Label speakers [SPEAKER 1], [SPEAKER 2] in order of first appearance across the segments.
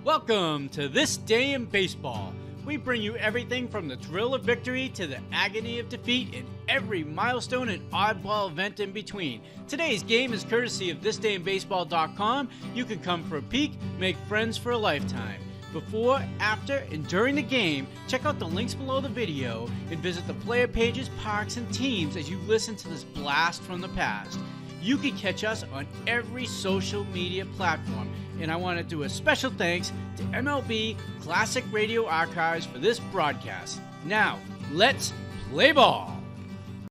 [SPEAKER 1] Welcome to This Day in Baseball. We bring you everything from the thrill of victory to the agony of defeat and every milestone and oddball event in between. Today's game is courtesy of thisdayinbaseball.com. You can come for a peek, make friends for a lifetime. Before, after, and during the game, check out the links below the video and visit the player pages, parks, and teams as you listen to this blast from the past. You can catch us on every social media platform, and I want to do a special thanks to MLB Classic Radio Archives for this broadcast. Now, let's play ball.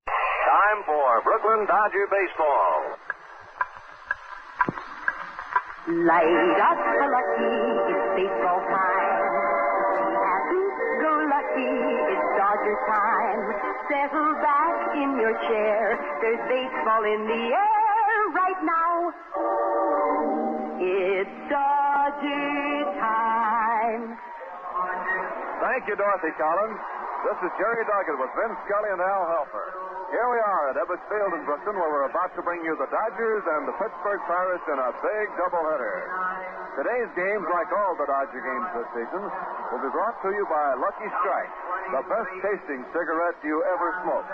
[SPEAKER 2] Time for Brooklyn Dodger baseball.
[SPEAKER 3] Light up the lucky, it's baseball time. Happy-go-lucky, it's Dodger time. Settle back in your chair, there's baseball in the air right now. It's Dodger time.
[SPEAKER 2] Thank you, Dorothy Collins. This is Jerry Doggett with Vin Scully and Al Helfer. Here we are at Ebbets Field in Brooklyn, where we're about to bring you the Dodgers and the Pittsburgh Pirates in a big doubleheader. Today's games, like all the Dodger games this season, will be brought to you by Lucky Strike, the best tasting cigarette you ever smoked.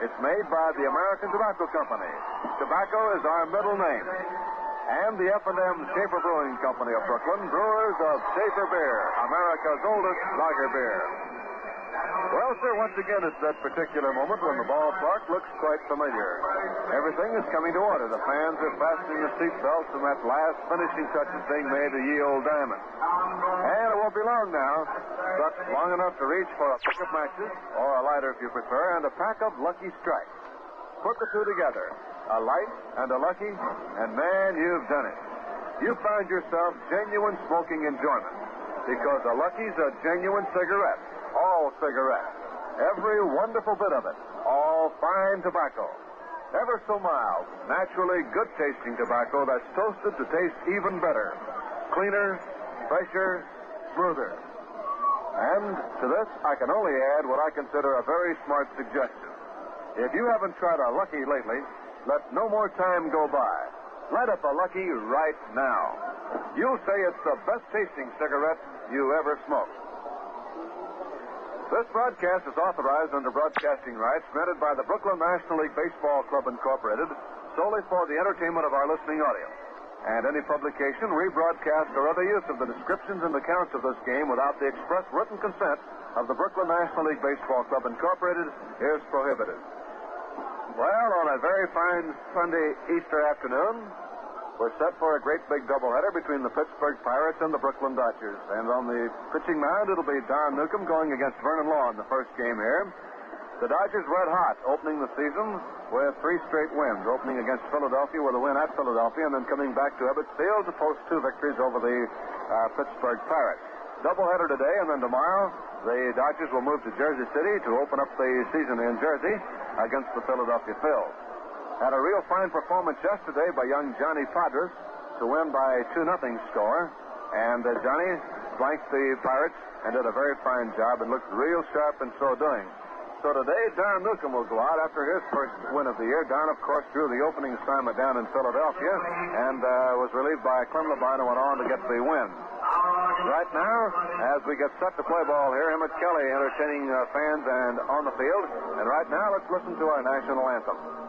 [SPEAKER 2] It's made by the American Tobacco Company. Tobacco is our middle name. And the F&M Schaefer Brewing Company of Brooklyn, brewers of Schaefer Beer, America's oldest lager beer. Well, sir, once again, it's that particular moment when the ballpark looks quite familiar. Everything is coming to order. The fans are fastening the seat belts, and that last finishing touch is being made to ye old diamond. And it won't be long now, but long enough to reach for a pack of matches, or a lighter if you prefer, and a pack of Lucky Strikes. Put the two together, a light and a lucky, and man, you've done it. You find yourself genuine smoking enjoyment, because a Lucky's a genuine cigarette. All cigarettes. Every wonderful bit of it. All fine tobacco. Ever so mild, naturally good-tasting tobacco that's toasted to taste even better. Cleaner, fresher, smoother. And to this, I can only add what I consider a very smart suggestion. If you haven't tried a Lucky lately, let no more time go by. Light up a Lucky right now. You'll say it's the best-tasting cigarette you ever smoked. This broadcast is authorized under broadcasting rights granted by the Brooklyn National League Baseball Club Incorporated solely for the entertainment of our listening audience. And any publication, rebroadcast, or other use of the descriptions and accounts of this game without the express written consent of the Brooklyn National League Baseball Club Incorporated is prohibited. Well, on a very fine Sunday Easter afternoon, we're set for a great big doubleheader between the Pittsburgh Pirates and the Brooklyn Dodgers. And on the pitching mound, it'll be Don Newcomb going against Vernon Law in the first game here. The Dodgers red hot, opening the season with 3 straight wins, opening against Philadelphia with a win at Philadelphia, and then coming back to Ebbets Field to post 2 victories over the Pittsburgh Pirates. Doubleheader today, and then tomorrow, the Dodgers will move to Jersey City to open up the season in Jersey against the Philadelphia Phils. Had a real fine performance yesterday by young Johnny Padres to win by 2-0 score. And Johnny blanked the Pirates and did a very fine job and looked real sharp in so doing. So today, Don Newcomb will go out after his first win of the year. Don, of course, drew the opening assignment down in Philadelphia and was relieved by Clem Labine, who went on to get the win. Right now, as we get set to play ball here, Emmett Kelly entertaining fans and on the field. And right now, let's listen to our national anthem.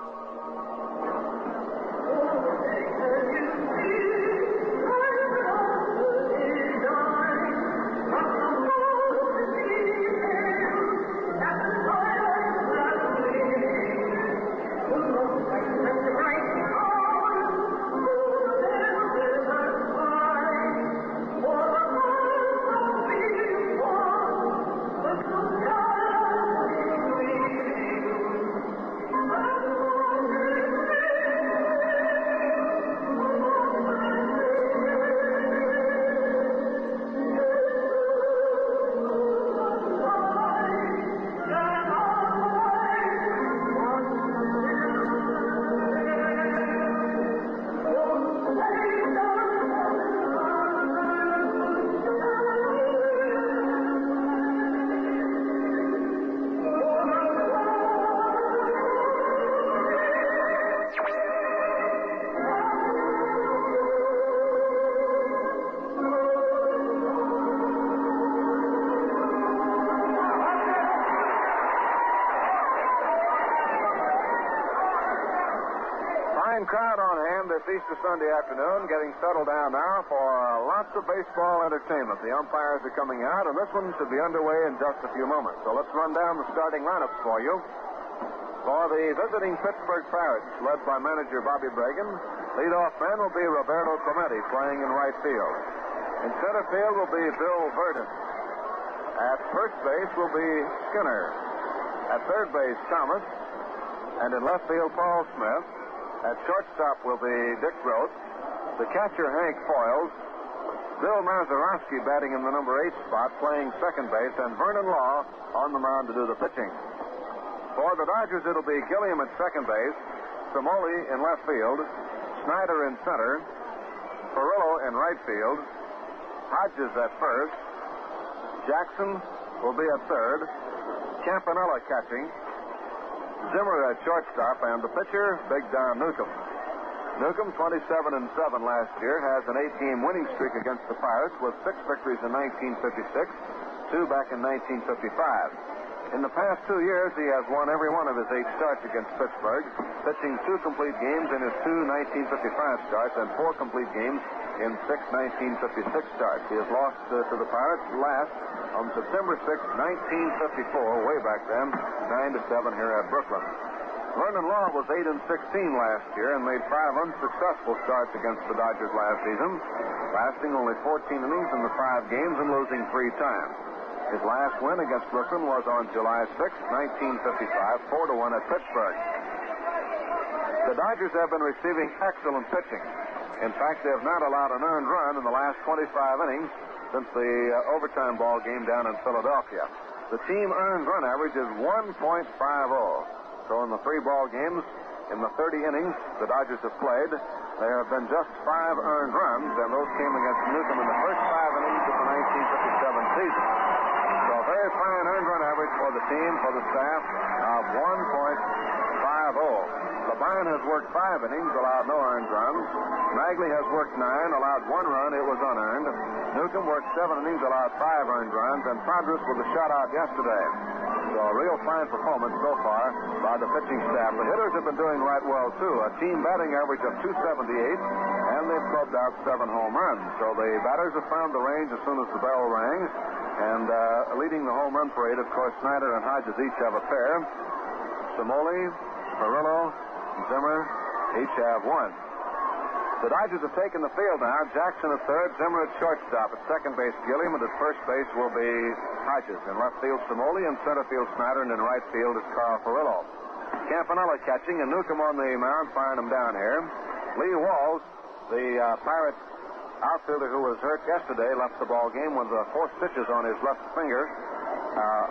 [SPEAKER 2] crowd on hand this Easter Sunday afternoon, getting settled down now for lots of baseball entertainment. The umpires are coming out, and this one should be underway in just a few moments. So let's run down the starting lineups for you. For the visiting Pittsburgh Pirates, led by manager Bobby Bragan, leadoff man will be Roberto Clemente, playing in right field. In center field will be Bill Verdon. At first base will be Skinner. At third base, Thomas. And in left field, Paul Smith. At shortstop will be Dick Gross. The catcher, Hank Foyles. Bill Mazeroski batting in the number 8 spot, playing second base, and Vernon Law on the mound to do the pitching. For the Dodgers, it'll be Gilliam at second base, Samoli in left field, Snyder in center, Perillo in right field, Hodges at first, Jackson will be at third, Campanella catching, Zimmer at shortstop, and the pitcher, Big Don Newcomb. Newcomb, 27-7 last year, has an 8-game winning streak against the Pirates with 6 victories in 1956, 2 back in 1955. In the past 2 years, he has won every one of his 8 starts against Pittsburgh, pitching 2 complete games in his 2 1955 starts and 4 complete games in 6 1956 starts. He has lost to the Pirates last on September 6, 1954, way back then, 9-7 here at Brooklyn. Vernon Law was 8-16 last year and made 5 unsuccessful starts against the Dodgers last season, lasting only 14 innings in the 5 games and losing 3 times. His last win against Brooklyn was on July 6, 1955, 4-1 at Pittsburgh. The Dodgers have been receiving excellent pitching. In fact, they have not allowed an earned run in the last 25 innings since the overtime ball game down in Philadelphia. The team earned run average is 1.50. So in the 3 ball games, in the 30 innings the Dodgers have played, there have been just 5 earned runs, and those came against Newcomb in the first 5 innings of the 1957 season. So a very fine earned run average for the team, for the staff, of 1.50. Labine has worked 5 innings, allowed no earned runs. Magley has worked 9, allowed 1 run, it was unearned. Newcomb worked 7 innings, allowed 5 earned runs, and Padres was a shutout yesterday. So a real fine performance so far by the pitching staff. The hitters have been doing right well, too. A team batting average of 278, and they've clubbed out 7 home runs. So the batters have found the range as soon as the bell rang. And leading the home run parade, of course, Snyder and Hodges each have a pair. Samoli, Perillo, Zimmer each have 1. The Dodgers have taken the field now. Jackson at third, Zimmer at shortstop. At second base, Gilliam, and at first base will be Hodges. In left field, Samoli. In center field, Snyder. And in right field is Carl Perillo. Campanella catching, and Newcomb on the mound, firing him down here. Lee Walls, the Pirates outfielder who was hurt yesterday, left the ball game with 4 stitches on his left finger,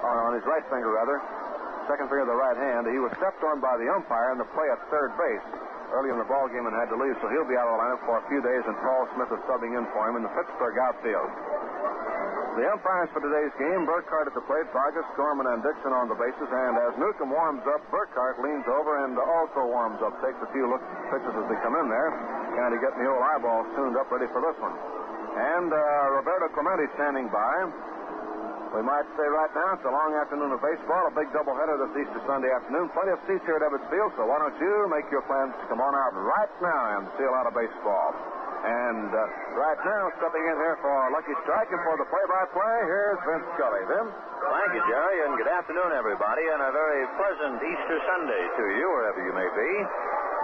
[SPEAKER 2] on his right finger, rather. Second finger of the right hand. He was stepped on by the umpire in the play at third base early in the ball game and had to leave, so he'll be out of the lineup for a few days, and Paul Smith is subbing in for him in the Pittsburgh outfield. The umpires for today's game, Burkhardt at the plate, Vargas, Gorman, and Dixon on the bases, and as Newcomb warms up, Burkhardt leans over and also warms up, takes a few pitches as they come in there, kind of getting the old eyeballs tuned up ready for this one. And Roberto Clemente standing by. We might say right now it's a long afternoon of baseball, a big doubleheader this Easter Sunday afternoon. Plenty of seats here at Ebbets Field, so why don't you make your plans to come on out right now and see a lot of baseball. And right now, stepping in here for Lucky Strike and for the play-by-play, here's Vince Scully. Vince?
[SPEAKER 4] Thank you, Jerry, and good afternoon, everybody, and a very pleasant Easter Sunday to you, wherever you may be.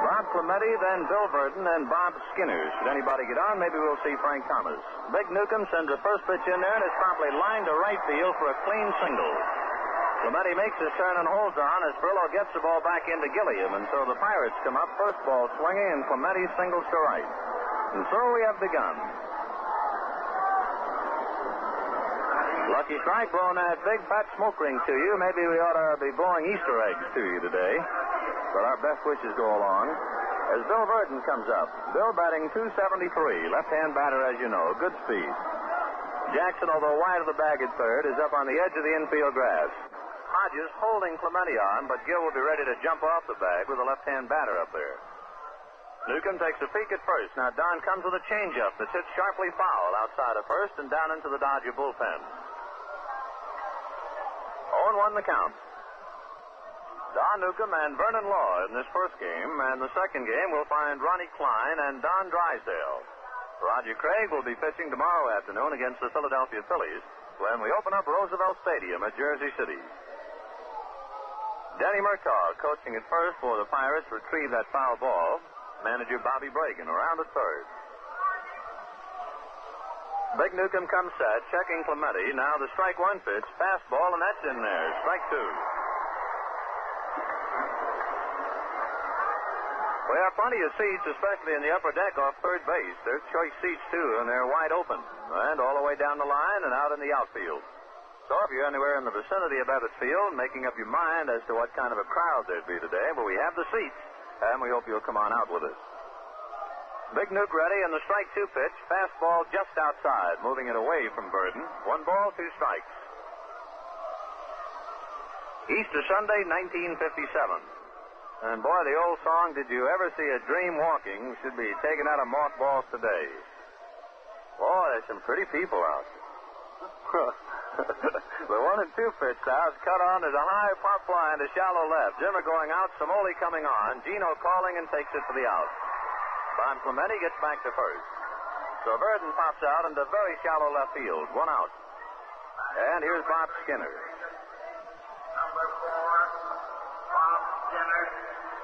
[SPEAKER 4] Bob Clemente, then Bill Verdon, and Bob Skinner. Should anybody get on, maybe we'll see Frank Thomas. Big Newcomb sends the first pitch in there and is promptly lined to right field for a clean single. Clemente makes his turn and holds on as Perillo gets the ball back into Gilliam, and so the Pirates come up, first ball swinging, and Clemente singles to right. And so we have begun. Lucky Strike blowing that big fat smoke ring to you. Maybe we ought to be blowing Easter eggs to you today. But our best wishes go along. As Bill Verdon comes up. Bill batting .273. Left-hand batter, as you know. Good speed. Jackson, although wide of the bag at third, is up on the edge of the infield grass. Hodges holding Clemente on, but Gill will be ready to jump off the bag with a left-hand batter up there. Newcomb takes a peek at first. Now Don comes with a changeup that's hit sharply foul outside of first and down into the Dodger bullpen. 0-1 the count. Don Newcomb and Vernon Law in this first game, and the second game will find Ronnie Klein and Don Drysdale. Roger Craig will be pitching tomorrow afternoon against the Philadelphia Phillies when we open up Roosevelt Stadium at Jersey City. Denny Murtaugh coaching at first for the Pirates retrieved that foul ball. Manager Bobby Bragan around at third. Big Newcomb comes set, checking Clemente. Now the strike one pitch, fastball, and that's in there. Strike two. We have plenty of seats, especially in the upper deck off third base. They're choice seats, too, and they're wide open. And all the way down the line and out in the outfield. So if you're anywhere in the vicinity of Ebbets Field, making up your mind as to what kind of a crowd there'd be today, but we have the seats, and we hope you'll come on out with us. Big Nuke ready, and the strike two pitch. Fastball just outside, moving it away from Burden. 1 ball, 2 strikes. Easter Sunday, 1957. And boy, the old song, "Did you ever see a dream walking?" should be taken out of mothballs today. Boy, there's some pretty people out there. The 1 and 2 pitch now is cut on as a high pop fly into shallow left. Zimmer going out, Samoli coming on. Gino calling and takes it for the out. Bob Clemente gets back to first. So Burden pops out into very shallow left field. 1 out. And here's Bob Skinner.
[SPEAKER 5] Number 4, Bob Skinner,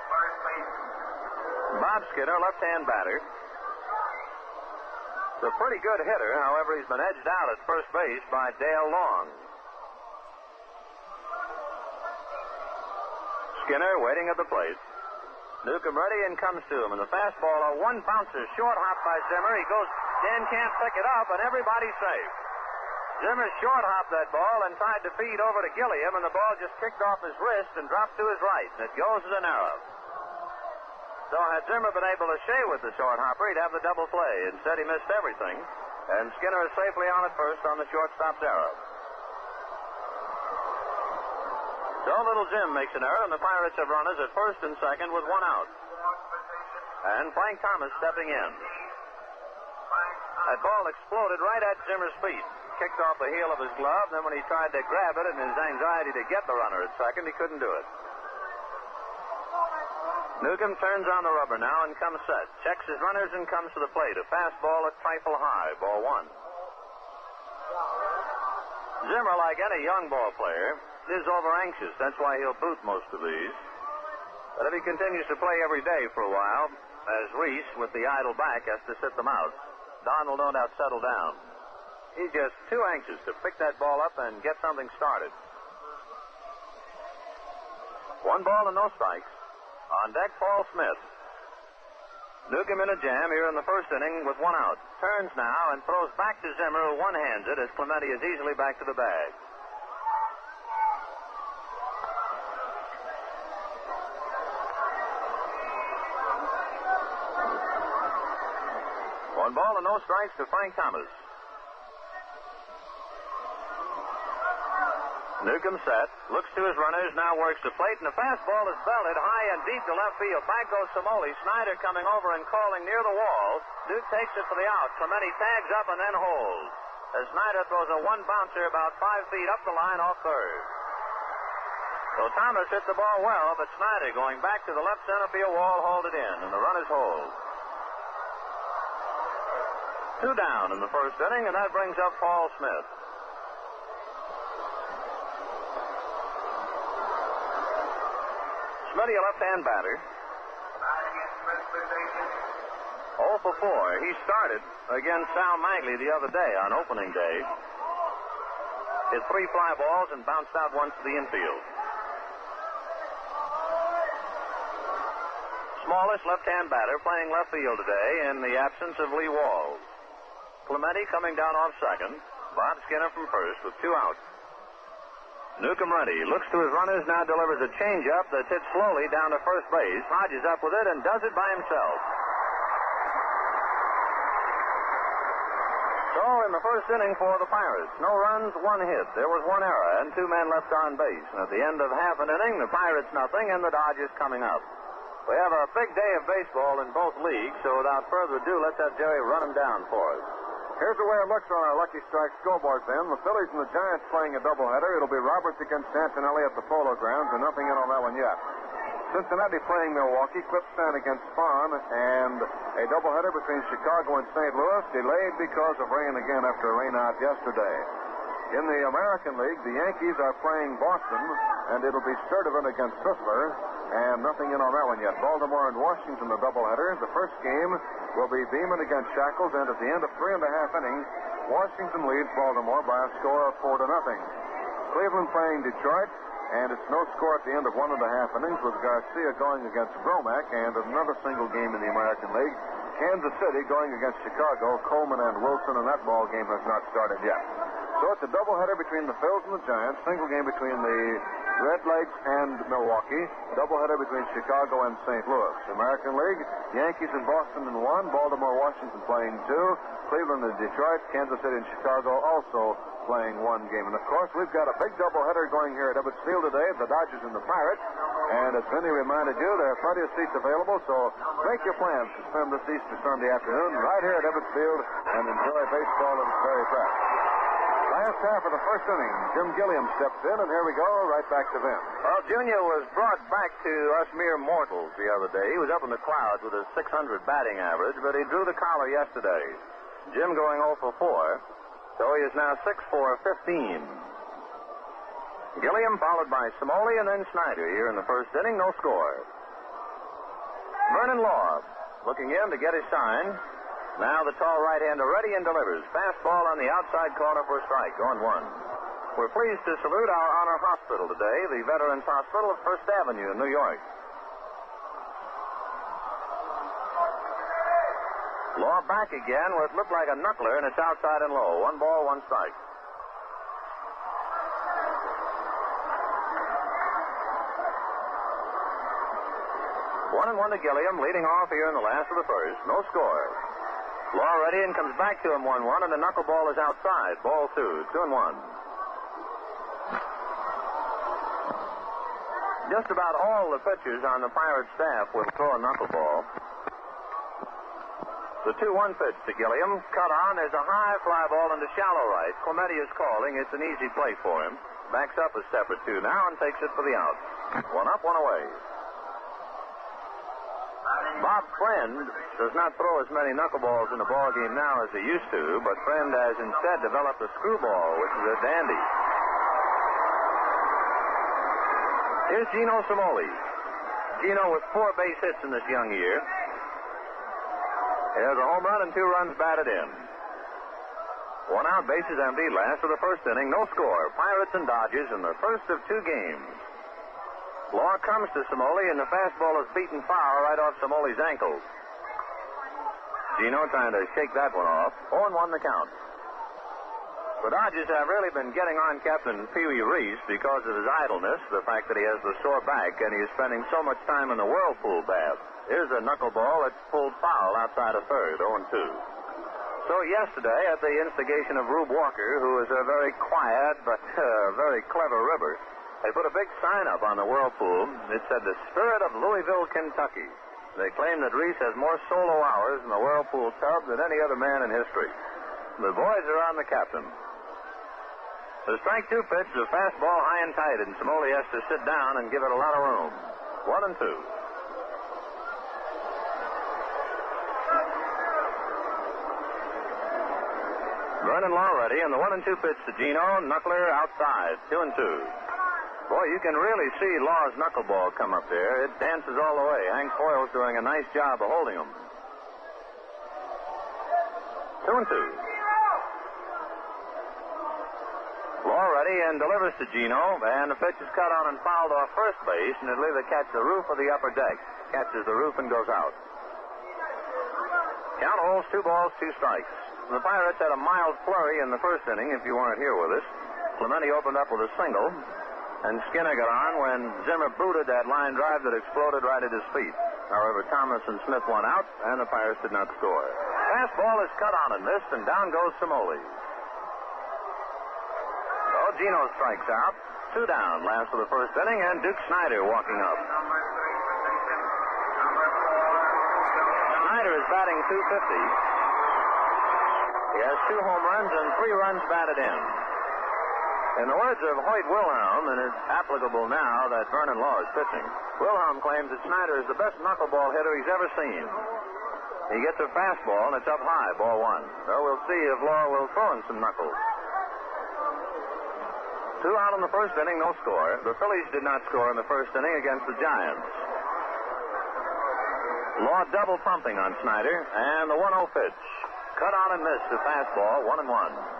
[SPEAKER 5] first baseman.
[SPEAKER 4] Bob Skinner, left-hand batter. He's a pretty good hitter. However, he's been edged out at first base by Dale Long. Skinner waiting at the plate. Newcomb ready and comes to him. And the fastball, a one bouncer, short hop by Zimmer. He goes, Dan can't pick it up, and everybody's safe. Zimmer short hopped that ball and tried to feed over to Gilliam, and the ball just kicked off his wrist and dropped to his right, and it goes as an error. So had Zimmer been able to shave with the short hopper, he'd have the double play. Instead, he missed everything, and Skinner is safely on at first on the shortstop's error. So Little Jim makes an error, and the Pirates have runners at first and second with 1 out. And Frank Thomas stepping in. That ball exploded right at Zimmer's feet. Kicked off the heel of his glove, then when he tried to grab it in his anxiety to get the runner at second, he couldn't do it. Newcomb turns on the rubber now and comes set. Checks his runners and comes to the plate. A fastball a trifle high. Ball 1. Zimmer, like any young ball player, is over-anxious. That's why he'll boot most of these. But if he continues to play every day for a while, as Reese, with the idle back, has to sit them out, Don will no doubt settle down. He's just too anxious to pick that ball up and get something started. 1 ball and no strikes. On deck, Paul Smith. Newcomb in a jam here in the first inning with 1 out. Turns now and throws back to Zimmer, who one-hands it as Clemente is easily back to the bag. One ball and no strikes to Frank Thomas. Newcomb set, looks to his runners, now works the plate, and the fastball is belted high and deep to left field. Back goes Samoli. Snyder coming over and calling near the wall. Duke takes it for the out. Clemente tags up and then holds. As Snyder throws a one bouncer about 5 feet up the line off third. So Thomas hit the ball well, but Snyder going back to the left center field wall hauled it in, and the runners hold. 2 down in the first inning, and that brings up Paul Smith. Smitty, a left-hand batter. 0 for 4. He started against Sal Magley the other day on opening day. Hit 3 fly balls and bounced out once to the infield. Smallest left-hand batter playing left field today in the absence of Lee Walls. Clemente coming down off second. Bob Skinner from first with 2 outs. Newcomb ready. Looks to his runners, now delivers a changeup that's hit slowly down to first base. Hodges up with it and does it by himself. So in the first inning for the Pirates, no runs, 1 hit. There was 1 error and 2 men left on base. And at the end of half an inning, the Pirates nothing and the Dodgers coming up. We have a big day of baseball in both leagues, so without further ado, let's have Jerry run them down for us.
[SPEAKER 2] Here's the way it looks on our Lucky Strike scoreboard, Ben. The Phillies and the Giants playing a doubleheader. It'll be Roberts against Campanella at the Polo Grounds, and nothing in on that one yet. Cincinnati playing Milwaukee, Clipstan against Farm, and a doubleheader between Chicago and St. Louis, delayed because of rain again after a rain out yesterday. In the American League, the Yankees are playing Boston, and it'll be Sturdivant against Sisler, and nothing in on that one yet. Baltimore and Washington, a doubleheader. The first game will be Beeman against Shackles, and at the end of 3.5 innings, Washington leads Baltimore by a score of 4-0. Cleveland playing Detroit, and it's no score at the end of 1.5 innings with Garcia going against Bromack, and another single game in the American League. Kansas City going against Chicago. Coleman and Wilson, and that ball game has not started yet. So it's a doubleheader between the Phils and the Giants, single game between the Redlegs and Milwaukee, doubleheader between Chicago and St. Louis. American League, Yankees and Boston in 1, Baltimore, Washington playing 2, Cleveland and Detroit, Kansas City and Chicago also playing 1 game. And of course, we've got a big doubleheader going here at Ebbets Field today, the Dodgers and the Pirates. And as Vinny reminded you, there are plenty of seats available, so make your plans to spend this Easter Sunday afternoon right here at Ebbets Field and enjoy baseball at its very best. Last half of the first inning, Jim Gilliam steps in, and here we go, right back to Vince.
[SPEAKER 4] Well, Junior was brought back to us mere mortals the other day. He was up in the clouds with a 600 batting average, but he drew the collar yesterday. Jim going 0 for 4, so he is now 6 for 15. Gilliam followed by Smoley and then Snyder here in the first inning, no score. Vernon Law looking in to get his sign. Now the tall right-hander ready and delivers. Fastball on the outside corner for a strike, on 1. We're pleased to salute our honor hospital today, the Veterans Hospital of First Avenue in New York. Law back again with what looked like a knuckler, and it's outside and low. 1 ball, 1 strike. One and 1 to Gilliam, leading off here in the last of the first. No score. Law ready and comes back to him 1-1, and the knuckleball is outside. Ball 2, 2-1. Just about all the pitchers on the Pirate staff will throw a knuckleball. The 2-1 pitch to Gilliam, cut on. There's a high fly ball into shallow right. Clemente is calling. It's an easy play for him. Backs up a step or 2 now and takes it for the out. 1 up, 1 away. Bob Friend does not throw as many knuckleballs in the ball game now as he used to, but Friend has instead developed a screwball, which is a dandy. Here's Gino Simoli. Gino with 4 base hits in this young year. He has a home run and 2 runs batted in. 1 out, bases empty, last of the first inning, no score. Pirates and Dodgers in the first of 2 games. Law comes to Simoli, and the fastball is beaten foul right off Simoli's ankle. Gino trying to shake that one off. 0-1 the count. The Dodgers have really been getting on Captain Pee Wee Reese because of his idleness, the fact that he has the sore back, and he is spending so much time in the whirlpool bath. Here's a knuckleball that's pulled foul outside of third, 0-2. So yesterday, at the instigation of Rube Walker, who is a very quiet but very clever ribber, they put a big sign up on the whirlpool. It said, "The Spirit of Louisville, Kentucky." They claim that Reese has more solo hours in the whirlpool tub than any other man in history. The boys are on the captain. The strike 2 pitch, a fastball high and tight, and Simoli has to sit down and give it a lot of room. 1-2. Vernon Law ready, and the 1-2 pitch to Gino. Knuckler outside, 2-2. Boy, you can really see Law's knuckleball come up there. It dances all the way. Hank Foyle's doing a nice job of holding him. 2-2. Law ready and delivers to Gino, and the pitch is cut on and fouled off first base, and it'll either catch the roof or the upper deck. Catches the roof and goes out. Count holds 2 balls, 2 strikes. The Pirates had a mild flurry in the first inning, if you weren't here with us. Clemente opened up with a single, and Skinner got on when Zimmer booted that line drive that exploded right at his feet. However, Thomas and Smith won out, and the Pirates did not score. Fastball is cut on and missed, and down goes Simoli. So Gino strikes out. 2 down, last of the first inning, and Duke Snyder walking up. Snyder is batting .250. He has 2 home runs and 3 runs batted in. In the words of Hoyt Wilhelm, and it's applicable now that Vernon Law is pitching, Wilhelm claims that Snyder is the best knuckleball hitter he's ever seen. He gets a fastball, and it's up high, ball 1. So we'll see if Law will throw in some knuckles. 2 out in the first inning, no score. The Phillies did not score in the first inning against the Giants. Law double pumping on Snyder, and the 1-0 pitch. Cut on and missed the fastball, 1-1.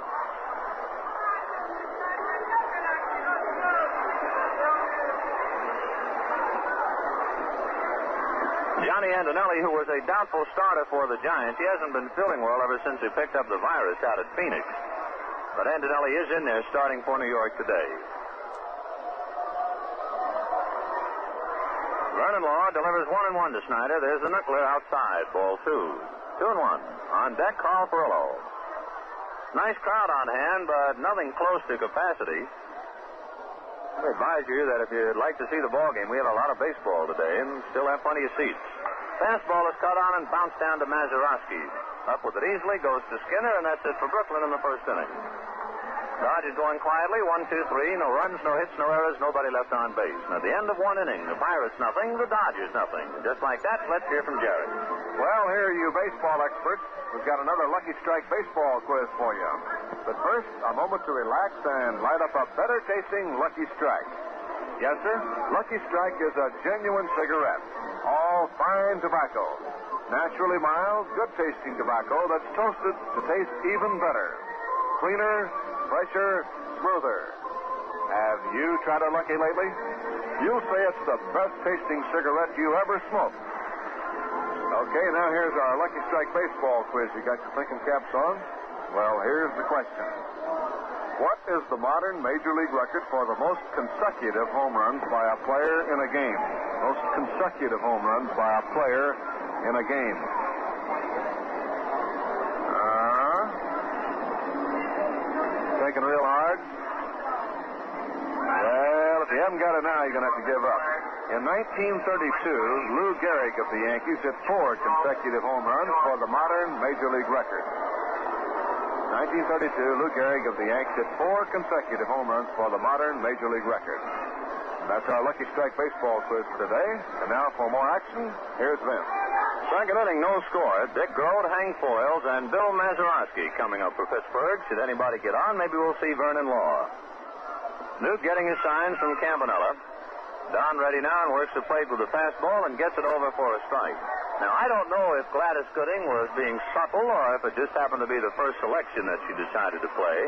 [SPEAKER 4] Johnny Antonelli, who was a doubtful starter for the Giants, he hasn't been feeling well ever since he picked up the virus out at Phoenix. But Antonelli is in there starting for New York today. Vernon Law delivers 1-1 to Snyder. There's the knuckler outside, ball 2. 2-1. On deck, Carl Perillo. Nice crowd on hand, but nothing close to capacity. I advise you that if you'd like to see the ball game, we have a lot of baseball today and still have plenty of seats. Fastball is cut on and bounced down to Mazeroski. Up with it easily, goes to Skinner, and that's it for Brooklyn in the first inning. Dodgers going quietly, 1-2-3, no runs, no hits, no errors, nobody left on base. And at the end of 1 inning, the Pirates nothing, the Dodgers nothing. Just like that, let's hear from Jerry.
[SPEAKER 2] Well, here, you baseball experts, we've got another Lucky Strike baseball quiz for you. But first, a moment to relax and light up a better-tasting Lucky Strike. Yes, sir, Lucky Strike is a genuine cigarette. All fine tobacco. Naturally mild, good-tasting tobacco that's toasted to taste even better. Cleaner, fresher, smoother. Have you tried a Lucky lately? You'll say it's the best-tasting cigarette you ever smoked. Okay, now here's our Lucky Strike baseball quiz. You got your thinking caps on? Well, here's the question. What is the modern Major League record for the most consecutive home runs by a player in a game? Most consecutive home runs by a player in a game. Thinking real hard? Well, if you haven't got it now, you're going to have to give up. In 1932, Lou Gehrig of the Yankees hit 4 consecutive home runs for the modern Major League record. 1932, Lou Gehrig of the Yankees hit 4 consecutive home runs for the modern Major League record. That's our Lucky Strike baseball quiz for today. And now for more action, here's Vince.
[SPEAKER 4] Second inning, no score. Dick Grote, Hank Foyles, and Bill Mazeroski coming up for Pittsburgh. Should anybody get on, maybe we'll see Vernon Law. Newt getting his signs from Campanella. Don ready now and works the plate with a fastball and gets it over for a strike. Now, I don't know if Gladys Gooding was being subtle or if it just happened to be the first selection that she decided to play.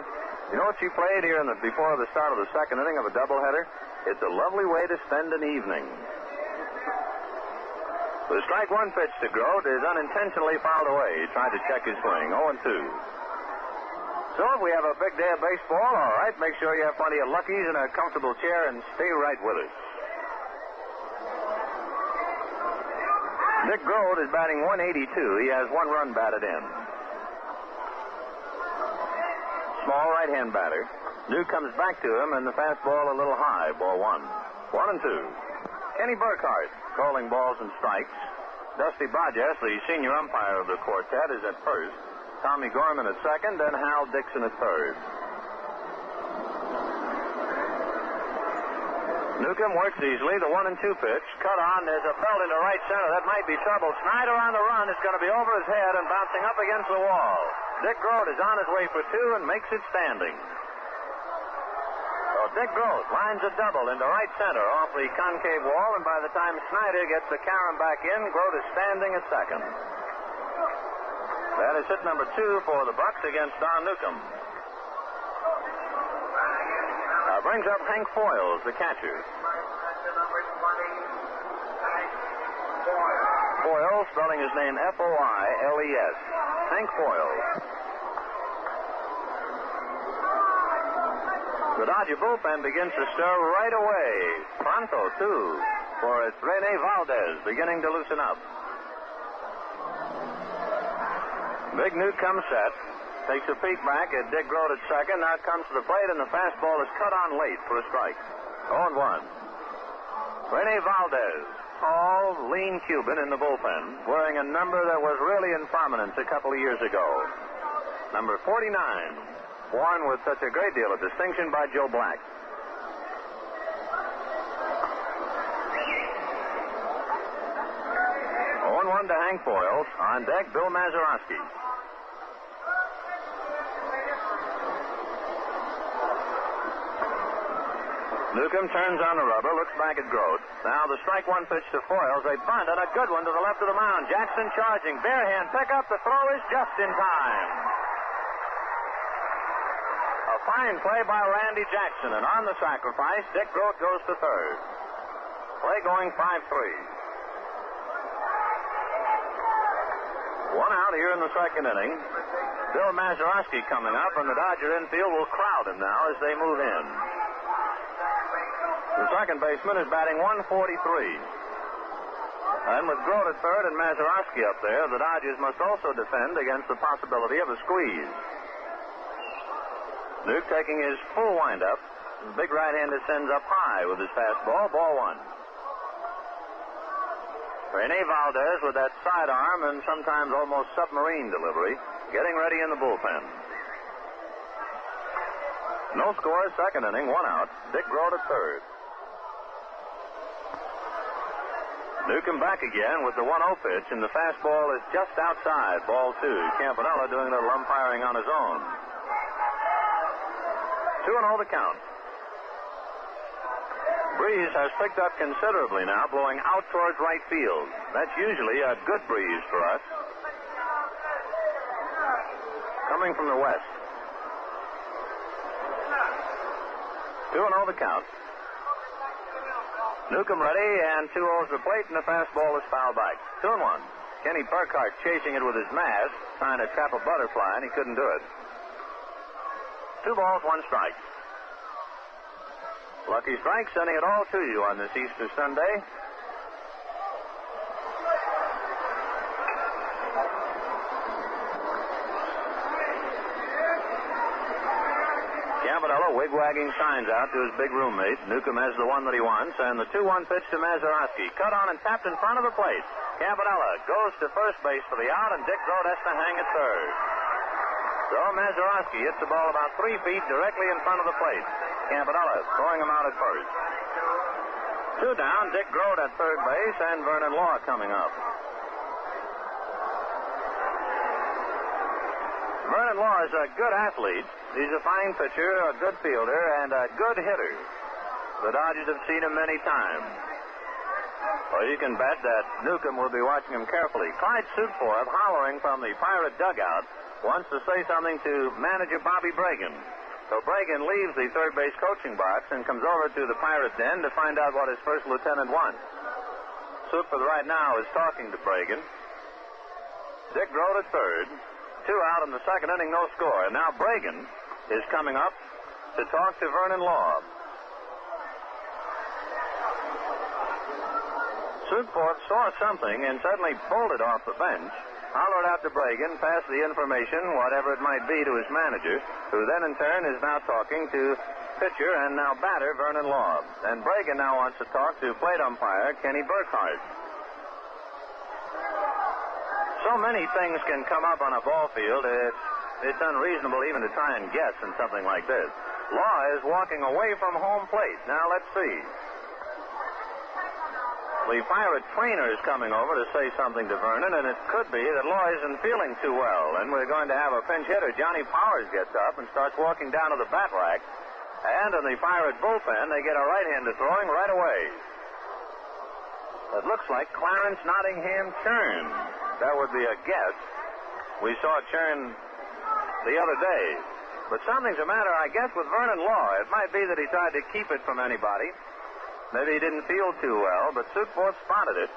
[SPEAKER 4] You know what she played here before the start of the second inning of a doubleheader? It's a lovely way to spend an evening. The strike 1 pitch to Grote is unintentionally fouled away. He tried to check his swing. 0-2. So if we have a big day of baseball, all right, make sure you have plenty of Luckies and a comfortable chair and stay right with us. Dick Grote is batting 182. He has 1 run batted in. Small right-hand batter. Newt comes back to him, and the fastball a little high, ball 1. 1-2. Kenny Burkhart calling balls and strikes. Dusty Bajes, the senior umpire of the quartet, is at first. Tommy Gorman at second, and Hal Dixon at third. Newcomb works easily. The 1-2 pitch. Cut on. There's a belt into right center. That might be trouble. Snyder on the run. It's going to be over his head and bouncing up against the wall. Dick Grote is on his way for 2 and makes it standing. So Dick Grote lines a double into right center off the concave wall, and by the time Snyder gets the carom back in, Grote is standing at second. That is hit number 2 for the Bucks against Don Newcomb. Brings up Hank Foyles, the catcher. Foyles, spelling his name F-O-I-L-E-S. Hank Foyles. The Dodger bullpen begins to stir right away. Pronto, too, for it's Rene Valdez beginning to loosen up. Big Newt comes set. Takes a peek back at Dick Grote at second. Now it comes to the plate, and the fastball is cut on late for a strike. 0-1. Rene Valdez, tall, lean Cuban in the bullpen, wearing a number that was really in prominence a couple of years ago. number 49, worn with such a great deal of distinction by Joe Black. 0-1 to Hank Boyle. On deck, Bill Mazeroski. Newcomb turns on the rubber, looks back at Grote. Now the strike one pitch to Foyles. A bunt and a good one to the left of the mound. Jackson charging. Bare hand pickup. The throw is just in time. A fine play by Randy Jackson. And on the sacrifice, Dick Grote goes to third. Play going 5-3. One out here in the second inning. Bill Mazeroski coming up, and the Dodger infield will crowd him now as they move in. The second baseman is batting 143. And with Grote at third and Mazeroski up there, the Dodgers must also defend against the possibility of a squeeze. Duke taking his full windup. The big right-hander sends up high with his fastball. Ball one. Rene Valdez with that sidearm and sometimes almost submarine delivery, getting ready in the bullpen. No score, second inning, one out. Dick Grote at third. Newcomb back again with the 1-0 pitch, and the fastball is just outside. Ball two. Campanella doing a little umpiring on his own. 2-0 the count. Breeze has picked up considerably now, blowing out towards right field. That's usually a good breeze for us. Coming from the west. 2-0 the count. Newcomb ready, and 2-0's the plate, and the fastball is fouled back. 2-1. Kenny Burkhart chasing it with his mask, trying to trap a butterfly, and he couldn't do it. 2 balls, 1 strike. Lucky Strike sending it all to you on this Easter Sunday. Campanella wig-wagging signs out to his big roommate. Newcomb has the one that he wants, and the 2-1 pitch to Mazeroski. Cut on and tapped in front of the plate. Campanella goes to first base for the out, and Dick Grote has to hang at third. So Mazeroski hits the ball about 3 feet directly in front of the plate. Campanella throwing him out at first. 2 down, Dick Grote at third base, and Vernon Law coming up. Vernon Law is a good athlete. He's a fine pitcher, a good fielder, and a good hitter. The Dodgers have seen him many times. Well, you can bet that Newcomb will be watching him carefully. Clyde Sudforth, hollering from the Pirate dugout, wants to say something to manager Bobby Bragan. So Bragan leaves the third base coaching box and comes over to the Pirate den to find out what his first lieutenant wants. Sudforth right now is talking to Bragan. Dick Grote at third. 2 out in the second inning, no score. And now Bragan is coming up to talk to Vernon Law. Sudforth saw something and suddenly bolted off the bench, hollered out to Bragan, passed the information, whatever it might be, to his manager, who then in turn is now talking to pitcher and now batter Vernon Law. And Bragan now wants to talk to plate umpire Kenny Burkhart. So many things can come up on a ball field, it's unreasonable even to try and guess in something like this. Law is walking away from home plate. Now let's see. The Pirate trainer is coming over to say something to Vernon, and it could be that Law isn't feeling too well, and we're going to have a pinch hitter. Johnny Powers gets up and starts walking down to the bat rack, and in the Pirate bullpen, they get a right-hander throwing right away. It looks like Clarence Nottingham Churn. That would be a guess. We saw Churn the other day. But something's the matter, I guess, with Vernon Law. It might be that he tried to keep it from anybody. Maybe he didn't feel too well, but Sudforth spotted it.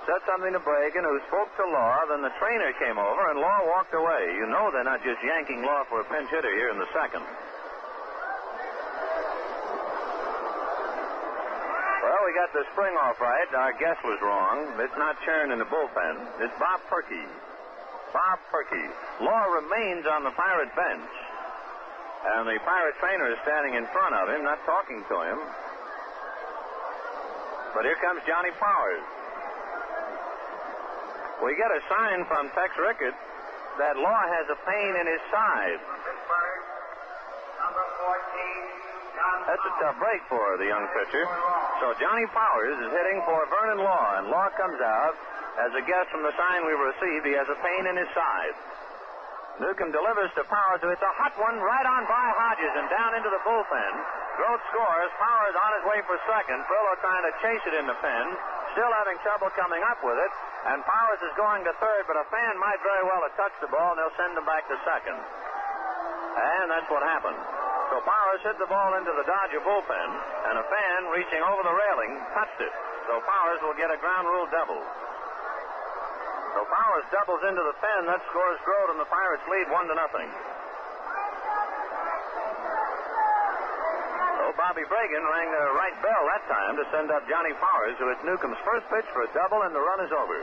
[SPEAKER 4] Said something to Bragan, who spoke to Law. Then the trainer came over, and Law walked away. You know they're not just yanking Law for a pinch hitter here in the second. Well, we got the spring off right. Our guess was wrong. It's not Churn in the bullpen. It's Bob Perky. Bob Perky. Law remains on the Pirate bench. And the Pirate trainer is standing in front of him, not talking to him. But here comes Johnny Powers. We get a sign from Tex Rickett that Law has a pain in his side.
[SPEAKER 5] Pittsburgh, number 14, John
[SPEAKER 4] That's a tough break for the young pitcher. So Johnny Powers is hitting for Vernon Law, and Law comes out. As a guess from the sign we received, he has a pain in his side. Newcomb delivers to Powers, who hits a hot one right on by Hodges and down into the bullpen. Grote scores. Powers on his way for second. Frillo trying to chase it in the pen. Still having trouble coming up with it. And Powers is going to third, but a fan might very well have touched the ball, and they'll send him back to second. And that's what happened. So Powers hit the ball into the Dodger bullpen, and a fan reaching over the railing touched it. So Powers will get a ground rule double. So Powers doubles into the pen. That scores Grote, and the Pirates lead 1-0. So Bobby Bragan rang the right bell that time to send up Johnny Powers, who hits Newcomb's first pitch for a double, and the run is over.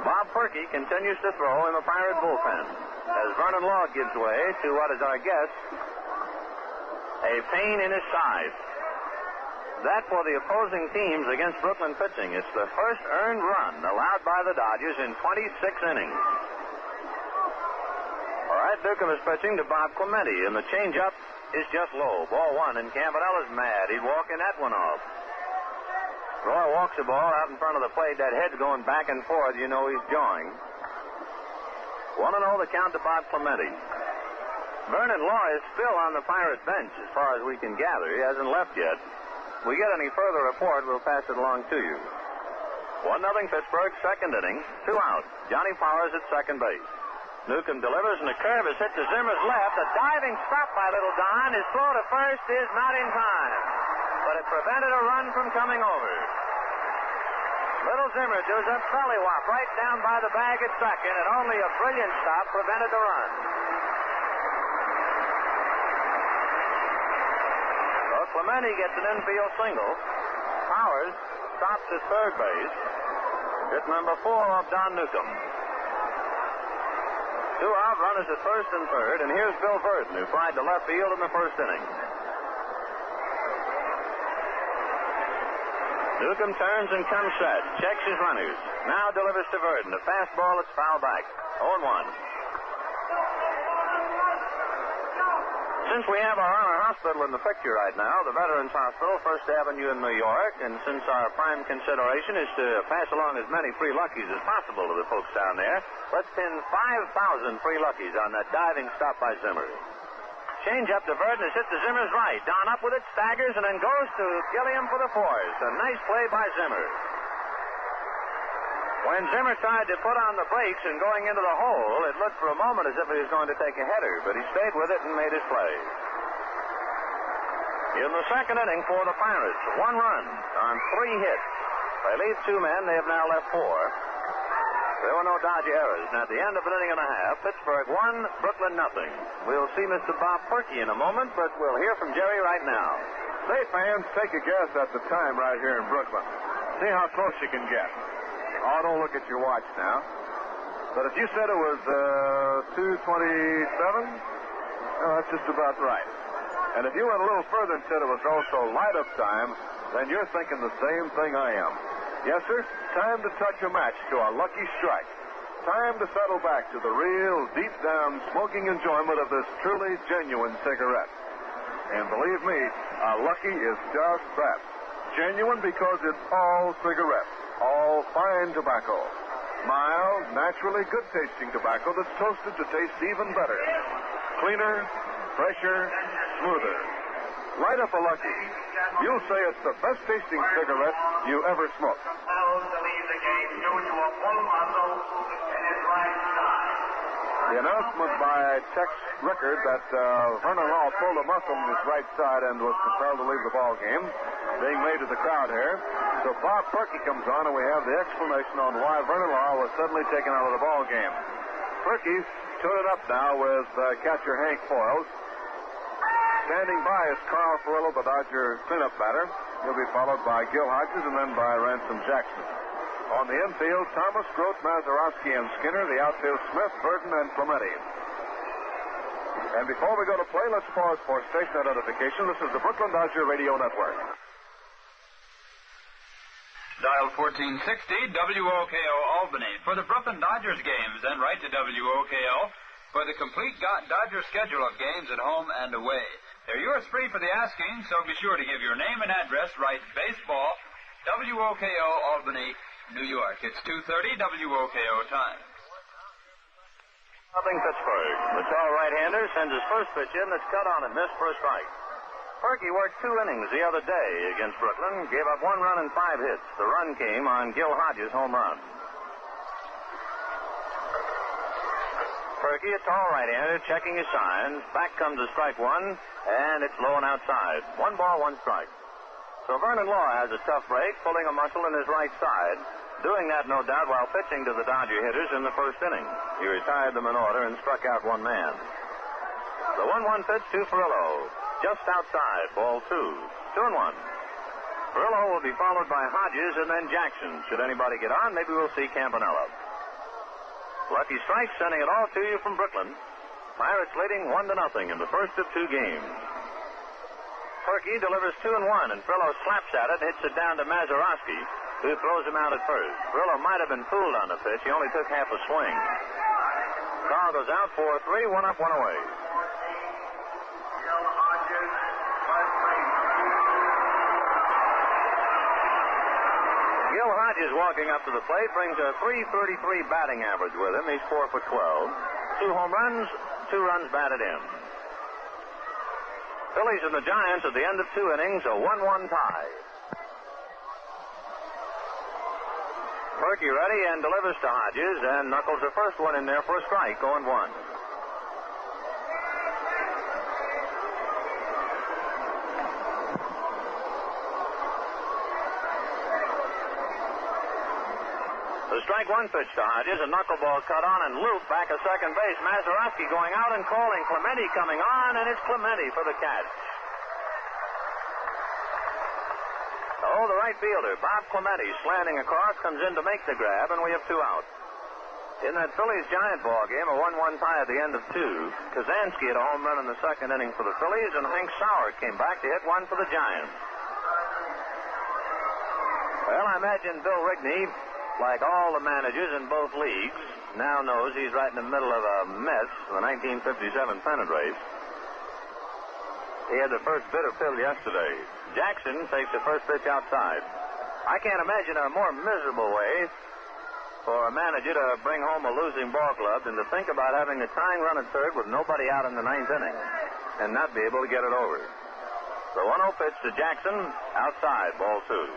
[SPEAKER 4] Bob Perky continues to throw in the Pirate bullpen as Vernon Law gives way to what is our guess, a pain in his side. That for the opposing teams against Brooklyn pitching. It's the first earned run allowed by the Dodgers in 26 innings. All right, Newcomb is pitching to Bob Clemente, and the changeup is just low. Ball one, and Campanella's mad. He's walking that one off. Roy walks the ball out in front of the plate. That head's going back and forth. You know he's jawing. 1-0 the count to Bob Clemente. Vernon Law is still on the Pirate bench as far as we can gather. He hasn't left yet. If we get any further report, we'll pass it along to you. 1-0 Pittsburgh, second inning, 2 out. Johnny Powers at second base. Newcomb delivers, and the curve is hit to Zimmer's left. A diving stop by Little Don. His throw to first is not in time, but it prevented a run from coming over. Little Zimmer does a belly whop right down by the bag at second, and only a brilliant stop prevented the run. Clemente gets an infield single. Powers stops at third base. Hit number 4 off Don Newcomb. 2 out, runners at first and third, and here's Bill Verdon, who fried to left field in the first inning. Newcomb turns and comes set. Checks his runners. Now delivers to Verdon. A fastball that's foul back. 0-1. Since we have our Honor Hospital in the picture right now, the Veterans Hospital, First Avenue in New York, and since our prime consideration is to pass along as many free luckies as possible to the folks down there, let's pin 5,000 free luckies on that diving stop by Zimmer. Change up to Verdon is hit to Zimmer's right. Don up with it, staggers, and then goes to Gilliam for the fours. A nice play by Zimmer. When Zimmer tried to put on the brakes and going into the hole, it looked for a moment as if he was going to take a header, but he stayed with it and made his play. In the second inning for the Pirates, 1 run on 3 hits. They leave 2 men. They have now left 4. There were no Dodger errors. And at the end of an inning and a half, Pittsburgh 1, Brooklyn 0. We'll see Mr. Bob Perky in a moment, but we'll hear from Jerry right now.
[SPEAKER 2] Say, fans, take a guess at the time right here in Brooklyn. See how close you can get. Oh, don't look at your watch now. But if you said it was 2:27, that's just about right. And if you went a little further and said it was also light-up time, then you're thinking the same thing I am. Yes, sir, time to touch a match to a lucky strike. Time to settle back to the real, deep-down smoking enjoyment of this truly genuine cigarette. And believe me, a lucky is just that. Genuine because it's all cigarettes. All fine tobacco. Mild, naturally good-tasting tobacco that's toasted to taste even better. Cleaner, fresher, smoother. Light up a Lucky. You'll say it's the best-tasting cigarette you ever smoked.
[SPEAKER 5] Compelled to leave the game due to a full muscle in his right side.
[SPEAKER 2] The announcement by Tex Rickard that Vernon Law pulled a muscle in his right side and was compelled to leave the ball game being made to the crowd here. So Bob Perky comes on, and we have the explanation on why Vernon Law was suddenly taken out of the ball game. Perky's tuning up now with catcher Hank Foyles. Standing by is Carl Furillo, the Dodger cleanup batter. He'll be followed by Gil Hodges and then by Ransom Jackson. On the infield, Thomas, Grote, Mazeroski, and Skinner. The outfield, Smith, Verdon, and Clemente. And before we go to play, let's pause for station identification. This is the Brooklyn Dodger Radio Network.
[SPEAKER 6] Dial 1460 WOKO Albany for the Brooklyn Dodgers games, and write to WOKO for the complete Dodger schedule of games at home and away. They're yours free for the asking, so be sure to give your name and address. Write baseball, WOKO Albany, New York. It's 2:30 WOKO time.
[SPEAKER 4] Nothing Pittsburgh. The tall right-hander sends his first pitch in that's cut on and missed for a strike. Perky worked 2 innings the other day against Brooklyn, gave up 1 run and 5 hits. The run came on Gil Hodges' home run. Perky, a tall right-hander, checking his signs. Back comes a strike 1, and it's low and outside. 1 ball, 1 strike. So Vernon Law has a tough break, pulling a muscle in his right side. Doing that, no doubt, while pitching to the Dodger hitters in the first inning. He retired them in order and struck out 1 man. The 1-1 pitch to Furillo. Just outside, ball 2. 2-1. Furillo will be followed by Hodges and then Jackson. Should anybody get on, maybe we'll see Campanella. Lucky Strike sending it all to you from Brooklyn. Pirates leading 1-0 in the first of 2 games. Perky delivers 2-1, and Furillo slaps at it and hits it down to Mazeroski, who throws him out at first. Furillo might have been fooled on the pitch. He only took half a swing. Carl goes out for 3, 1 up, 1 away. Gil Hodges walking up to the plate brings a .333 batting average with him. He's 4 for 12. 2 home runs, 2 runs batted in. Phillies and the Giants at the end of 2 innings, a 1-1 tie. Perky ready and delivers to Hodges and knuckles the first one in there for a strike, 0-1. The strike 1 pitch to Hodges, a knuckleball cut on and looped back at second base. Mazeroski going out and calling. Clemente coming on, and it's Clemente for the catch. Oh, the right fielder, Bob Clemente, slanting across, comes in to make the grab, and we have 2 outs. In that Phillies-Giant ball game, a 1-1 tie at the end of 2, Kazansky had a home run in the second inning for the Phillies, and Hank Sauer came back to hit 1 for the Giants. Well, I imagine Bill Rigney, like all the managers in both leagues, now knows he's right in the middle of a mess in the 1957 pennant race. He had the first bitter pill yesterday. Jackson takes the first pitch outside. I can't imagine a more miserable way for a manager to bring home a losing ball club than to think about having a tying run at third with nobody out in the 9th inning and not be able to get it over. The 1-0 pitch to Jackson, outside, ball 2.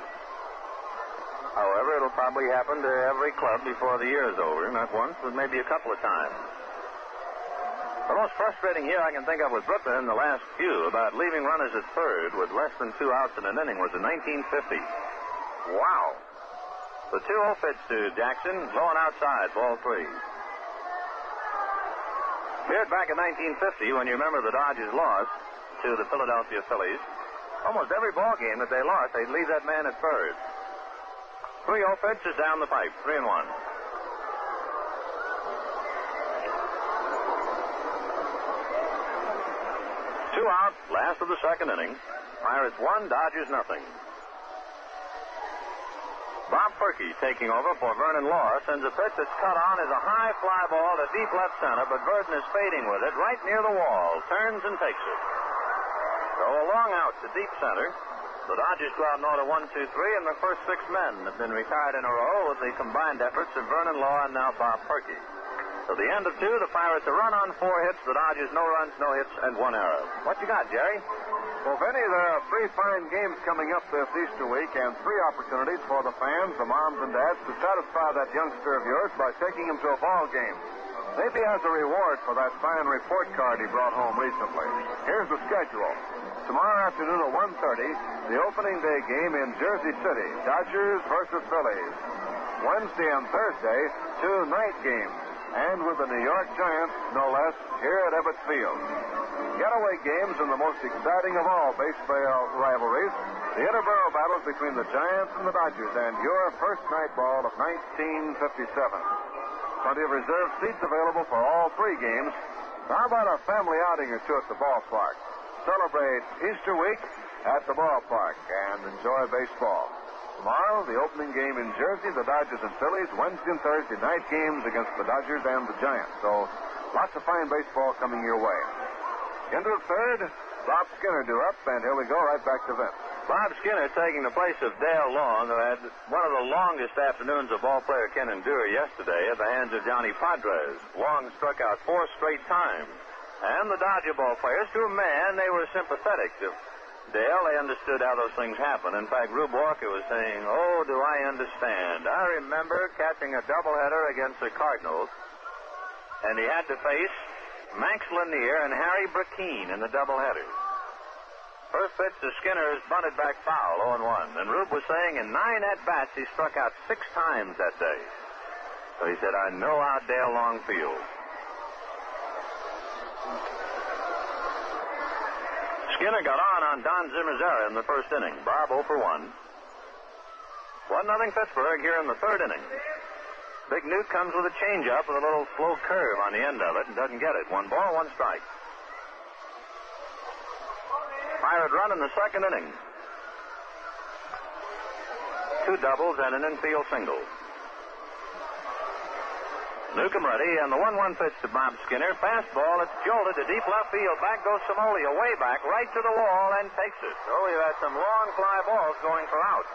[SPEAKER 4] However, it'll probably happen to every club before the year is over. Not once, but maybe a couple of times. The most frustrating year I can think of with Brooklyn in the last few about leaving runners at third with less than 2 outs in an inning was in 1950. Wow. The 2-0 pitch to Jackson, low and outside, ball 3. Appeared back in 1950 when you remember the Dodgers lost to the Philadelphia Phillies. Almost every ball game that they lost, they'd leave that man at third. 3-0 pitch is down the pipe, 3-1. 2 out, last of the second inning. Pirates 1, Dodgers nothing. Bob Perky taking over for Vernon Law sends a pitch that's cut on as a high fly ball to deep left center, but Burton is fading with it right near the wall, turns and takes it. So a long out to deep center. The Dodgers go out in order 1, 2, 3, and the first 6 men have been retired in a row with the combined efforts of Vernon Law and now Bob Perky. So the end of 2, the Pirates a run on 4 hits, the Dodgers no runs, no hits, and 1 error. What you got, Jerry?
[SPEAKER 2] Well, Vinny, there are 3 fine games coming up this Easter week and 3 opportunities for the fans, the moms and dads, to satisfy that youngster of yours by taking him to a ball game. Maybe as a reward for that fine report card he brought home recently. Here's the schedule. Tomorrow afternoon at 1:30, the opening day game in Jersey City, Dodgers versus Phillies. Wednesday and Thursday, 2 night games, and with the New York Giants, no less, here at Ebbets Field. Getaway games and the most exciting of all baseball rivalries, the interborough battles between the Giants and the Dodgers, and your first night ball of 1957. Plenty of reserved seats available for all 3 games. How about a family outing or 2 at the ballpark? Celebrate Easter week at the ballpark and enjoy baseball. Tomorrow, the opening game in Jersey, the Dodgers and Phillies. Wednesday and Thursday night games against the Dodgers and the Giants. So, lots of fine baseball coming your way. Into the third, Bob Skinner due up, and here we go, right back to Vince.
[SPEAKER 4] Bob Skinner taking the place of Dale Long, who had one of the longest afternoons a ball player can endure yesterday at the hands of Johnny Padres. Long struck out 4 straight times. And the Dodger ball players, to a man, they were sympathetic to Dale. They understood how those things happen. In fact, Rube Walker was saying, "Oh, do I understand. I remember catching a doubleheader against the Cardinals, and he had to face Max Lanier and Harry Brackeen in the doubleheader. First pitch to Skinner is bunted back foul, 0-1. And Rube was saying in 9 at-bats he struck out 6 times that day. So he said, I know how Dale Long feels. Skinner got on Don Zimmer's error in the first inning. Bob 0 for 1. 1-0 Pittsburgh here in the third inning. Big Newt comes with a changeup with a little slow curve on the end of it and doesn't get it. 1 ball, 1 strike. Pirate run in the second inning. 2 doubles and an infield single. Newcomb ready, and the 1-1 pitch to Bob Skinner. Fastball, it's jolted to deep left field. Back goes Samolia, way back, right to the wall, and takes it. So we've had some long fly balls going for out.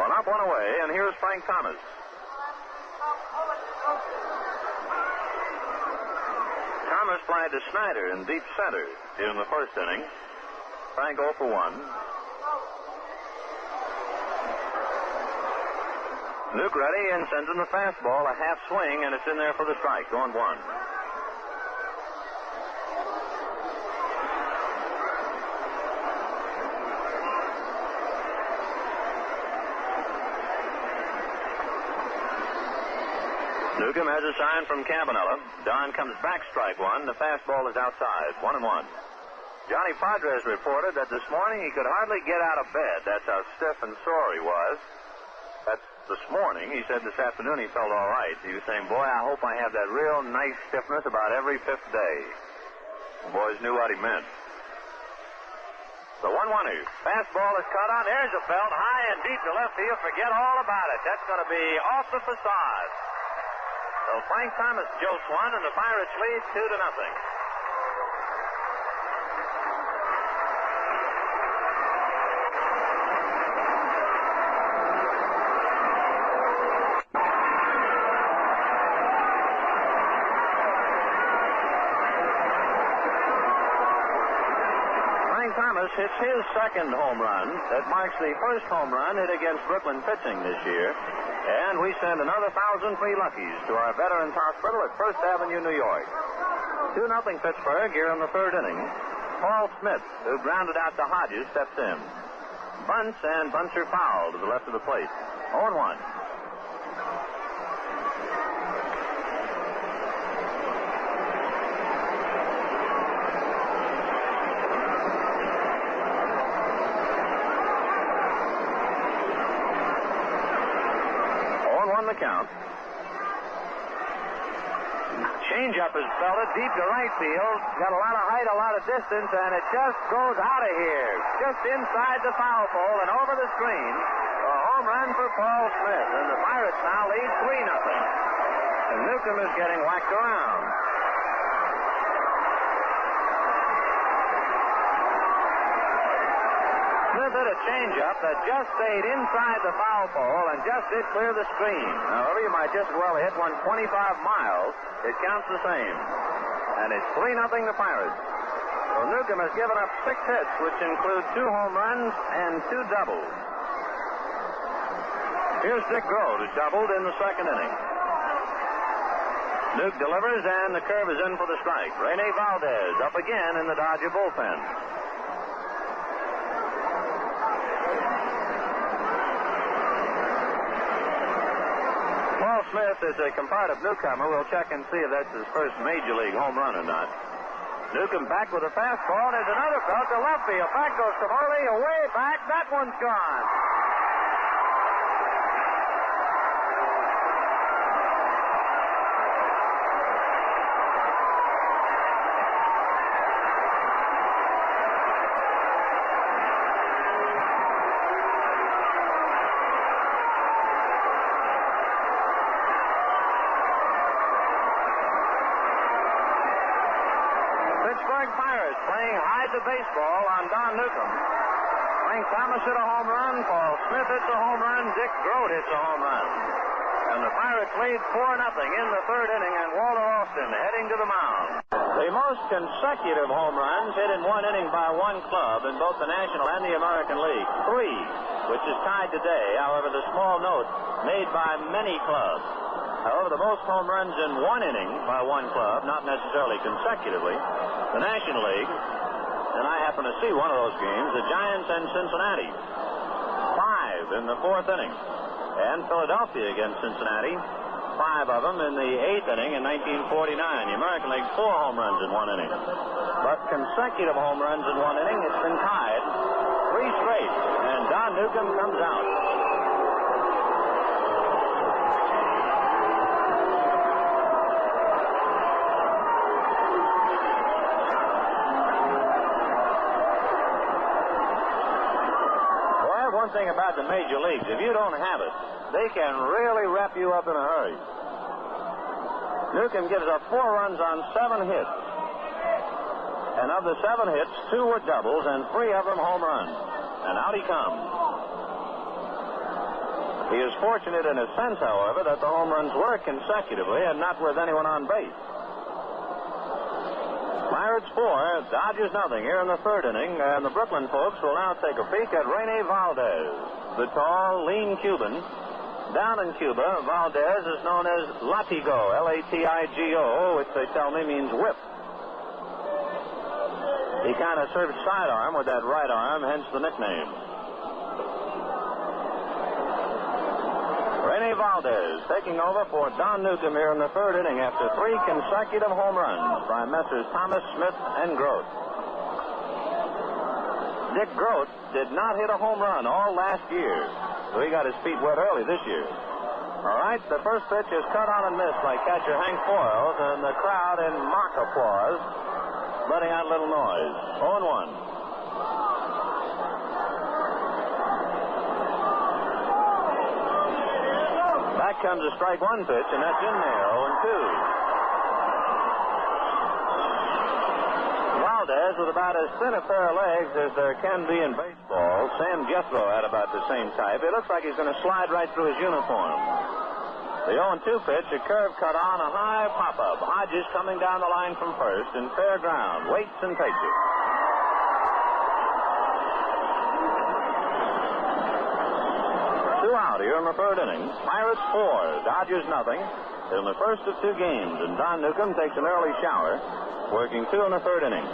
[SPEAKER 4] One up, one away, and here's Frank Thomas. Thomas flied to Snyder in deep center in the first inning. Frank 0 for 1. Nuke ready and sends in the fastball, a half swing, and it's in there for the strike, 0-1. Newcomb has a sign from Campanella. Don comes back, strike 1. The fastball is outside, 1-1. Johnny Padres reported that this morning he could hardly get out of bed. That's how stiff and sore he was. That's this morning. He said this afternoon he felt all right. He was saying, boy, I hope I have that real nice stiffness about every 5th day. The boys knew what he meant. The 1-1er. Fastball is cut on. There's a belt high and deep to left field. Forget all about it. That's going to be off the facade. So Frank Thomas jolts one, and the Pirates lead 2-0. Thomas hits his second home run. That marks the first home run hit against Brooklyn pitching this year. And we send another 1,000 free Luckies to our Veterans Hospital at First Avenue, New York. 2-0 Pittsburgh here in the third inning. Paul Smith, who grounded out to Hodges, steps in. Bunts and bunts are foul to the left of the plate. 0-1. The count. Changeup is belted deep to right field. Got a lot of height, a lot of distance, and it just goes out of here. Just inside the foul pole and over the screen. A home run for Paul Smith. And the Pirates now lead 3-0. And Newcomb is getting whacked around. Smith hit a changeup that just stayed inside the foul pole and just did clear the screen. However, you might just as well hit one 25 miles. It counts the same. And it's 3-0 the Pirates. So Newcomb has given up 6 hits, which include 2 home runs and 2 doubles. Here's Dick Grote, who doubled in the second inning. Nuke delivers, and the curve is in for the strike. Rene Valdez up again in the Dodger bullpen. Paul Smith is a comparative newcomer. We'll check and see if that's his first major league home run or not. Newcomb back with a fastball. There's another belt to left field. Back goes Savoli, away back. That one's gone. baseball on Don Newcomb. Frank Thomas hit a home run. Paul Smith hits a home run. Dick Grote hits a home run. And the Pirates lead 4-0 in the third inning, and Walter Austin heading to the mound. The most consecutive home runs hit in one inning by one club in both the National and the American League. 3, which is tied today. However, the small note made by many clubs. However, the most home runs in one inning by one club, not necessarily consecutively, the National League, and I happen to see one of those games, the Giants and Cincinnati. 5 in the fourth inning. And Philadelphia against Cincinnati, 5 of them in the 8th inning in 1949. The American League, 4 home runs in one inning. But consecutive home runs in one inning, it's been tied 3 straight. And Don Newcomb comes out. One thing about the major leagues, if you don't have it, they can really wrap you up in a hurry. Newcomb gives up 4 runs on 7 hits. And of the 7 hits, 2 were doubles and 3 of them home runs. And out he comes. He is fortunate in a sense, however, that the home runs were consecutively and not with anyone on base. Pirates 4, Dodgers nothing here in the third inning, and the Brooklyn folks will now take a peek at Rene Valdez, the tall, lean Cuban. Down in Cuba, Valdez is known as Latigo, Latigo, which they tell me means whip. He kind of served sidearm with that right arm, hence the nickname. Rene Valdez taking over for Don Newcomb here in the third inning after 3 consecutive home runs by Messrs. Thomas, Smith, and Grote. Dick Grote did not hit a home run all last year, so he got his feet wet early this year. All right, the first pitch is cut on and missed by catcher Hank Foils, and the crowd in mock applause, letting out a little noise. 0-1. Back comes a strike 1 pitch, and that's in there, 0-2. Valdez with about as thin a pair of legs as there can be in baseball. Sam Jethro had about the same type. It looks like he's going to slide right through his uniform. The 0-2 pitch, a curve cut on, a high pop-up. Hodges coming down the line from first in fair ground. Waits and takes it. Out here in the third inning. Pirates 4, Dodgers nothing. In the first of 2 games, and Don Newcomb takes an early shower, working 2 in the third inning.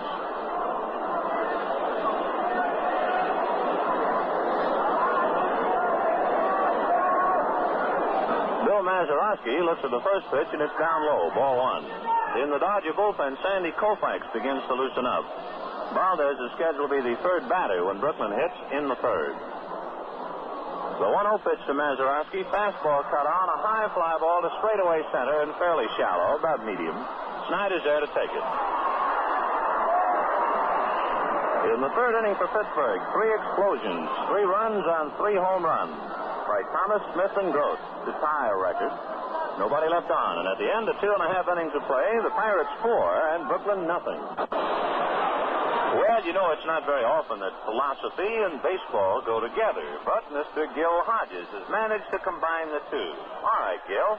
[SPEAKER 4] Bill Mazeroski looks at the first pitch, and it's down low, ball 1. In the Dodger bullpen, Sandy Koufax begins to loosen up. Valdez is scheduled to be the third batter when Brooklyn hits in the third. The 1-0 pitch to Mazeroski, fastball cut on, a high fly ball to straightaway center and fairly shallow, about medium. Snyder's there to take it. In the third inning for Pittsburgh, 3 explosions, 3 runs on 3 home runs by Thomas, Smith, and Grote to tie a record. Nobody left on, and at the end of 2.5 innings of play, the Pirates 4 and Brooklyn nothing. Well, you know, it's not very often that philosophy and baseball go together, but Mr. Gil Hodges has managed to combine the two. All right, Gil.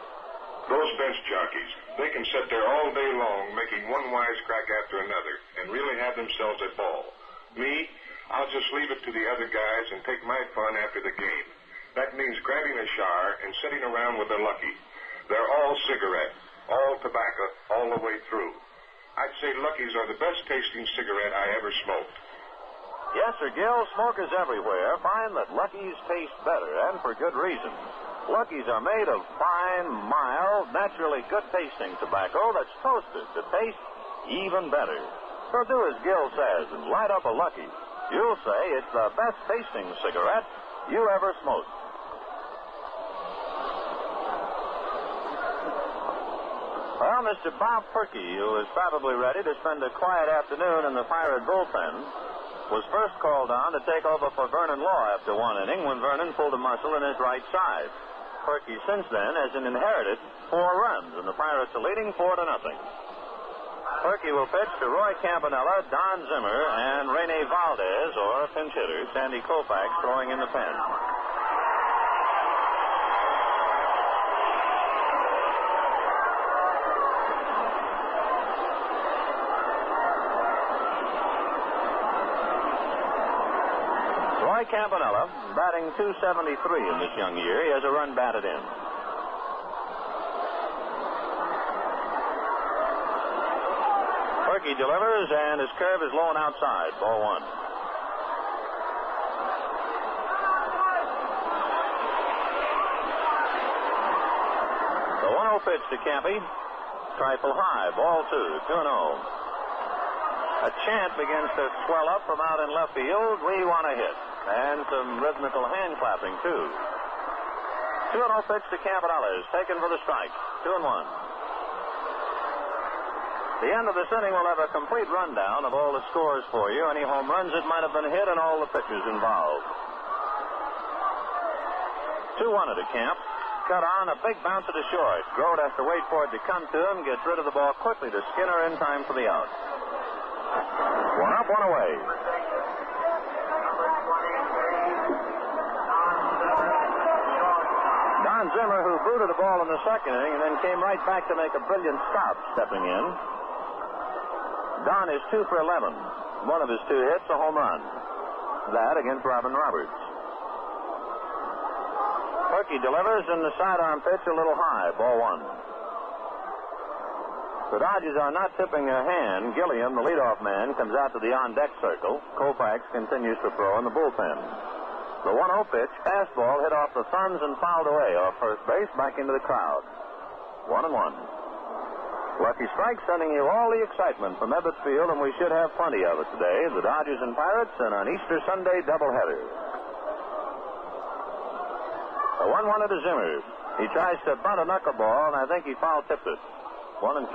[SPEAKER 7] Those bench jockeys, they can sit there all day long making one wisecrack after another and really have themselves a ball. Me, I'll just leave it to the other guys and take my fun after the game. That means grabbing a char and sitting around with their lucky. They're all cigarette, all tobacco, all the way through. I'd say Lucky's are the best tasting cigarette I ever smoked.
[SPEAKER 4] Yes, sir, Gil. Smokers everywhere find that Lucky's taste better, and for good reason. Lucky's are made of fine, mild, naturally good tasting tobacco that's toasted to taste even better. So do as Gil says and light up a Lucky. You'll say it's the best tasting cigarette you ever smoked. Well, Mr. Bob Perky, who is probably ready to spend a quiet afternoon in the Pirate bullpen, was first called on to take over for Vernon Law after 1 inning when Vernon pulled a muscle in his right side. Perky since then has inherited 4 runs, and the Pirates are leading 4-0. Perky will pitch to Roy Campanella, Don Zimmer, and Rene Valdez, or pinch hitter, Sandy Koufax, throwing in the pen. Roy Campanella, batting .273 in this young year. He has a run batted in. Perky delivers, and his curve is low and outside. Ball one. The 1-0 pitch to Campy. Trifle high. Ball two. 2-0. A chant begins to swell up from out in left field. We want a hit. And some rhythmical hand clapping, too. 2-0 pitch to Campanella is taken for the strike. 2-1. The end of this inning will have a complete rundown of all the scores for you, any home runs that might have been hit, and all the pitchers involved. 2-1 to Camp. Cut on, a big bounce to short. Grote has to wait for it to come to him, gets rid of the ball quickly to Skinner in time for the out. 1 up, 1 away. Don Zimmer, who booted the ball in the second inning and then came right back to make a brilliant stop, stepping in. Don is 2 for 11. One of his 2 hits, a home run. That against Robin Roberts. Perky delivers, and the sidearm pitch a little high. Ball one. The Dodgers are not tipping their hand. Gilliam, the leadoff man, comes out to the on-deck circle. Koufax continues to throw in the bullpen. The 1-0 pitch, fastball, hit off the thumbs and fouled away off first base, back into the crowd. 1-1. Lucky Strike sending you all the excitement from Ebbets Field, and we should have plenty of it today. The Dodgers and Pirates in an Easter Sunday doubleheader. The 1-1 to Zimmer. He tries to bunt a knuckleball, and I think he foul-tipped it. 1-2.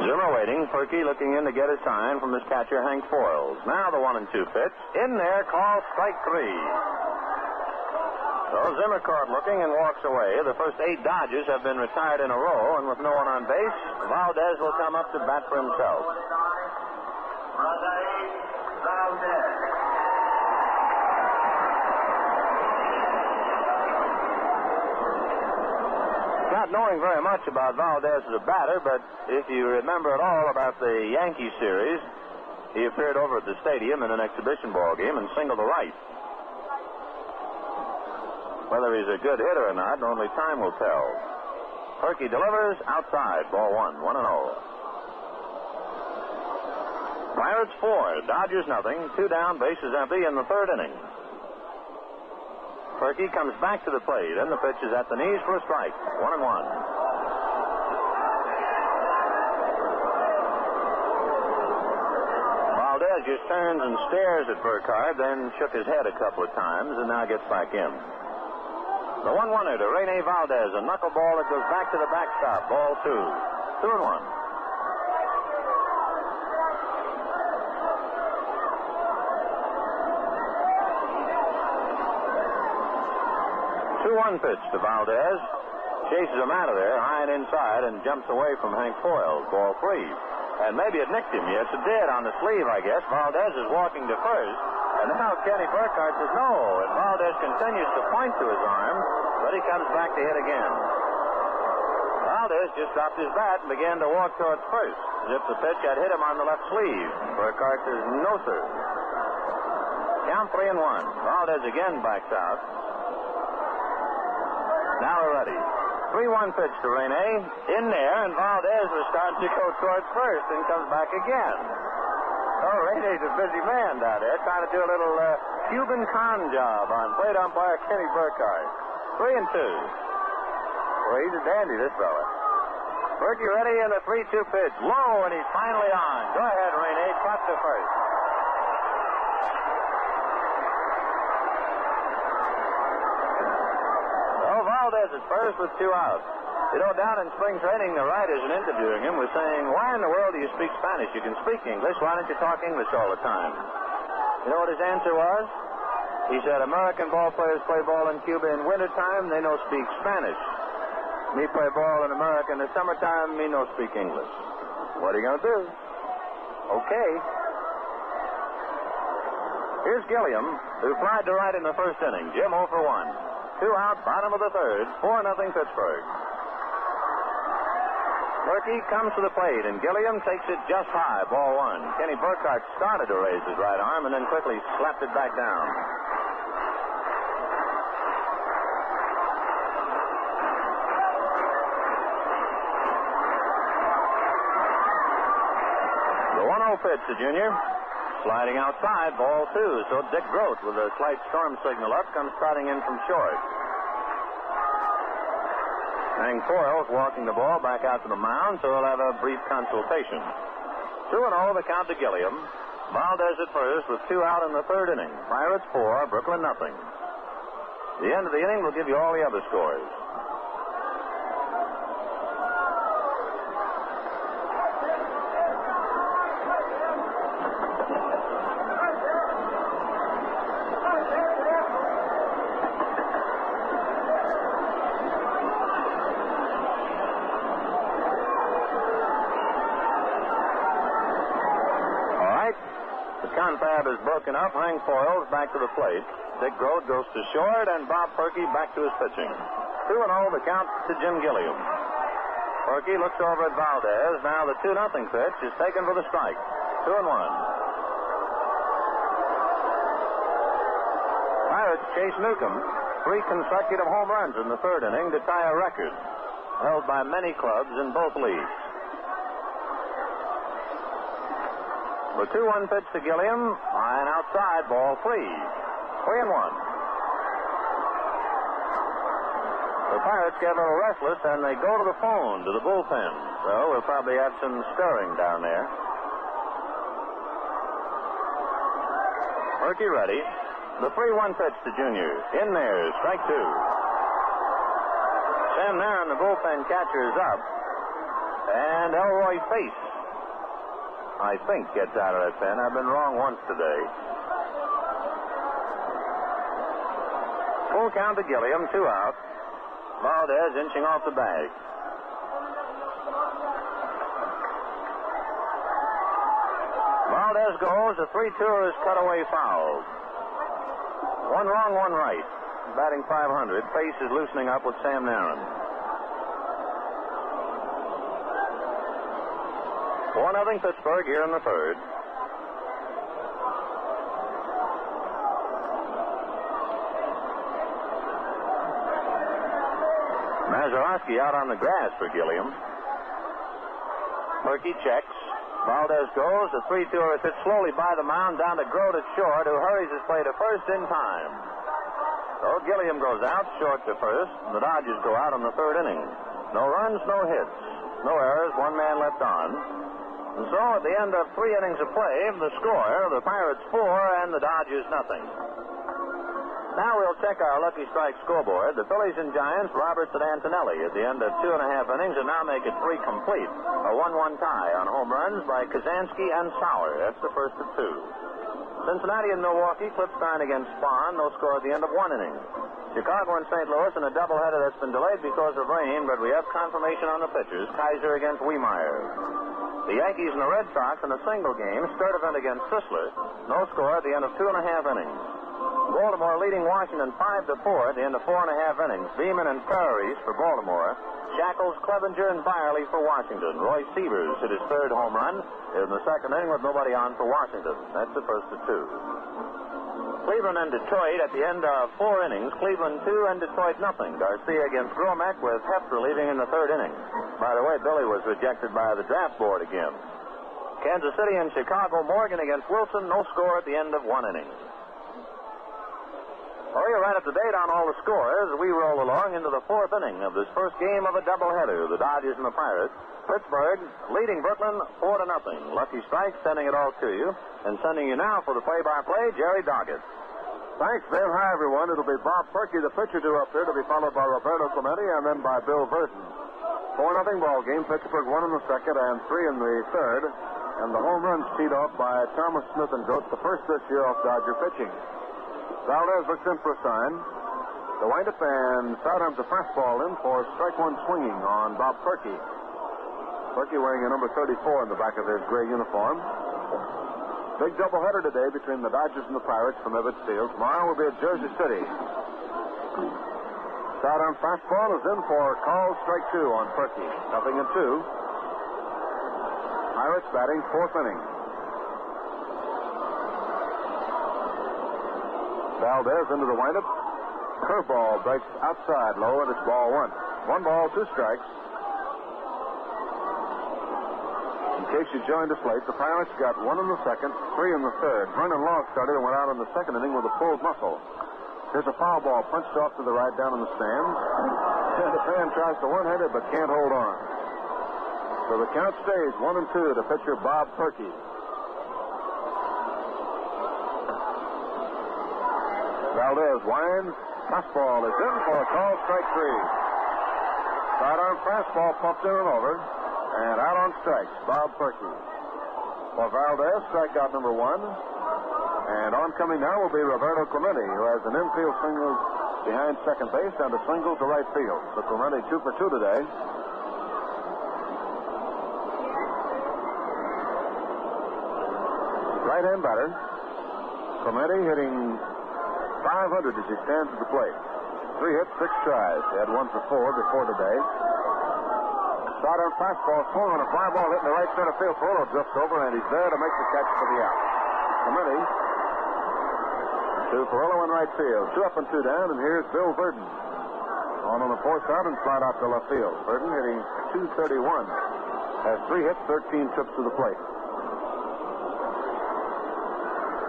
[SPEAKER 4] Zimmer waiting. Perky looking in to get a sign from his catcher, Hank Foils. Now the 1-2 pitch. In there, called strike 3. So Zimmer caught looking and walks away. The first 8 Dodgers have been retired in a row, and with no one on base, Valdez will come up to bat for himself. Not knowing very much about Valdez as a batter, but if you remember at all about the Yankee series, he appeared over at the stadium in an exhibition ball game and singled to right. Whether he's a good hitter or not, only time will tell. Perky delivers outside. Ball one. 1-0. Pirates 4, Dodgers nothing. 2 down, bases empty in the third inning. Perky comes back to the plate, and the pitch is at the knees for a strike. 1-1. Valdez just turns and stares at Burkhardt, then shook his head a couple of times, and now gets back in. The 1-1er to Rene Valdez, a knuckleball that goes back to the backstop. Ball 2. 2-1. 2-1 pitch to Valdez. Chases him out of there, high and inside, and jumps away from Hank Foils. Ball 3. And maybe it nicked him. Yes, it did. On the sleeve, I guess. Valdez is walking to first. And now Kenny Burkhardt says no. And Valdez continues to point to his arm, but he comes back to hit again. Valdez just dropped his bat and began to walk towards first, as if the pitch had hit him on the left sleeve. Burkhardt says no, sir. Count 3-1. Valdez again backs out. Now we're ready. 3-1 pitch to Rene. In there, and Valdez was starting to go towards first and comes back again. Oh, Rene's a busy man down there, trying to do a little Cuban con job on plate umpire Kenny Burkhardt. 3-2. Well, he's a dandy, this fella. Burkey ready in the 3-2 pitch. Low, and he's finally on. Go ahead, Rene. Trot to first. Valdez at first with 2 outs. You know, down in spring training, the writers in interviewing him were saying, why in the world do you speak Spanish? You can speak English. Why don't you talk English all the time? You know what his answer was? He said, American ball players play ball in Cuba in wintertime. They no speak Spanish. Me play ball in America in the summertime. Me no speak English. What are you going to do? Okay. Here's Gilliam, who flied to right in the first inning. Jim 0 for 1. 2 out, bottom of the third. 4-0 Pittsburgh. Berkey comes to the plate, and Gilliam takes it just high, ball 1. Kenny Burkhart started to raise his right arm and then quickly slapped it back down. The 1-0 pitch to Junior. Sliding outside, ball 2. So Dick Grote, with a slight storm signal up, comes trotting in from short. Hank Foyle's walking the ball back out to the mound, so he'll have a brief consultation. 2-0, the count to Gilliam. Valdez at first with 2 out in the third inning. Pirates 4, Brooklyn nothing. The end of the inning will give you all the other scores. Confab is broken up. Hank Foyle's back to the plate. Dick Grote goes to short, and Bob Perky back to his pitching. 2-0, the count to Jim Gilliam. Perky looks over at Valdez. Now the 2-0 pitch is taken for the strike. 2-1. Pirates chase Newcomb. 3 consecutive home runs in the third inning to tie a record held by many clubs in both leagues. The 2-1 pitch to Gilliam, high and outside, ball 3. 3-1. The Pirates get a little restless, and they go to the phone, to the bullpen. So we'll probably have some stirring down there. Perky ready. The 3-1 pitch to Junior. In there, strike 2. Sam Narron, the bullpen catcher, is up. And Elroy Face, I think, gets out of that pen. I've been wrong once today. Full count to Gilliam, 2 out. Valdez inching off the bag. Valdez goes. The 3-2 is cut away foul. 1 wrong, 1 right. Batting .500. Face is loosening up with Sam Narron. 4-0 Pittsburgh here in the third. Mazeroski out on the grass for Gilliam. Perky checks. Valdez goes. The 3-2 is hit slowly by the mound down to Grote at short, who hurries his play to first in time. So Gilliam goes out, short to first, and the Dodgers go out in the third inning. No runs, no hits, no errors, 1 man left on. And so at the end of 3 innings of play, the score, the Pirates 4 and the Dodgers nothing. Now we'll check our Lucky Strike scoreboard. The Phillies and Giants, Roberts and Antonelli at the end of 2.5 innings, and now make it 3 complete. A 1-1 tie on home runs by Kazansky and Sauer. That's the first of 2. Cincinnati and Milwaukee, Clipstein against Spahn. No score at the end of 1 inning. Chicago and St. Louis in a doubleheader that's been delayed because of rain, but we have confirmation on the pitchers. Kaiser against Wiemeyer. The Yankees and the Red Sox in a single game. Sturdivant against Sisler. No score at the end of 2.5 innings. Baltimore leading Washington 5-4 at the end of 4.5 innings. Beeman and Prairies for Baltimore. Shackles, Clevenger, and Byerly for Washington. Roy Sievers hit his 3rd home run in the 2nd inning with nobody on for Washington. That's the first of 2. Cleveland and Detroit at the end of 4 innings. Cleveland 2 and Detroit nothing. Garcia against Gromek with Heft relieving in the 3rd inning. By the way, Billy was rejected by the draft board again. Kansas City and Chicago, Morgan against Wilson. No score at the end of 1 inning. Well, you're right up to date on all the scores. We roll along into the 4th inning of this first game of a doubleheader, the Dodgers and the Pirates. Pittsburgh leading Brooklyn 4-0. Lucky Strike sending it all to you, and sending you now for the play-by-play, Jerry Doggett.
[SPEAKER 2] Thanks, Dave. Hi, everyone. It'll be Bob Perky, the pitcher, due up here, to be followed by Roberto Clemente and then by Bill Burton. 4-0 ball game. Pittsburgh 1 in the 2nd and 3 in the 3rd. and the home runs teed off by Thomas Smith and Goetz, the first this year off Dodger pitching. Valdez looks in for a sign. The windup and sidearms a fastball in for strike one swinging on Bob Perky. Perky wearing a number 34 in the back of his gray uniform. Big doubleheader today between the Dodgers and the Pirates from Ebbets Field. Tomorrow will be at Jersey City. Sidearm fastball is in for call strike two on Perky. 0-2. Pirates batting fourth inning. Valdez into the windup. Curveball breaks outside low, and it's ball one. 1 ball, 2 strikes. In case you joined us late, the Pirates got 1 in the second, 3 in the third. Vernon Law started and went out in the second inning with a pulled muscle. Here's a foul ball punched off to the right down in the stands. And the fan tries to one-hit it but can't hold on. So the count stays 1-2 to pitcher Bob Perky. Valdez winds. Fastball is in for a call, strike 3. Sidearm fastball pumped in and over. And out on strikes, Bob Perky. For Valdez, strikeout number 1. And oncoming now will be Roberto Clemente, who has an infield single behind second base and a single to right field. So Clemente 2 for 2 today. Right-hand batter. Clemente hitting .500 as he stands at the plate. 3 hits, 6 tries. He had 1 for 4 before today. Sidearm fastball swung on a fly ball hit in the right center field. Polo drifts over, and he's there to make the catch for the out. Clemente. 2 for 0 in right field. 2 up and 2 down, and here's Bill Verdon. On the fourth out and slide out to left field. Verdon hitting .231. Has 3 hits, 13 trips to the plate.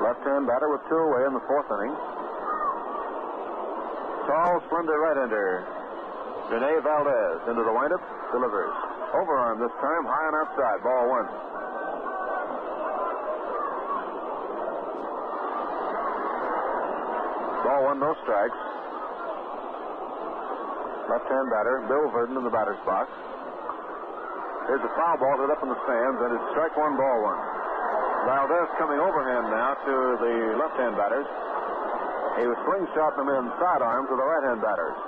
[SPEAKER 2] Left-hand batter with 2 away in the fourth inning. Tall, slender right-hander Rene Valdez into the windup, delivers. Overarm this time, high and outside, ball 1. Ball 1, no strikes. Left-hand batter, Bill Verdon in the batter's box. Here's a foul ball hit up in the stands, and it's strike 1, ball 1. Valdez coming overhand now to the left-hand batters. He was slingshotting them in sidearm to the right-hand batters.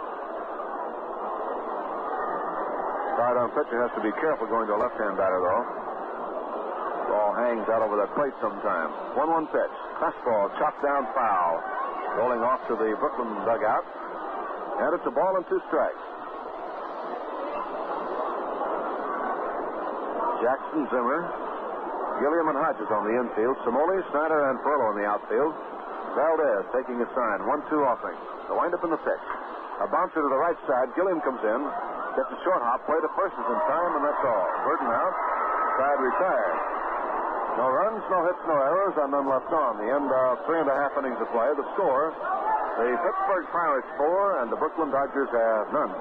[SPEAKER 2] Sidearm pitcher has to be careful going to a left-hand batter, though. Ball hangs out over that plate sometimes. 1-1 pitch. Fastball chopped down foul. Rolling off to the Brooklyn dugout. And it's a ball and 2 strikes. Jackson, Zimmer, Gilliam, and Hodges on the infield. Samoli, Snyder, and Perlo in the outfield. Valdez taking his sign. 1-2 offering. The windup in the pitch. A bouncer to the right side. Gilliam comes in. Gets a short hop. Play to first is in time, and that's all. Verdon out. Side retired. No runs, no hits, no errors, and none left on. The end of 3.5 innings of play. The score, the Pittsburgh Pirates 4 and the Brooklyn Dodgers have none.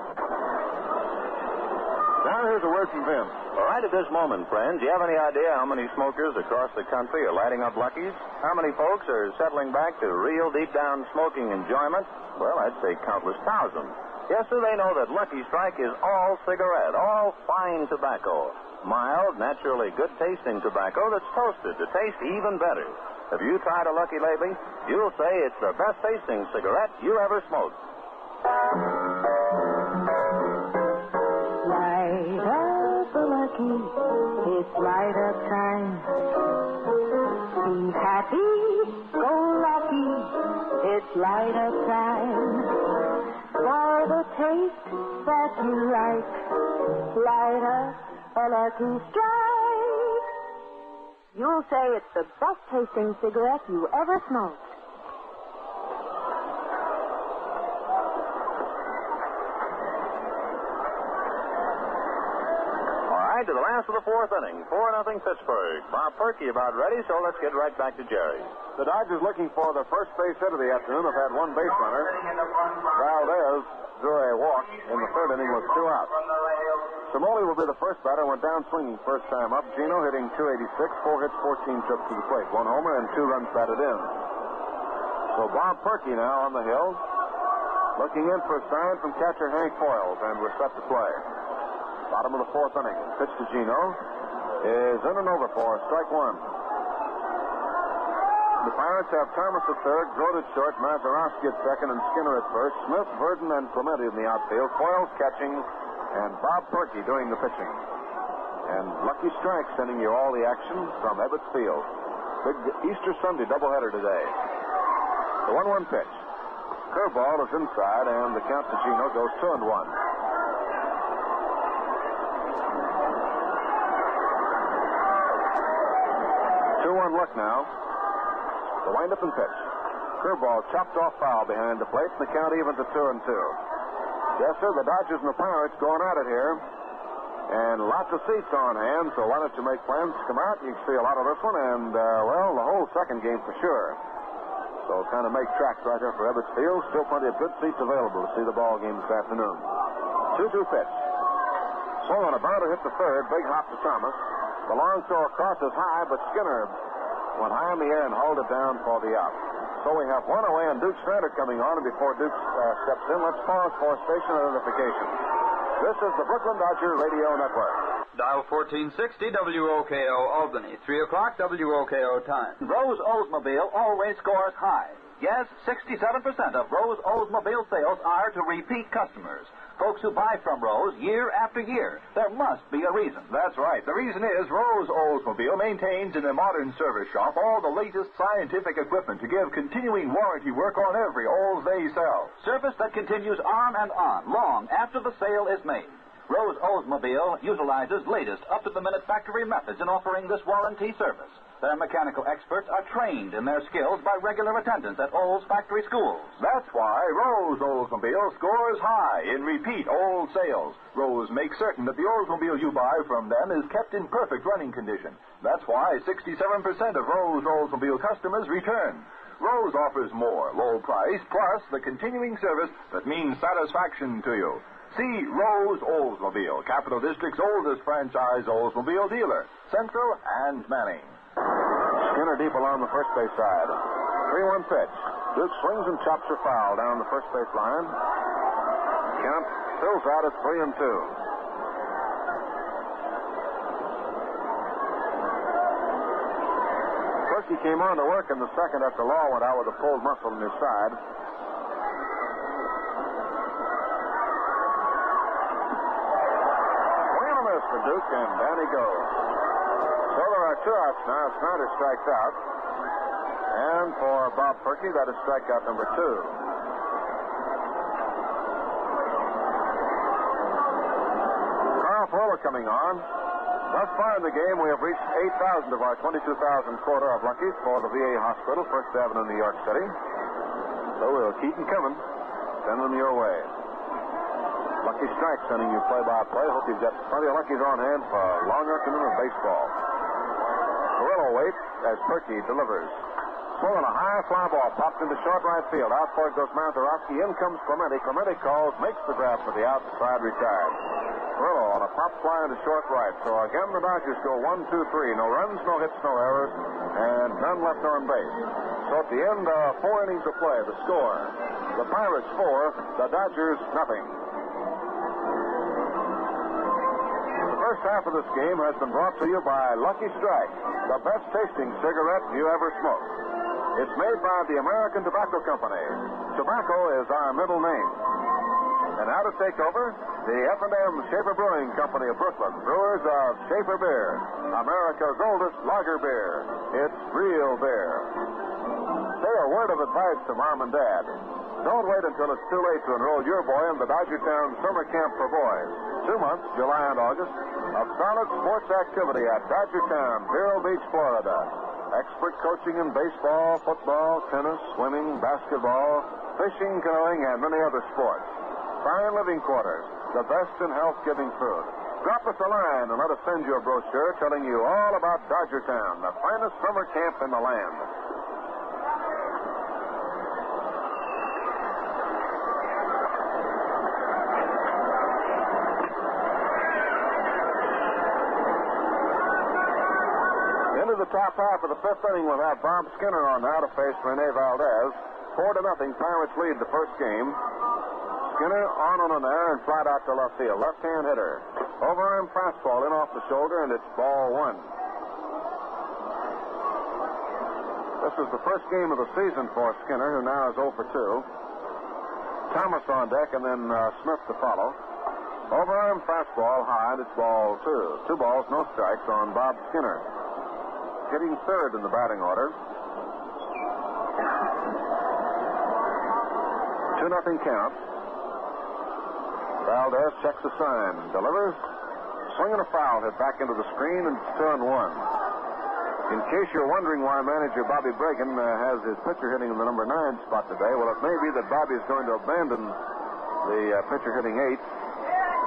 [SPEAKER 2] Now here's a word from Vin.
[SPEAKER 4] All right, at this moment, friends, do you have any idea how many smokers across the country are lighting up Lucky's? How many folks are settling back to real deep-down smoking enjoyment? Well, I'd say countless thousands. Yes, sir, they know that Lucky Strike is all cigarette, all fine tobacco. Mild, naturally good-tasting tobacco that's toasted to taste even better. Have you tried a Lucky lately? You'll say it's the best-tasting cigarette you ever smoked.
[SPEAKER 3] Light up a Lucky, it's light up time. Be happy, go lucky, it's light up time. For the taste that you like, light up a Lucky Strike. You'll say it's the best-tasting cigarette you ever smoked.
[SPEAKER 4] To the last of the fourth inning, 4-0 Pittsburgh. Bob Perky about ready, so let's get right back to Jerry.
[SPEAKER 2] The Dodgers looking for their first base hit of the afternoon have had 1 base runner. Valdez drew a walk in the third inning with 2 outs. Samoli will be the first batter, went down swinging first time up. Gino hitting .286, 4 hits, 14 trips to the plate, 1 homer and 2 runs batted in. So Bob Perky now on the hill, looking in for a sign from catcher Hank Foyles, and we're set to play. Bottom of the fourth inning. Pitch to Gino. is in and over for strike one. The Pirates have Thomas at third, Grote at short, Mazeroski at second, and Skinner at first. Smith, Verdon, and Clemente in the outfield. Foyles catching, and Bob Perky doing the pitching. And Lucky Strike sending you all the action from Ebbets Field. Big Easter Sunday doubleheader today. The 1-1 pitch. Curveball is inside, and the count to Gino goes 2-1. 2-1 look now. The wind-up and pitch. Curveball chopped off foul behind the plate, and the count even to 2-2. Yes, sir, the Dodgers and the Pirates going at it here. And lots of seats on hand, so why don't you make plans to come out? You can see a lot of this one, and, well, the whole second game for sure. So kind of make tracks right there for Ebbets Field. Still plenty of good seats available to see the ball game this afternoon. 2-2 pitch. Swung on a bouncer, hit the third. Big hop to Thomas. The long throw across is high, but Skinner went high in the air and hauled it down for the out. So we have one away, and Duke Snyder coming on, and before Duke steps in, let's pause for station identification. This is the Brooklyn Dodger Radio Network.
[SPEAKER 6] Dial 1460 WOKO Albany, 3 o'clock WOKO time.
[SPEAKER 8] Rose Oldsmobile always scores high. Yes, 67% of Rose Oldsmobile sales are to repeat customers. Folks who buy from Rose year after year. There must be a reason.
[SPEAKER 9] That's right. The reason is Rose Oldsmobile maintains in a modern service shop all the latest scientific equipment to give continuing warranty work on every Olds they sell.
[SPEAKER 8] Service that continues on and on, long after the sale is made. Rose Oldsmobile utilizes latest, up-to-the-minute factory methods in offering this warranty service. Their mechanical experts are trained in their skills by regular attendance at Olds factory schools.
[SPEAKER 9] That's why Rose Oldsmobile scores high in repeat Olds sales. Rose makes certain that the Oldsmobile you buy from them is kept in perfect running condition. That's why 67% of Rose Oldsmobile customers return. Rose offers more low price plus the continuing service that means satisfaction to you. See Rose Oldsmobile, Capital District's oldest franchise Oldsmobile dealer, Central and Manning.
[SPEAKER 2] Skinner deep along the first base side. 3-1 pitch. Duke swings and chops her foul down the first base line. Count fills out at 3-2. Perky came on to work in the second after Law went out with a pulled muscle in his side. Swing and a miss for Duke, and down he goes. So there are 2 outs now. Snyder strikes out. And for Bob Perky, that is strikeout number 2. Carl Fuller coming on. Thus far in the game, we have reached 8,000 of our 22,000 quota of Luckies for the VA Hospital, First Avenue, New York City. So we'll keep them coming. Send them your way. Lucky Strike sending you play-by-play. Hope you've got plenty of Luckies on hand for a long afternoon of baseball. Carrillo waits as Perky delivers. Swung on a high fly ball, popped into short right field. Out for it goes Mazeroski. In comes Clemente. Clemente calls, makes the grab for the outside, retired. Carrillo on a pop fly into short right. So again, the Dodgers go 1-2-3. No runs, no hits, no errors, and none left on base. So at the end of 4 innings of play, the score: the Pirates 4, the Dodgers nothing. First half of this game has been brought to you by Lucky Strike, the best tasting cigarette you ever smoked. It's made by the American Tobacco Company. Tobacco is our middle name. And now to take over, the F&M Schaefer Brewing Company of Brooklyn, brewers of Schaefer Beer, America's oldest lager beer. It's real beer. Say a word of advice to Mom and Dad. Don't wait until it's too late to enroll your boy in the Dodgertown Summer Camp for Boys. 2 months, July and August, of solid sports activity at Dodgertown, Vero Beach, Florida. Expert coaching in baseball, football, tennis, swimming, basketball, fishing, canoeing, and many other sports. Fine living quarters, the best in health-giving food. Drop us a line and let us send you a brochure telling you all about Dodgertown, the finest summer camp in the land. Into the top half of the 5th inning, we'll have Bob Skinner on now to face Rene Valdez. 4-0, Pirates lead the first game. Skinner on an air and flat out to left field. Left-hand hitter. Overarm fastball in off the shoulder, and it's ball one. This is the first game of the season for Skinner, who now is 0 for 2. Thomas on deck, and then Smith to follow. Overarm fastball high, and it's ball two. 2 balls, no strikes on Bob Skinner. Hitting third in the batting order. 2-0 count. Valdez checks the sign, delivers. Swing and a foul hit back into the screen, and it's 2-1. In case you're wondering why manager Bobby Bragan has his pitcher hitting in the number 9 spot today, well, it may be that Bobby is going to abandon the pitcher hitting 8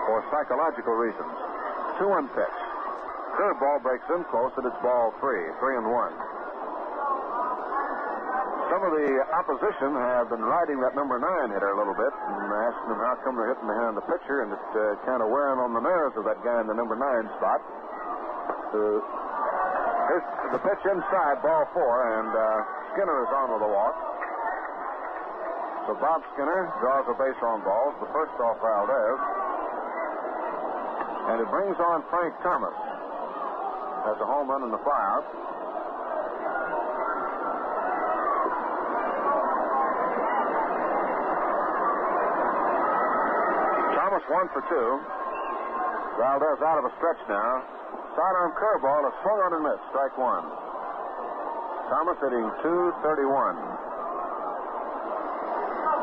[SPEAKER 2] for psychological reasons. 2-1 pitch. Curveball breaks in close, and it's ball 3-1. Some of the opposition have been riding that number 9 hitter a little bit and asking him how come they're hitting behind the pitcher, and it's kind of wearing on the nerves of that guy in the number 9 spot. Here's the pitch inside, ball 4, and Skinner is on with a walk. So Bob Skinner draws a base on balls, the first off Valdez. And it brings on Frank Thomas. Has a home run in the flyout. Thomas 1 for 2. Valdez out of a stretch now. Sidearm curveball is swung on and missed. Strike 1. Thomas hitting .231.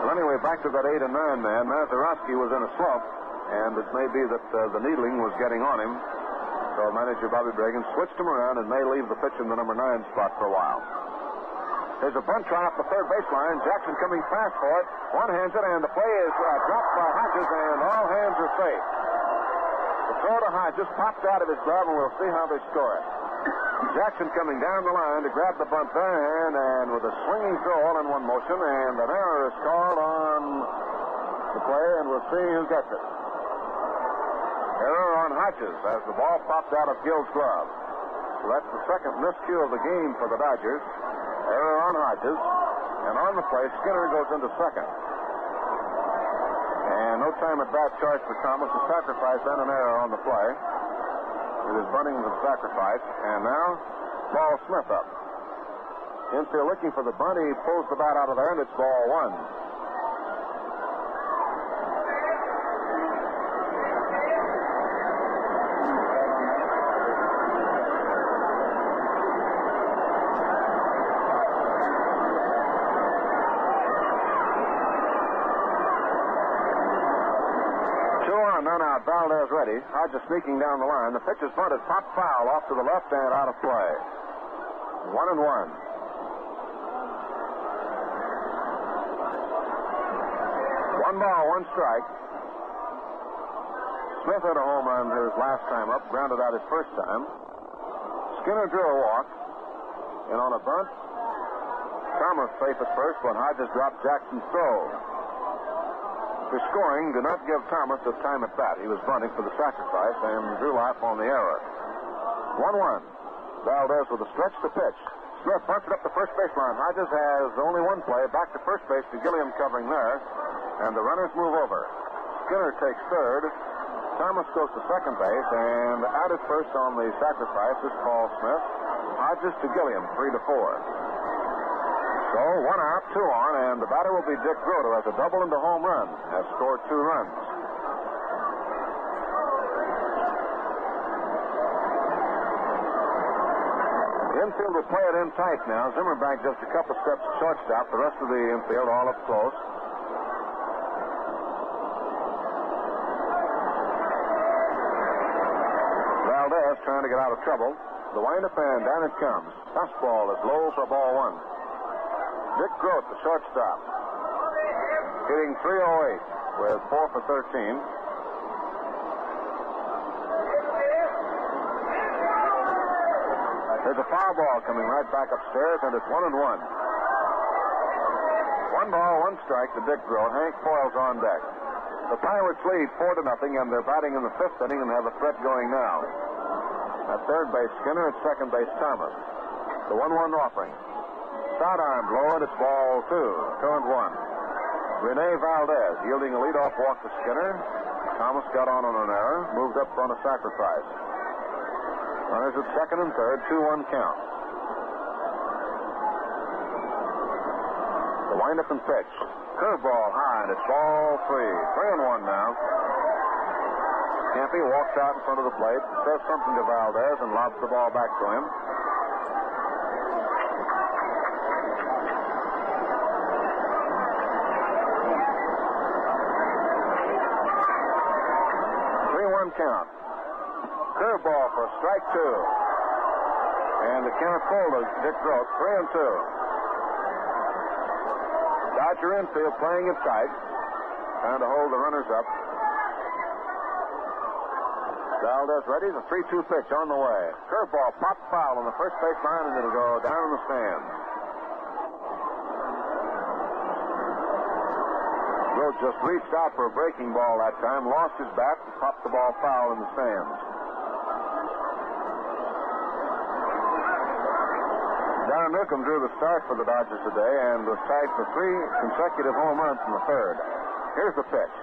[SPEAKER 2] Well, anyway, back to that 8 and 9 man. Mazeroski was in a slump, and it may be that the needling was getting on him. So manager Bobby Bragan switched him around and may leave the pitch in the number 9 spot for a while. There's a bunt try off the third baseline. Jackson coming fast for it. One-hands it, and the play is dropped by Hodges, and all hands are safe. The throw to Hodges popped out of his glove, and we'll see how they score it. Jackson coming down the line to grab the bunt there, and with a swinging throw all in one motion, and an error is called on the play, and we'll see who gets it. Error on Hodges as the ball popped out of Gill's glove. So that's the second miscue of the game for the Dodgers. Error on Hodges, and on the play, Skinner goes into second. And no time at bat charge for Thomas. A sacrifice and an error on the play. It is bunting with sacrifice. And now, ball Smith up. Infield looking for the bunt. He pulls the bat out of there, and it's ball 1. Valdez ready. Hodges sneaking down the line. The pitch is bunted. Pop foul off to the left and out of play. 1-1. 1 ball, 1 strike. Smith had a home run his last time up. Grounded out his first time. Skinner drew a walk. And on a bunt, Thomas safe at first, but Hodges dropped Jackson's throw. For scoring, did not give Thomas a time at bat. He was bunting for the sacrifice and drew life on the error. 1-1. Valdez with a stretch to pitch. Smith bunts it up the first baseline. Hodges has only one play. Back to first base to Gilliam covering there. And the runners move over. Skinner takes third. Thomas goes to second base. And out at first on the sacrifice is Paul Smith. Hodges to Gilliam, 3-4. So, 1 out, 2 on, and the batter will be Dick Grote, who has a double and a home run, has scored 2 runs. The infield will play it in tight now. Zimmerbank just a couple steps to shortstop. The rest of the infield all up close. Valdez trying to get out of trouble. The windup, and down it comes. Fastball is low for ball 1. Dick Grote, the shortstop, hitting .308 with 4 for 13. There's a foul ball coming right back upstairs, and it's 1-1. 1 ball, 1 strike to Dick Grote. Hank Foyle's on deck. The Pirates lead 4-0, and they're batting in the 5th inning and have a threat going now. At third base, Skinner. At second base, Thomas. The 1-1 offering. Sidearm blow, and it's ball 2. 2-1. Rene Valdez yielding a leadoff walk to Skinner. Thomas got on an error, moved up on a sacrifice. Runners at second and third, 2-1 count. The windup and pitch. Curveball high, and it's ball 3. 3-1 now. Campy walks out in front of the plate, says something to Valdez, and lobs the ball back to him. Count. Curveball for strike 2. And the count full to Dick Gross, 3-2. Dodger infield playing it tight, trying to hold the runners up. Valdez ready, the 3-2 pitch on the way. Curveball popped foul on the first base line, and it'll go down in the stands. Gross just reached out for a breaking ball that time, lost his bat, and popped the ball foul in the stands. Darren Newcomb drew the start for the Dodgers today and was tagged for 3 consecutive home runs in the third. Here's the pitch.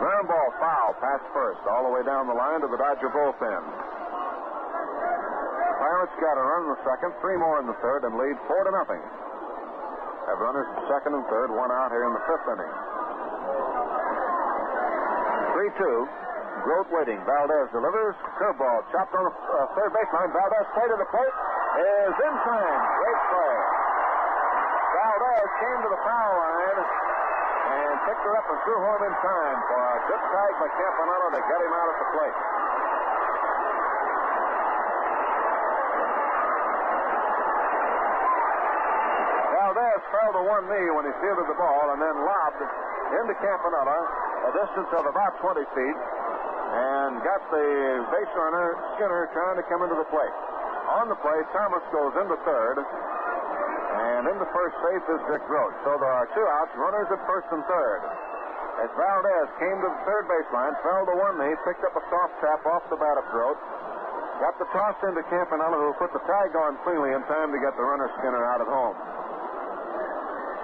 [SPEAKER 2] Ground ball foul, past first, all the way down the line to the Dodger bullpen. Pirates got a run in the second, 3 more in the third, and lead 4-0. Have runners at second and third, 1 out here in the 5th inning. 3-2. Grote waiting. Valdez delivers. Curveball chopped on the third baseline. Valdez play to the plate. Is in time. Great play. Valdez came to the foul line and picked her up and threw home in time for a good tag by Campanella to get him out at the plate. Valdez fell to one knee when he fielded the ball and then lobbed into Campanella a distance of about 20 feet and got the base runner, Skinner, trying to come into the plate. On the plate, Thomas goes into third, and into first base is Dick Grote. So there are 2 outs, runners at first and third. As Valdez came to the third baseline, fell to one knee, picked up a soft tap off the bat of Grote, got the toss into Campanella, who put the tag on cleanly in time to get the runner Skinner out at home.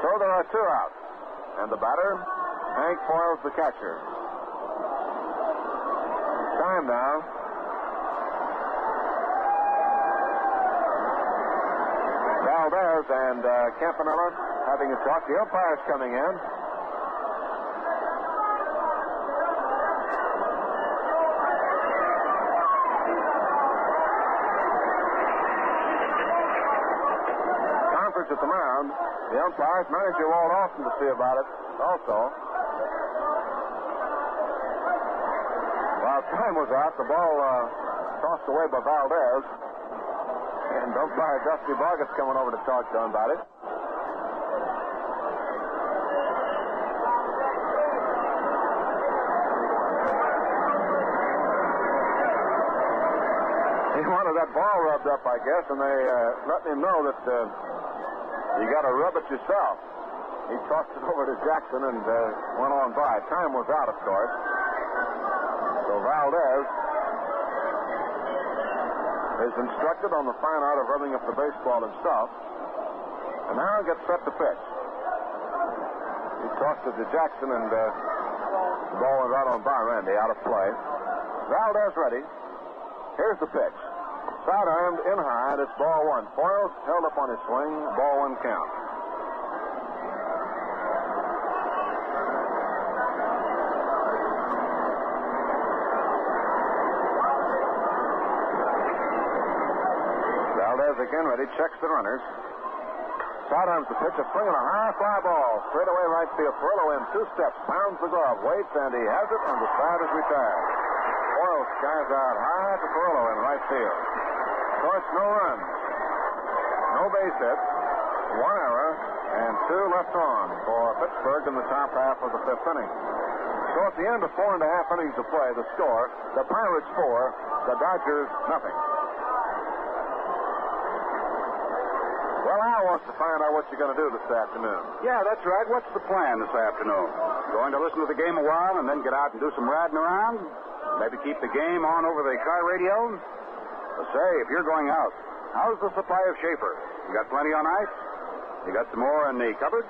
[SPEAKER 2] So there are 2 outs, and the batter, Hank foils the catcher. Time now. Valdez and Campanella having a talk. The umpire's coming in. Conference at the mound. The umpires, manager Walt Austin to see about it also. While time was out, the ball tossed away by Valdez. And umpire Dusty Vargas coming over to talk to him about it. He wanted that ball rubbed up, I guess, and they let him know that you got to rub it yourself. He tossed it over to Jackson and went on by. Time was out, of course. So Valdez is instructed on the fine art of rubbing up the baseball himself. And now gets set to pitch. He tossed it to Jackson, and the ball went right on by Randy, out of play. Valdez ready. Here's the pitch. Side-armed, in high, it's ball 1. Foils held up on his swing, ball 1 count. Valdez again ready, checks the runners. Sidearms the pitch, a swing and a high fly ball. Straight away right field. Perillo in 2 steps, pounds the glove, waits, and he has it, and the side is retired. Foils skies out high to Perillo in right field. Of course, no runs, no base hits, 1 error, and 2 left on for Pittsburgh in the top half of the 5th inning. So at the end of 4.5 innings of play, the score, the Pirates 4, the Dodgers nothing. Well, Al wants to find out what you're going to do this afternoon.
[SPEAKER 10] Yeah, that's right. What's the plan this afternoon? Going to listen to the game a while and then get out and do some riding around? Maybe keep the game on over the car radio? Well, say, if you're going out, how's the supply of Schaefer? You got plenty on ice? You got some more in the cupboard?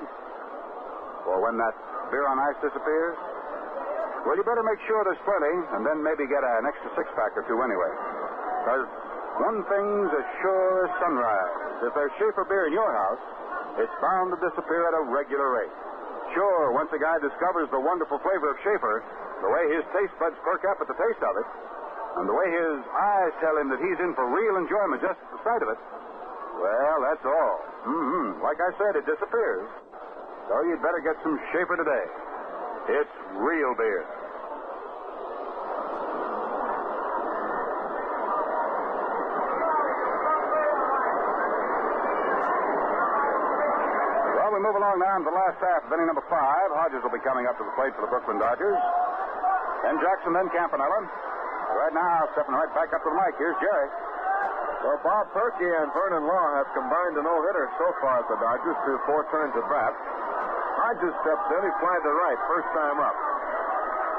[SPEAKER 10] For when that beer on ice disappears? Well, you better make sure there's plenty, and then maybe get an extra six-pack or two anyway. Because one thing's as sure as sunrise. If there's Schaefer beer in your house, it's bound to disappear at a regular rate. Sure, once a guy discovers the wonderful flavor of Schaefer, the way his taste buds perk up at the taste of it, and the way his eyes tell him that he's in for real enjoyment just at the sight of it, well, that's all. Like I said, it disappears. So you'd better get some Schaefer today. It's real beer. Well, we move along now to the last half of inning number 5. Hodges will be coming up to the plate for the Brooklyn Dodgers. Then Jackson, then Campanella. Right now, stepping right back up to the mic, here's Jerry.
[SPEAKER 2] Well, Bob Perky and Vernon Law have combined a no-hitter so far at the Dodgers through 4 turns at bat. Hodges steps in. He flied to right, first time up.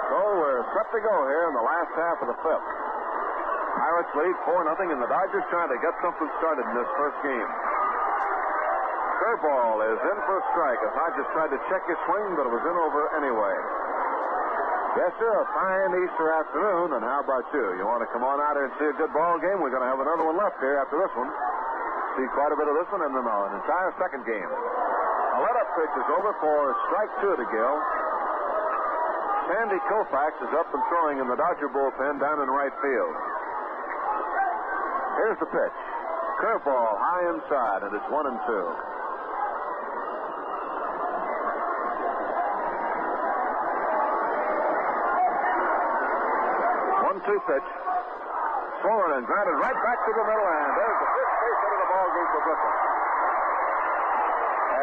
[SPEAKER 2] So we're set to go here in the last half of the 5th. Pirates lead 4-0, and the Dodgers trying to get something started in this first game. Curveball is in for a strike as Hodges tried to check his swing, but it was in over anyway. Yes, sir, a fine Easter afternoon, and how about you? You want to come on out here and see a good ball game? We're going to have another one left here after this one. See quite a bit of this one and then an entire second game. A let-up pitch is over for strike 2 to Gill. Sandy Koufax is up and throwing in the Dodger bullpen down in right field. Here's the pitch. Curveball high inside, and it's 1-2. 1-2 pitch. Swollen and grounded right back to the middle, and there's the first base hit of the ball game for Brooklyn.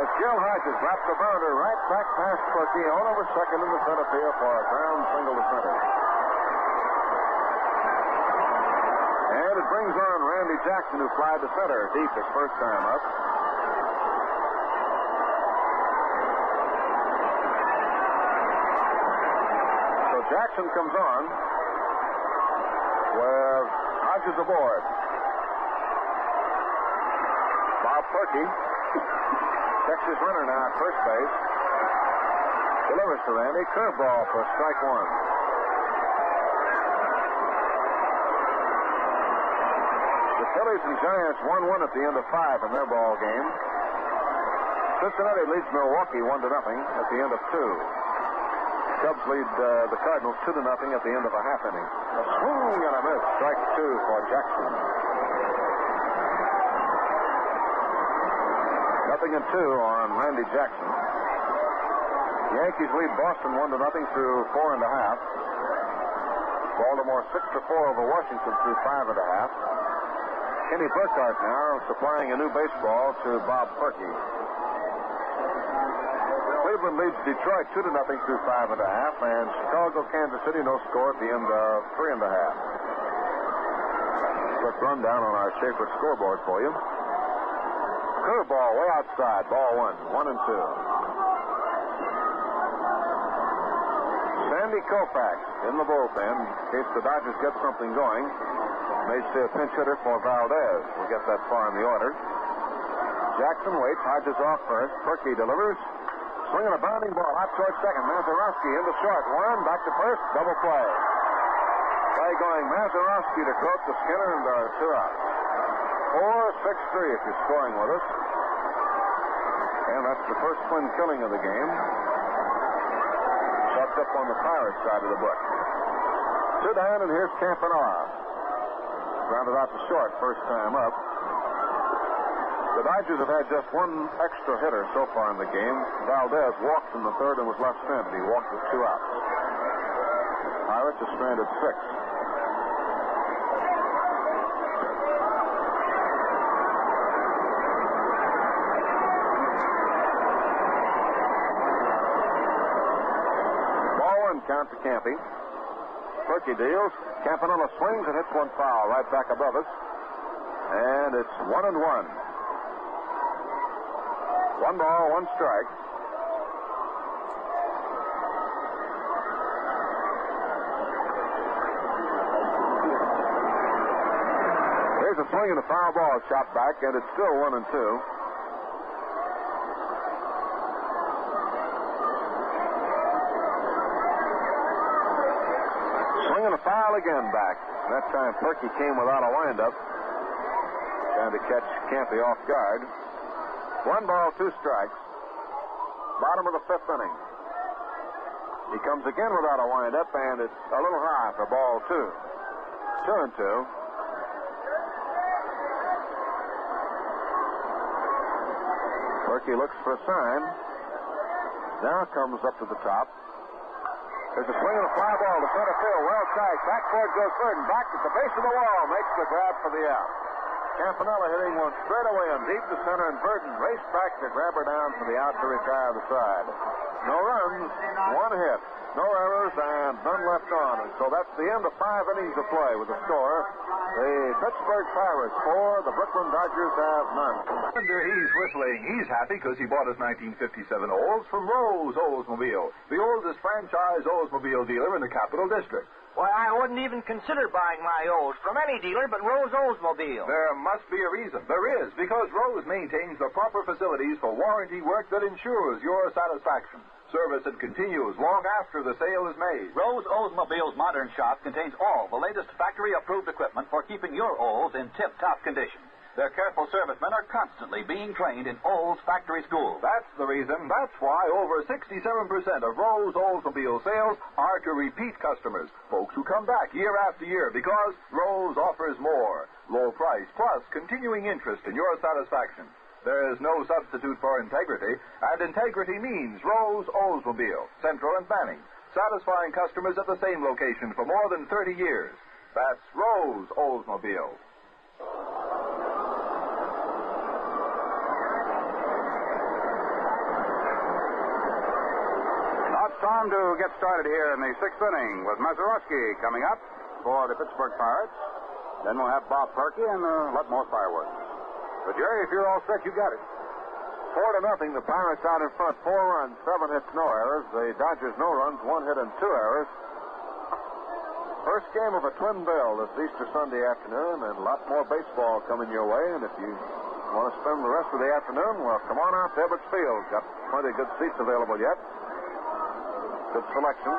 [SPEAKER 2] As Gil Hodges drops the bounder right back past Perky, on over second in the center field for a ground single to center. And it brings on Randy Jackson, who flied to center deep his first time up. So Jackson comes on with Hodges aboard. Bob Perky checks his runner now at first base. Delivers to Randy. Curveball for strike 1. The Phillies and Giants 1-1 at the end of 5 in their ball game. Cincinnati leads Milwaukee 1-0 at the end of 2. Cubs lead the Cardinals 2-0 at the end of a half inning. A swing and a miss. Strike 2 for Jackson. 0-2 on Randy Jackson. Yankees lead Boston 1-0 through 4 1/2. Baltimore 6-4 over Washington through 5 1/2. Kenny Burkhart now supplying a new baseball to Bob Perky. Cleveland leads Detroit 2-0 through 5 1/2, and Chicago, Kansas City, no score at the end of 3 1/2. Quick rundown on our Schaefer scoreboard for you. Curveball way outside, ball 1, 1-2. Sandy Koufax in the bullpen in case the Dodgers get something going. May see a pinch hitter for Valdez. We'll get that far in the order. Jackson waits, Hodges off first. Perky delivers. Swinging a bounding ball out towards second. Mazeroski into short. 1, back to first. Double play. Play going Mazeroski to Cope to Skinner, and 2 out. 4-6-3 if you're scoring with us. And that's the first twin killing of the game. Tucked up on the Pirates side of the book. 2 down, and here's Campanella. Grounded out to short first time up. The Dodgers have had just one extra hitter so far in the game. Valdez walked in the 3rd and was left stranded. He walked with 2 outs. Pirates are stranded 6. Ball 1 count to Campy. Perky deals. Campanella swings and hits one foul right back above us. And it's 1-1. 1 ball, 1 strike. There's a swing and a foul ball shot back, and it's still 1-2. dial again back. That time Perky came without a windup, trying to catch Campy off guard. 1 ball, 2 strikes. Bottom of the 5th inning. He comes again without a windup, and it's a little high for ball 2. 2-2. Perky looks for a sign. Now comes up to the top. There's a swing and a fly ball to center field. Well tagged. Backboard goes third, and back at the base of the wall makes the grab for the out. Campanella hitting one straight away and deep to center, and Burton raced back to grab her down for the out to retire the side. No runs, 1 hit, no errors, and none left on. And so that's the end of 5 innings of play with the score. The Pittsburgh Pirates 4, the Brooklyn Dodgers have none.
[SPEAKER 9] He's whistling. He's happy because he bought his 1957 Olds from Rose Oldsmobile, the oldest franchise Oldsmobile dealer in the Capital District.
[SPEAKER 11] Why, I wouldn't even consider buying my Olds from any dealer but Rose Oldsmobile.
[SPEAKER 9] There must be a reason. There is, because Rose maintains the proper facilities for warranty work that ensures your satisfaction. Service that continues long after the sale is made.
[SPEAKER 8] Rose Oldsmobile's modern shop contains all the latest factory-approved equipment for keeping your Olds in tip-top condition. Their careful servicemen are constantly being trained in Olds factory schools.
[SPEAKER 9] That's the reason. That's why over 67% of Rose Oldsmobile sales are to repeat customers, folks who come back year after year, because Rose offers more. Low price plus continuing interest in your satisfaction. There is no substitute for integrity, and integrity means Rose Oldsmobile, Central and Manning, satisfying customers at the same location for more than 30 years. That's Rose Oldsmobile.
[SPEAKER 10] Now it's time to get started here in the 6th inning with Mazeroski coming up for the Pittsburgh Pirates. Then we'll have Bob Perky and a lot more fireworks. But, Jerry, if you're all set, you got it.
[SPEAKER 2] 4-0, the Pirates out in front. 4 runs, 7 hits, no errors. The Dodgers, no runs, 1 hit and 2 errors. First game of a twin bill this Easter Sunday afternoon, and a lot more baseball coming your way. And if you want to spend the rest of the afternoon, well, come on out to Ebbets Field. Got plenty of good seats available yet. Good selection.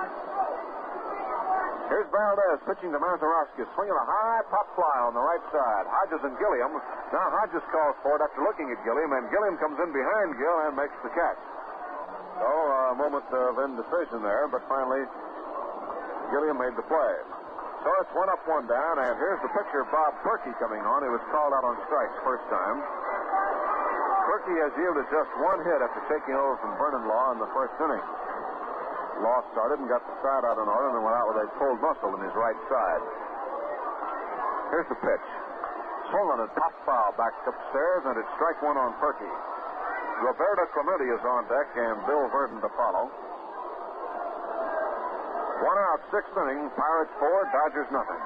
[SPEAKER 2] Here's Valdez pitching to Mazeroski, swinging a high pop fly on the right side. Hodges and Gilliam. Now Hodges calls for it after looking at Gilliam, and Gilliam comes in behind Gill and makes the catch. So a moment of indecision there, but finally Gilliam made the play. So it's 1 up, 1 down, and here's the pitcher, Bob Perky, coming on. He was called out on strikes first time. Perky has yielded just 1 hit after taking over from Vernon Law in the first inning. Law started and got the side out in order and then went out with a pulled muscle in his right side. Here's the pitch. Swung on it, pop foul back upstairs, and it's strike 1 on Perky. Roberto Clemente is on deck and Bill Verdon to follow. 1 out, 6th inning. Pirates 4, Dodgers nothing.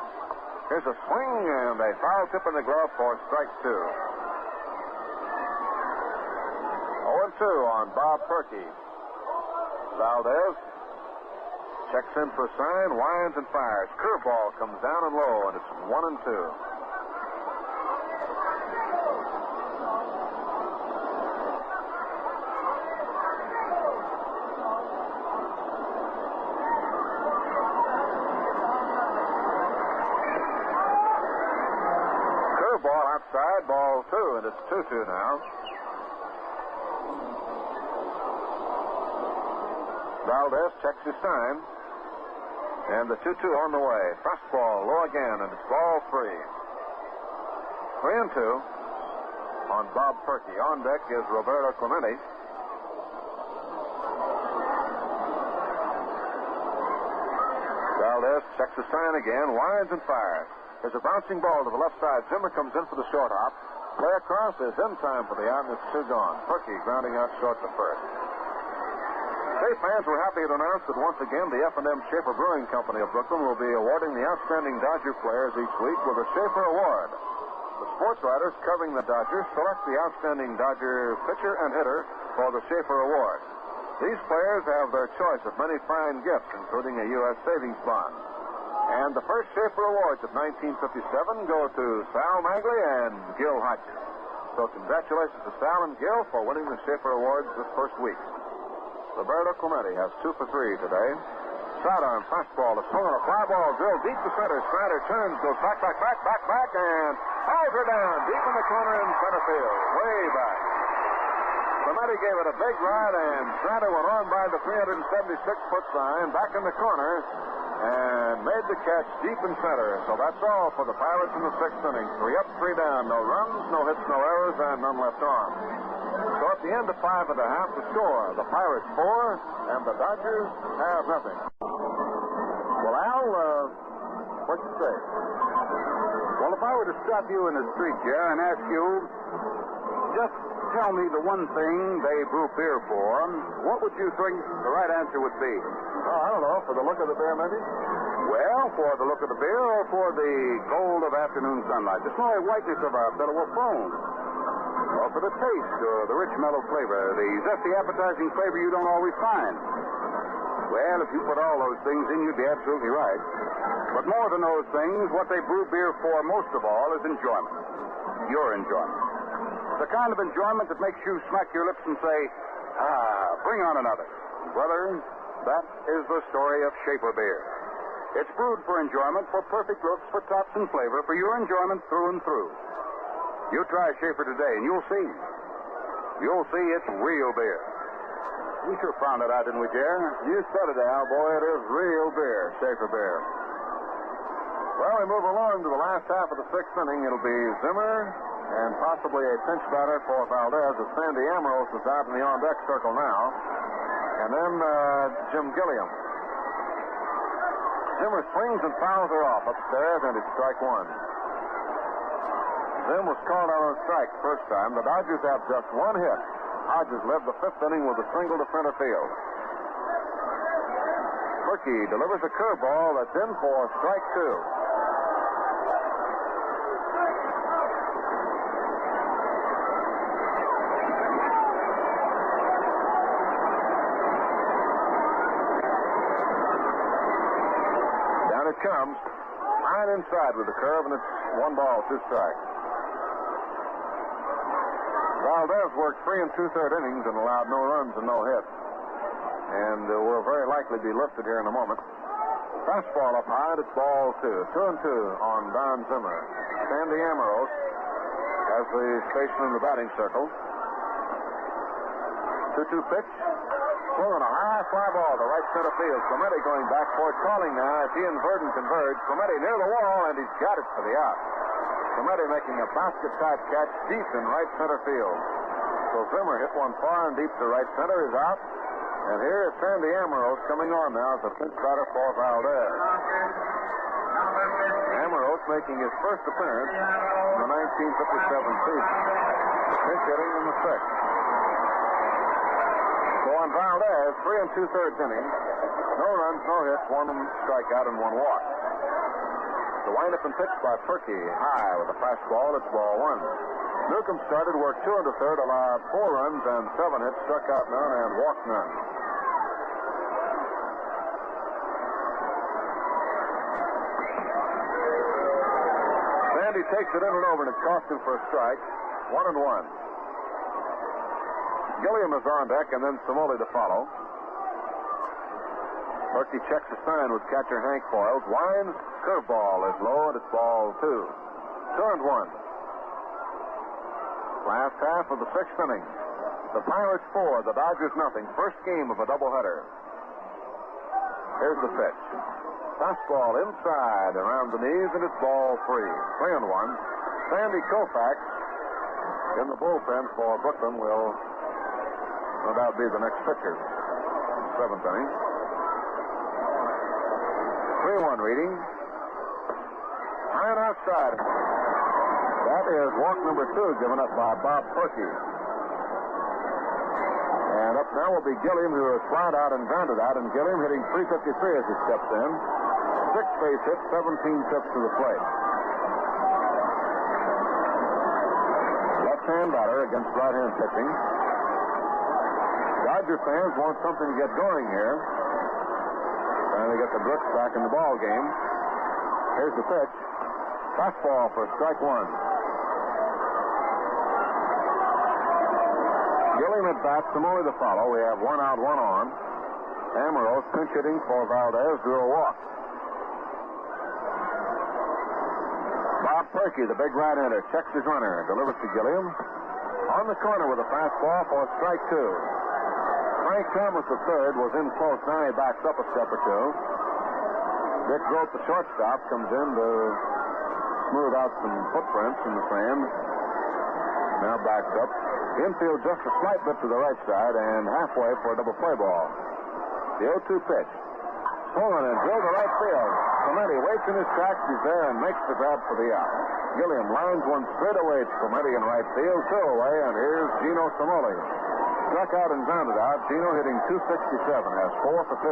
[SPEAKER 2] Here's a swing and a foul tip in the glove for strike 2. 0-2 on Bob Perky. Valdez checks in for a sign, winds and fires. Curveball comes down and low, and it's 1-2. Curveball outside, ball 2, and it's 2-2 now. Valdez checks his sign. And the 2-2 on the way. Fastball low again, and it's ball 3. 3-2 on Bob Perky. On deck is Roberto Clemente. Valdez checks his sign again, winds and fires. There's a bouncing ball to the left side. Zimmer comes in for the short hop. Play across is in time for the out, and it's 2 gone. Perky grounding out short to first. State fans were happy to announce that once again the F&M Schaefer Brewing Company of Brooklyn will be awarding the outstanding Dodger players each week with a Schaefer Award. The sports writers covering the Dodgers select the outstanding Dodger pitcher and hitter for the Schaefer Award. These players have their choice of many fine gifts, including a U.S. savings bond. And the first Schaefer Awards of 1957 go to Sal Magley and Gil Hodges. So congratulations to Sal and Gil for winning the Schaefer Awards this first week. Roberto Clemente has 2 for 3 today. sidearm fastball is swung on a fly ball, drilled deep to center. Strider turns, goes back, and hauls her down deep in the corner in center field, way back. Clemente gave it a big ride, and Strider went on by the 376-foot sign back in the corner and made the catch deep in center. So that's all for the Pirates in the sixth inning. 3 up, 3 down. No runs, no hits, no errors, and none left on. So at the end of 5 1/2, the score, the Pirates 4, and the Dodgers have nothing.
[SPEAKER 10] Well, Al, what you say? Well, if I were to stop you in the street, Jer, and ask you, just tell me the one thing they brew beer for, what would you think the right answer would be?
[SPEAKER 2] Oh, I don't know. For the look of the beer, maybe?
[SPEAKER 10] Well, for the look of the beer or for the gold of afternoon sunlight, the snowy whiteness of our billowed foam, or for the taste or the rich mellow flavor, the zesty appetizing flavor you don't always find. Well, if you put all those things in, you'd be absolutely right. But more than those things, what they brew beer for most of all is enjoyment. Your enjoyment. The kind of enjoyment that makes you smack your lips and say, bring on another. Brother, that is the story of Schaefer beer. It's brewed for enjoyment, for perfect looks, for tops and flavor, for your enjoyment through and through. You try Schaefer today, and you'll see. You'll see it's real beer. We sure found it out, didn't we, Jer?
[SPEAKER 2] You said it, Al. Boy, it is real beer, Schaefer beer. Well, we move along to the last half of the sixth inning. It'll be Zimmer and possibly a pinch batter for Valdez as Sandy Ambrose is out in the on-deck circle now. And then Jim Gilliam. Zimmer swings and fouls her off upstairs, and it's strike one. Zim was called out on a strike the first time. The Dodgers have just one hit. Hodges led the fifth inning with a single to center field. Perky delivers a curveball that's in for strike two. Down it comes. Line inside with the curve, and it's 1 ball, 2 strikes. Valdez worked 3 2/3 innings and allowed no runs and no hits. And will very likely be lifted here in a moment. Fastball up high, and it's ball 2. 2-2 on Don Zimmer. Sandy Ambrose has the station in the batting circle. 2-2 pitch. Swung on a high fly ball to right center field. Clemente going back for it. Calling now as he and Verdon converge. Clemente near the wall, and he's got it for the out. Clemente making a basket-type catch deep in right center field. So Zimmer hit one far and deep to right center, is out. And here is Sandy Ambrose coming on now as a pinch batter for Valdez. Ambrose making his first appearance in the 1957 season. Pinch hitting in the sixth. So on Valdez, 3 2/3 innings. No runs, no hits, 1 strikeout and 1 walk. The windup and pitch by Perky, high with a fastball. It's ball 1. Newcomb started, worked 2 1/3, allowed 4 runs and 7 hits, struck out none and walked none. Sandy takes it in and over, and it cost him for a strike. 1-1. Gilliam is on deck, and then Samoli to follow. Perky checks the sign with catcher Hank Foyles. Winds, curveball is low, and it's ball 2. 2-1. Last half of the sixth inning. The Pirates 4, the Dodgers nothing. First game of a doubleheader. Here's the pitch. Fastball inside around the knees, and it's ball 3. 3-1. Sandy Koufax in the bullpen for Brooklyn will no doubt be the next pitcher. 7th inning. 3-1 reading. High and outside. That is walk number 2 given up by Bob Perky. And up now will be Gilliam, who has flied out and grounded out. And Gilliam hitting .353 as he steps in. 6 base hits, 17 trips to the plate. Left-hand batter against right-hand pitching. Dodger fans want something to get going here. Trying to get the Brooks back in the ball game. Here's the pitch. Fastball for strike 1. Gilliam at bat, Samoli to follow. We have 1 out, 1 on. Ambrose pinch hitting for Valdez, drew a walk. Bob Perky, the big right-hander, checks his runner, delivers to Gilliam. On the corner with a fastball for strike two. Frank Thomas, the third, was in close. Now he backs up a step or two. Dick Grote, the shortstop, comes in to smooth out some footprints in the sand. Now backs up. Infield just a slight bit to the right side and halfway for a double play ball. The 0-2 pitch. Swung and drilled to right field. Clemente waits in his tracks. He's there and makes the grab for the out. Gilliam lines one straight away to Clemente in right field. Two away, and here's Gino Cimoli. Struck out and grounded out. Gino hitting .267, has 4 for 15.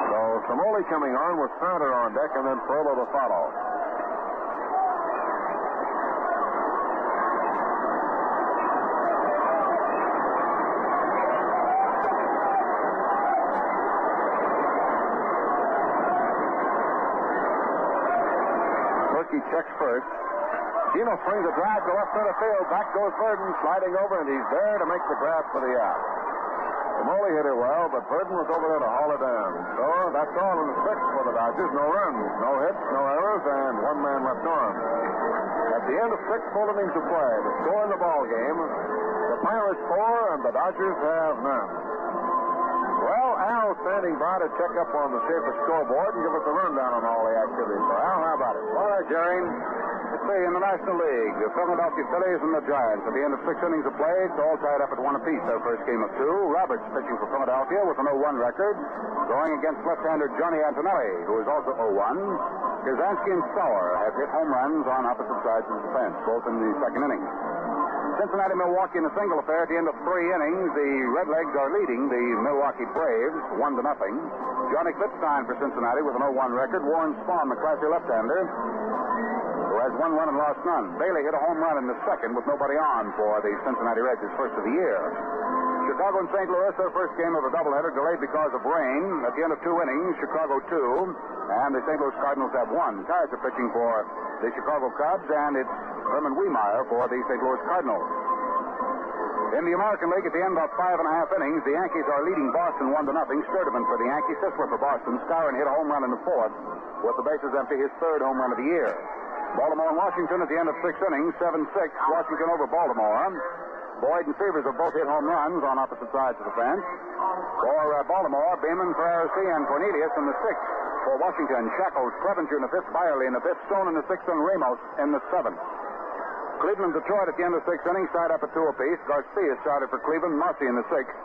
[SPEAKER 2] So Cimoli coming on with Sounder on deck, and then Furlow to follow. Checks first. Gino swings a drive to left center field. Back goes Verdon, sliding over, and he's there to make the grab for the out. Cimoli hit it well, but Verdon was over there to haul it down. So that's all in the sixth for the Dodgers. No runs, no hits, no errors, and one man left on. At the end of 6 full innings of play, the score in the ball game, the Pirates 4 and the Dodgers have none. Well, Al's standing by to check up on the Schaefer scoreboard and give us a rundown on all the activities. So, Al, how about it?
[SPEAKER 10] All right, Jerry. Let's see, in the National League, the Philadelphia Phillies and the Giants. At the end of 6 innings of play, it's all tied up at 1 apiece. Their first game of 2. Roberts pitching for Philadelphia with an 0-1 record, going against left-hander Johnny Antonelli, who is also 0-1. Kazansky and Sauer have hit home runs on opposite sides of the fence, both in the second inning. Cincinnati-Milwaukee in a single affair at the end of 3 innings. The Redlegs are leading the Milwaukee Braves 1-0. Johnny Klippstein for Cincinnati with an 0-1 record. Warren Spahn, the classy left-hander, who has 1 run and lost none. Bailey hit a home run in the second with nobody on for the Cincinnati Reds, his first of the year. Chicago and St. Louis, their first game of a doubleheader, delayed because of rain. At the end of 2 innings, Chicago 2, and the St. Louis Cardinals have 1. Kaiser pitching for the Chicago Cubs, and it's Herman Wiemeyer for the St. Louis Cardinals. In the American League, at the end of 5 innings, the Yankees are leading Boston 1-0. Sturdivant for the Yankees, Sisler for Boston. Skowron hit a home run in the 4th, with the bases empty, his 3rd home run of the year. Baltimore and Washington at the end of 6 innings, 7-6, Washington over Baltimore. Boyd and Fevers have both hit home runs on opposite sides of the fence. For Baltimore, Beeman, Ferraresi, and Cornelius in the 6th. For Washington, Shackles, Clevenger in the 5th, Byerly in the 5th, Stone in the 6th, and Ramos in the 7th. Cleveland, Detroit at the end of 6 innings, tied up at 2 apiece. Garcia started for Cleveland, Marcy in the 6th.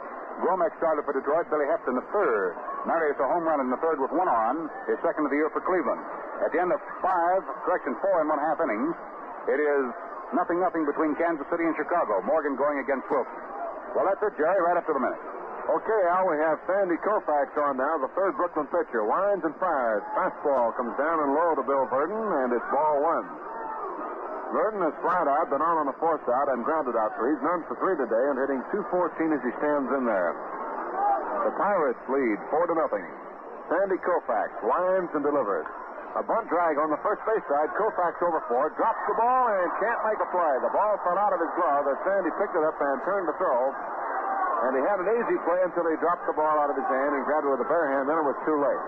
[SPEAKER 10] Gromek started for Detroit, Billy Heft in the 3rd. Marius a home run in the 3rd with 1 on, his 2nd of the year for Cleveland. At the end of 4 1/2 innings, it is 0-0 between Kansas City and Chicago. Morgan going against Wilson. Well, that's it, Jerry, right up to the minute.
[SPEAKER 2] Okay, Al, we have Sandy Koufax on now, the 3rd Brooklyn pitcher. Winds and fires. Fastball comes down and low to Bill Verdon, and it's ball 1. Verdon has flied out, been on a force out, and grounded out 3. He's none for 3 today and hitting .214 as he stands in there. The Pirates lead 4-0. Sandy Koufax winds and delivers. A bunt drag on the first base side. Koufax over for it, drops the ball and can't make a play. The ball fell out of his glove as Sandy picked it up and turned to throw. And he had an easy play until he dropped the ball out of his hand and grabbed it with a bare hand. Then it was too late.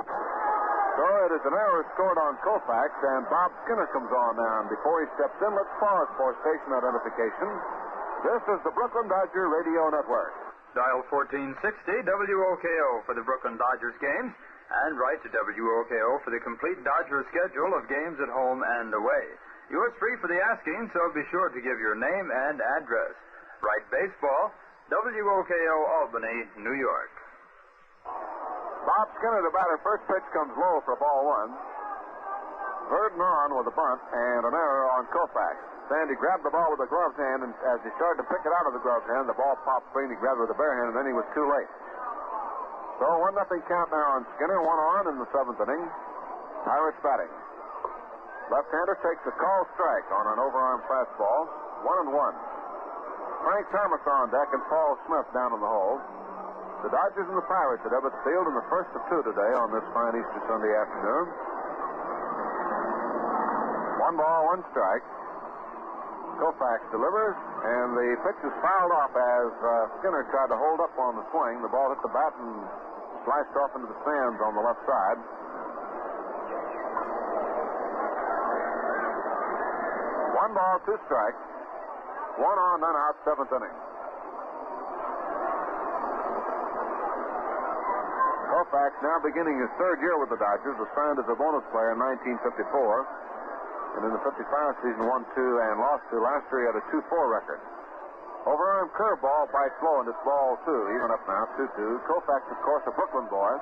[SPEAKER 2] So it is an error scored on Koufax, and Bob Skinner comes on now. And before he steps in, let's pause for station identification. This is the Brooklyn Dodger Radio Network.
[SPEAKER 6] Dial 1460 WOKO for the Brooklyn Dodgers games, and write to WOKO for the complete Dodger schedule of games at home and away. Yours free for the asking, so be sure to give your name and address. Write baseball, WOKO Albany, New York.
[SPEAKER 2] Bob Skinner, the batter. First pitch comes low for ball 1. Verdon on with a bunt and an error on Koufax. Sandy grabbed the ball with a gloved hand, and as he started to pick it out of the gloved hand, the ball popped free, and he grabbed it with a bare hand, and then he was too late. So 1-0 count now on Skinner. 1 on in the 7th inning. Pirates batting. Left-hander takes a call strike on an overarm fastball. 1-1. Frank Thomas on deck and Paul Smith down in the hole. The Dodgers and the Pirates at Ebbets Field in the first of 2 today on this fine Easter Sunday afternoon. 1 ball, 1 strike. Koufax delivers, and the pitch is fouled off as Skinner tried to hold up on the swing. The ball hit the bat and sliced off into the stands on the left side. One ball, two strikes. One on, none out, seventh inning. Koufax now beginning his third year with the Dodgers, was signed as a bonus player in 1954. And in the 55 season, 1-2 and lost to. Last year, he had a 2-4 record. Overarm curveball bites low, and it's ball two. Even up now, 2-2. Koufax, of course, a Brooklyn boy.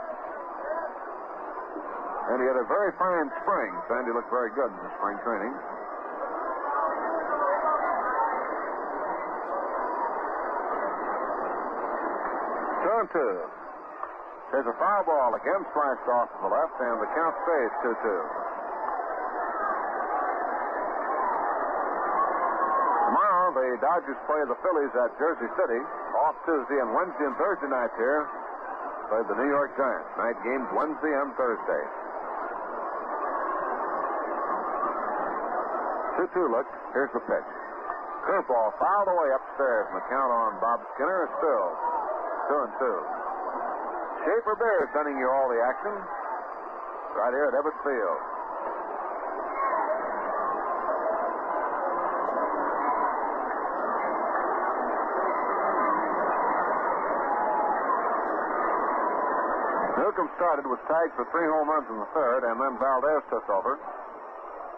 [SPEAKER 2] And he had a very fine spring. Sandy looked very good in the spring training. Two and two. There's a foul ball again, sliced off to the left, and the count stays 2-2. Tomorrow, the Dodgers play the Phillies at Jersey City. Off Tuesday and Wednesday and Thursday nights here. Play the New York Giants. Night games Wednesday and Thursday. 2-2 look. Here's the pitch. Curveball fouled away upstairs, and the count on Bob Skinner is still 2-2. Schaefer Beer sending you all the action right here at Ebbets Field. Newcomb started, was tagged for 3 home runs in the third, and then Valdez took over.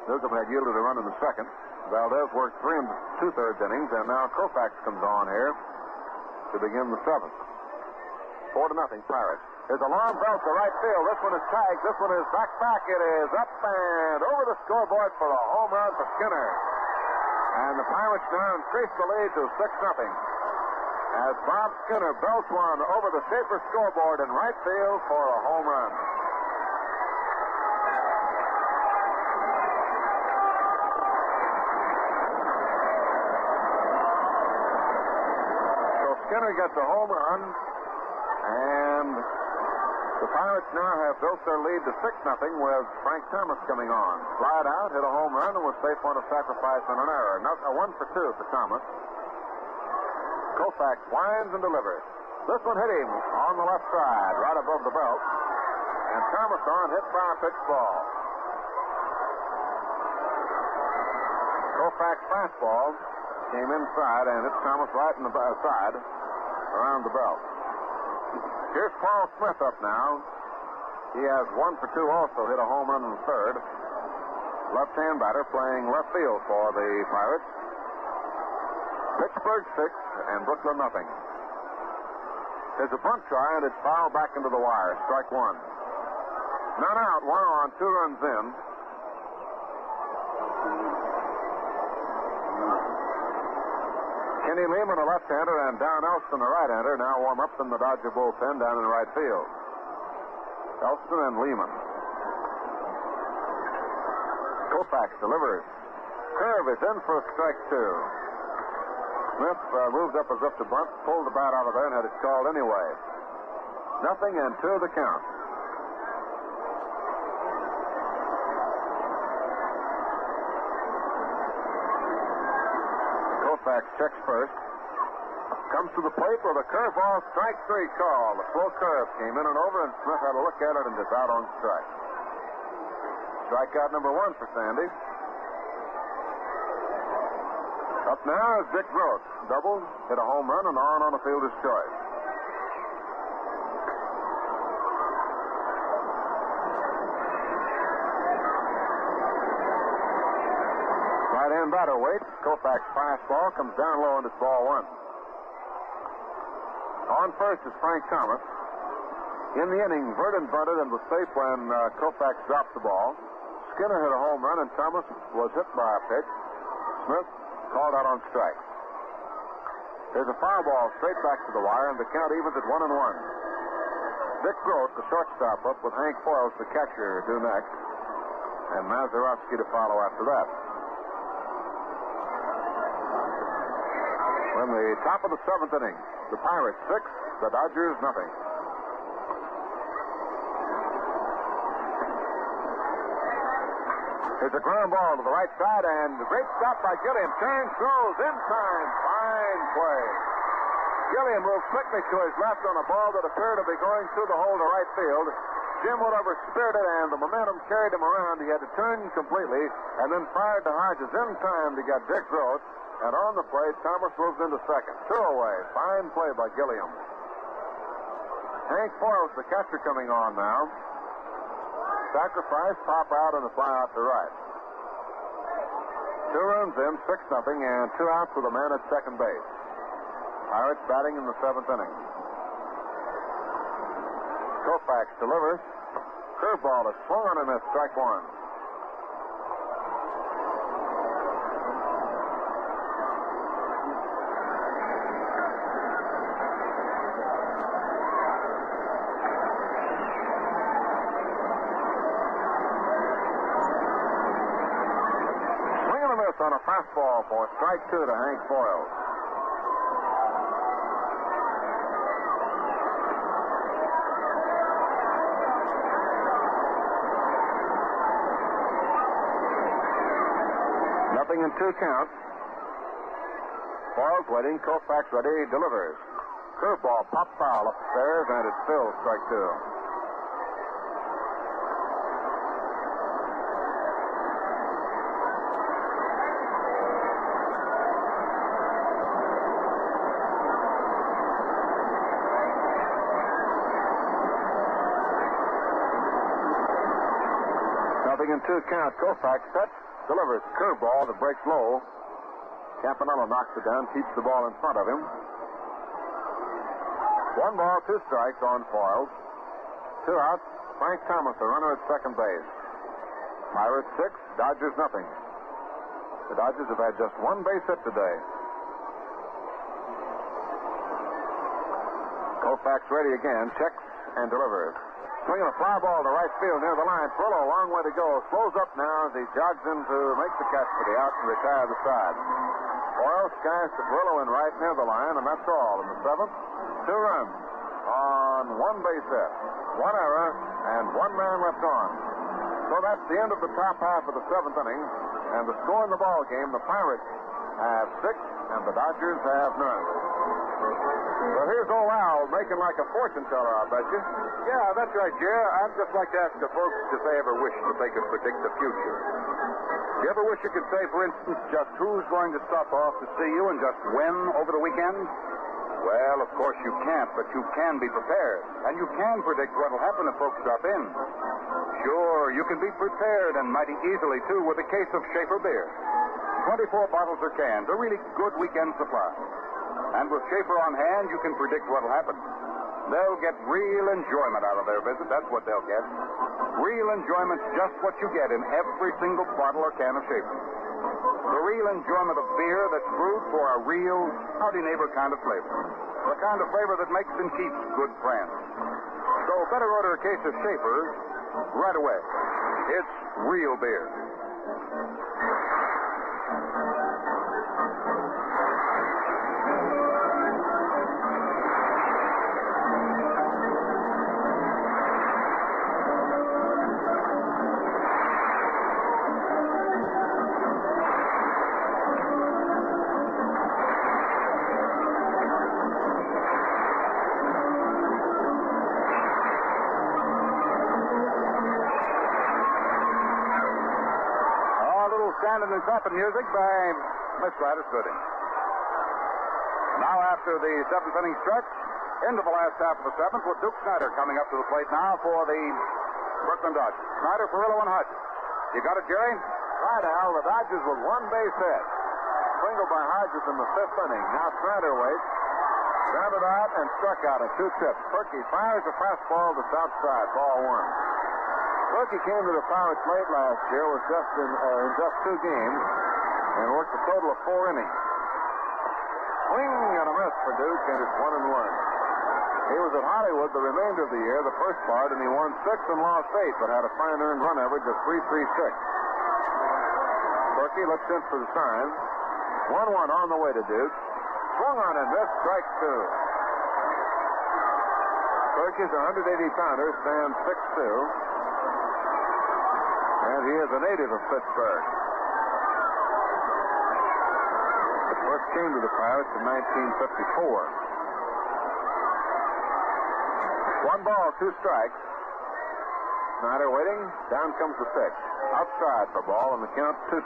[SPEAKER 2] Newcomb had yielded a run in the second. Valdez worked 3 2/3 innings, and now Koufax comes on here to begin the seventh. 4-0 Pirates. There's a long belt to right field. This one is tagged. This one is back. It is up and over the scoreboard for a home run for Skinner. And the Pirates now increase the lead to 6-0. As Bob Skinner belts one over the Schaefer scoreboard in right field for a home run. So Skinner gets a home run, and the Pirates now have built their lead to 6-0 with Frank Thomas coming on. Flied out, hit a home run, and was safe on a sacrifice and an error. A 1 for 2 for Thomas. Koufax winds and delivers. This one hit him on the left side, right above the belt. And Thomas on, hit by a pitch ball. Koufax fastball came inside and hit Thomas right in the side around the belt. Here's Paul Smith up now. He has 1 for 2 also, hit a home run in the third. Left-hand batter playing left field for the Pirates. Pittsburgh 6 and Brooklyn 0. There's a bunt try, and it's fouled back into the wire. Strike one. None out, 1 on, 2 runs in. Kenny Lehman, a left-hander, and Don Elston, a right-hander, now warm up in the Dodger bullpen down in right field. Elston and Lehman. Koufax delivers. Curve is in for strike 2. Smith moved up as if to bunt, pulled the bat out of there, and had it called anyway. 0-2 the count. Koufax checks first. Comes to the plate with a curveball, strike 3 call. The slow curve came in and over, and Smith had a look at it and is out on strike. Strikeout number 1 for Sandy. Up now is Dick Gross. Doubled, hit a home run, and on a fielder's choice. Right-hand batter waits. Koufax fastball comes down low, and it's ball 1. On first is Frank Thomas. In the inning, Verdon bunted and was safe when Koufax dropped the ball. Skinner hit a home run, and Thomas was hit by a pitch. Smith called out on strike. There's a foul ball straight back to the wire, and the count evens at 1-1. Dick Gross, the shortstop, up with Hank Foyles, the catcher, due next, and Mazeroski to follow after that. We're in the top of the 7th inning. The Pirates 6, the Dodgers 0. There's a ground ball to the right side, and a great stop by Gilliam. Turns, throws, in time. Fine play. Gilliam moved quickly to his left on a ball that appeared to be going through the hole to right field. Jim Woodovers speared it, and the momentum carried him around. He had to turn completely, and then fired to Hodges in time to get Dick Gross. And on the play, Thomas moves into second. 2 away. Fine play by Gilliam. Hank Foyles, the catcher, coming on now. Sacrifice, pop out, and a fly out to right. 2 runs in, 6-0, and 2 outs with a man at second base. Pirates batting in the 7th inning. Koufax delivers. Curveball is swung on and missed. Strike 1. Swing and a miss on a fastball for strike 2 to Hank Foyles. In 2 counts. Foyles waiting. Koufax ready. Delivers. Curveball pop foul upstairs, and it's still strike 2. Nothing in 2 counts. Koufax sets. Delivers curveball that breaks low. Campanella knocks it down, keeps the ball in front of him. 1 ball, 2 strikes on Foyles. 2 outs. Frank Thomas, the runner at second base. Pirates 6, Dodgers nothing. The Dodgers have had just 1 base hit today. Koufax ready again, checks and delivers. Swinging a fly ball to right field near the line. Perillo, a long way to go. Slows up now as he jogs in to make the catch for the out and retire the side. Foyles skies to Perillo in right near the line, and that's all. In the 7th, 2 runs on 1 base hit. 1 error, and 1 man left on. So that's the end of the top half of the 7th inning. And the score in the ball game, the Pirates have 6, and the Dodgers have none. Well, here's old Al making like a fortune teller, I bet you.
[SPEAKER 10] Yeah, that's right, Jer. I'd just like to ask the folks if they ever wish that they could predict the future. Do you ever wish you could say, for instance, just who's going to stop off to see you and just when over the weekend? Well, of course you can't, but you can be prepared. And you can predict what will happen if folks drop in. Sure, you can be prepared, and mighty easily, too, with a case of Schaefer beer. 24 bottles or cans, a really good weekend supply. And with Schaefer on hand, you can predict what will happen. They'll get real enjoyment out of their visit. That's what they'll get. Real enjoyment's just what you get in every single bottle or can of Schaefer. The real enjoyment of beer that's brewed for a real, howdy neighbor kind of flavor. The kind of flavor that makes and keeps good friends. So better order a case of Schaefer right away. It's real beer. Standing and Clapping music by Miss Gladys Gooding. Now, after the 7th inning stretch, into the last half of the 7th, with Duke Snyder coming up to the plate now for the Brooklyn Dodgers. Snyder, Perillo, and Hodges. You got it, Jerry?
[SPEAKER 2] Right, Al. The Dodgers with 1 base hit. Single by Hodges in the 5th inning. Now Snyder waits. Grounded out and struck out at 2 trips. Perky fires a fastball that's outside. Ball 1. Perky came to the Pirates late last year, was in just 2 games, and worked a total of 4 innings. Swing and a miss for Duke, and it's 1-1. He was at Hollywood the remainder of the year, the first part, and he won 6 and lost 8, but had a fine earned run average of .336. Perky looks in for the sign. 1-1 on the way to Duke. Swung on and missed, strike 2. Perky's 180-pounder, stands 6'2". And he is a native of Pittsburgh. But first came to the Pirates in 1954. 1 ball, 2 strikes. Snyder waiting. Down comes the pitch. Outside for ball, and the count 2-2.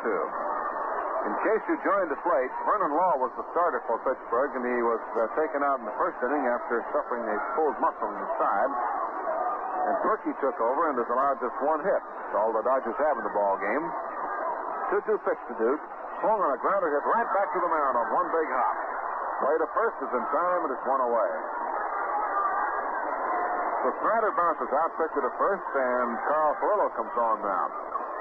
[SPEAKER 2] In case you joined the plate, Vernon Law was the starter for Pittsburgh, and he was taken out in the first inning after suffering a pulled muscle in the side. And Turkey took over and has allowed just 1 hit. That's all the Dodgers have in the ball game. 2-2 pitch to Duke. Swung on a grounder hit right back to the mound on 1 big hop. Play to first is in time, and it's 1 away. So Snyder bounces out, pitcher to first, and Carl Furillo comes on now.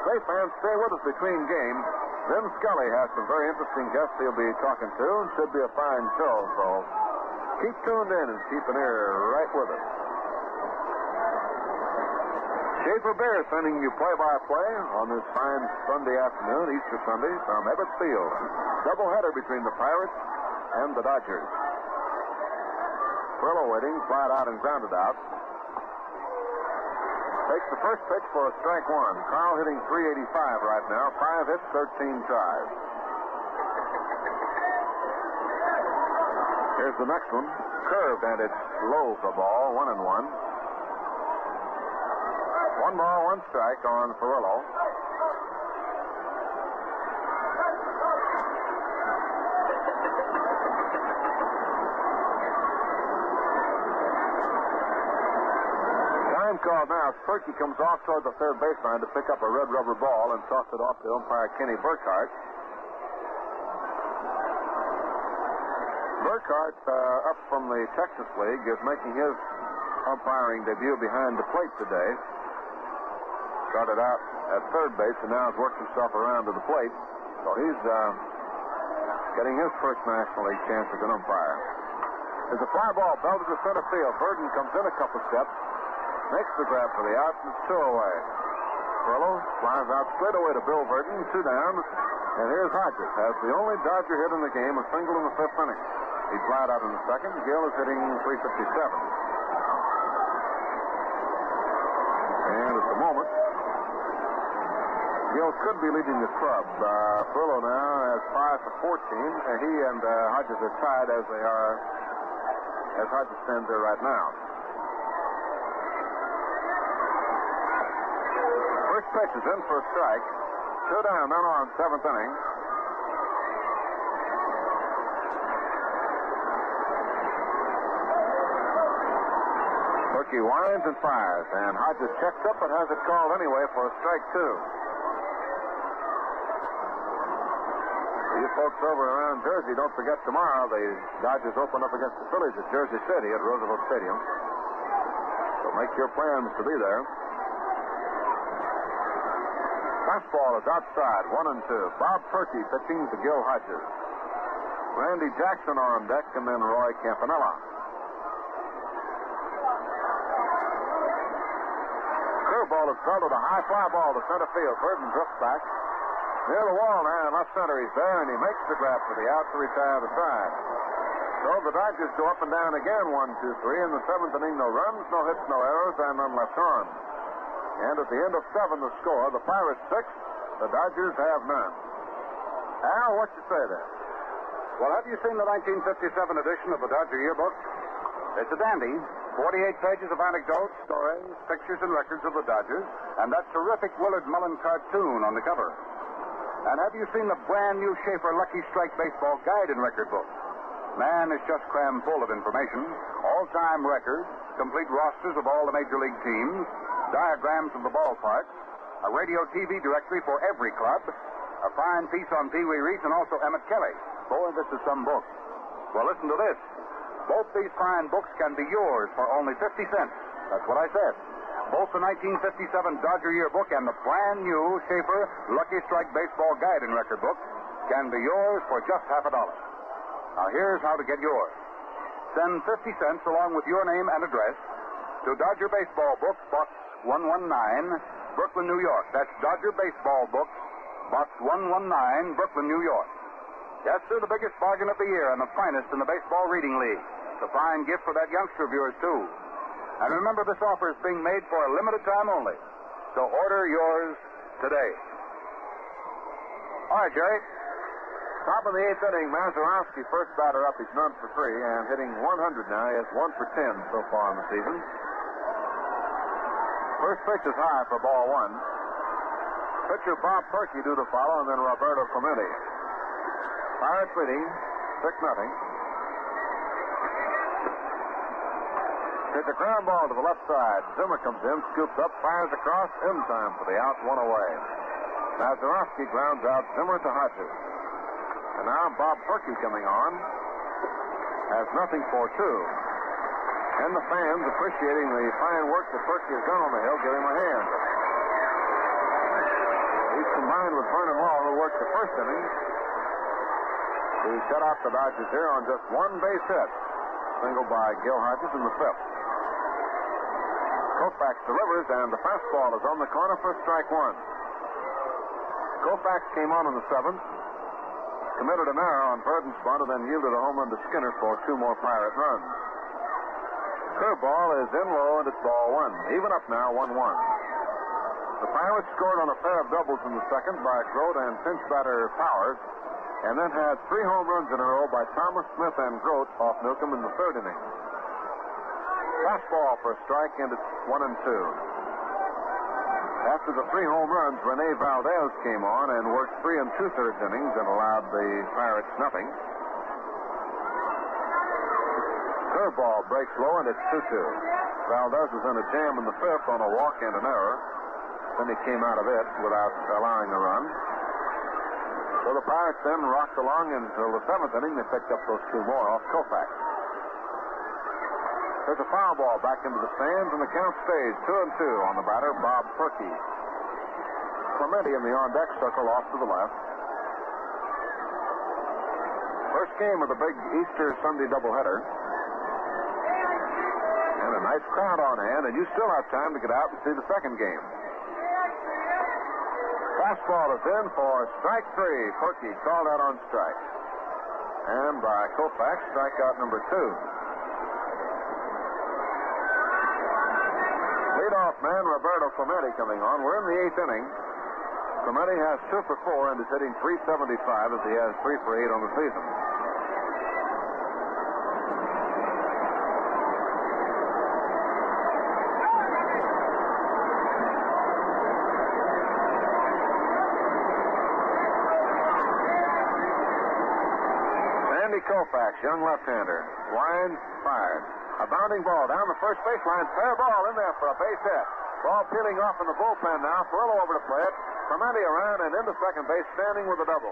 [SPEAKER 2] Say, fans, stay with us between games. Vin Scully has some very interesting guests he'll be talking to, and should be a fine show, so keep tuned in and keep an ear right with us. Schaefer Bear sending you play-by-play on this fine Sunday afternoon, Easter Sunday, from Ebbets Field. Doubleheader between the Pirates and the Dodgers. Furillo waiting, flat out and grounded out. Takes the first pitch for a strike 1. Carl hitting .385 right now. 5 hits, 13 tries. Here's the next one. Curved, and it's low for ball. 1-1. 1 ball, 1 strike on Furillo. Called now. Perky comes off toward the third baseline to pick up a red rubber ball and toss it off to umpire Kenny Burkhart. Burkhart, up from the Texas League, is making his umpiring debut behind the plate today. Started out at third base and now has worked himself around to the plate. So he's getting his first National League chance as an umpire. There's a fly ball belted to center field. Burden comes in a couple steps. Makes the grab for the out, and it's 2 away. Furillo flies out straight away to Bill Burden, 2 down, and here's Hodges. Has the only Dodger hit in the game, a single in the 5th inning. He flied out in the 2nd. Gill is hitting .357. And at the moment, Gill could be leading the club. Furillo now has 5 for 14, and he and Hodges are tied as they are, as Hodges stands there right now. First pitch is in for a strike. 2 down, none on, 7th inning. Turkey winds and fires, and Hodges checks up but has it called anyway for a strike 2. You folks over around Jersey, don't forget tomorrow the Dodgers open up against the Phillies at Jersey City at Roosevelt Stadium. So make your plans to be there. Fastball is outside, 1-2. Bob Perky pitching to Gil Hodges. Randy Jackson on deck, and then Roy Campanella. Curveball is belted, a high fly ball to center field. Burden drifts back. Near the wall now, in left center, he's there, and he makes the grab for the out to retire the side. So the Dodgers go up and down again, 1-2-3. In the 7th inning, no runs, no hits, no errors, and none left on. And at the end of 7, the score, the Pirates 6, the Dodgers have none. Al, what you say there?
[SPEAKER 10] Well, have you seen the 1957 edition of the Dodger Yearbook? It's a dandy. 48 pages of anecdotes, stories, pictures, and records of the Dodgers, and that terrific Willard Mullen cartoon on the cover. And have you seen the brand new Schaefer Lucky Strike Baseball Guide and Record Book? Man, it's just crammed full of information. All-time records, complete rosters of all the major league teams, diagrams of the ballparks, a radio TV directory for every club, a fine piece on Pee Wee Reese, and also Emmett Kelly. Boy, this is some book. Well, listen to this. Both these fine books can be yours for only 50 cents. That's what I said. Both the 1957 Dodger Yearbook and the brand new Schaefer Lucky Strike Baseball Guide and Record Book can be yours for just $50. Now, here's how to get yours. Send 50 cents along with your name and address to Dodger Baseball Book, Box 119, Brooklyn, New York. That's Dodger Baseball Book, Box 119, Brooklyn, New York. Yes, sir, the biggest bargain of the year and the finest in the Baseball Reading League. It's a fine gift for that youngster of yours, too. And remember, this offer is being made for a limited time only. So order yours
[SPEAKER 2] today. All right, Jerry. Top of the 8th inning, Mazeroski, first batter up. He's 0 for 3 and hitting 100 now. He has 1 for 10 so far in the season. First pitch is high for ball 1. Pitcher Bob Perky due to follow, and then Roberto Clemente. Pirates leading 6-0. It's a ground ball to the left side. Zimmer comes in, scoops up, fires across, in time for the out, 1 away. Mazeroski grounds out Zimmer to Hodges. And now Bob Perky coming on. Has nothing for 2. And the fans, appreciating the fine work that Perky has done on the hill, give him a hand. He's combined with Vernon Law, who worked the first inning. He shut out the Dodgers here on just 1 base hit. Single by Gil Hodges in the 5th. Koufax delivers, and the fastball is on the corner for strike 1. Koufax came on in the 7th. Committed an error on Burden's bunt and then yielded a home run to Skinner for 2 more Pirate runs. Curveball is in low, and it's ball 1. Even up now, 1-1. The Pirates scored on a pair of doubles in the 2nd by Grote and pinch batter Powers, and then had 3 home runs in a row by Thomas Smith and Grote off Newcomb in the 3rd inning. Fastball for a strike, and it's 1-2. After the 3 home runs, Rene Valdez came on and worked 3 2/3 innings and allowed the Pirates nothing. Curveball breaks low, and it's 2-2. Valdez was in a jam in the 5th on a walk and an error. Then he came out of it without allowing a run. So the Pirates then rocked along until the 7th inning. They picked up those 2 more off Koufax. There's a foul ball back into the stands, and the count stays 2-2 on the batter, Bob Perky. Clemente in the on-deck circle off to the left. First game of the big Easter Sunday doubleheader. And a nice crowd on hand, and you still have time to get out and see the second game. Fastball is in for strike 3. Perky called out on strike. And by Koufax, strikeout number 2. Leadoff man Roberto Clemente coming on. We're in the 8th inning. Clemente has 2 for 4 and is hitting .375 as he has 3 for 8 on the season. Sandy Koufax, young left-hander. Line fired. A bounding ball down the first baseline. Fair ball in there for a base hit. Ball peeling off in the bullpen now. Thrillo over to play it. Clemente around and into second base, standing with a double.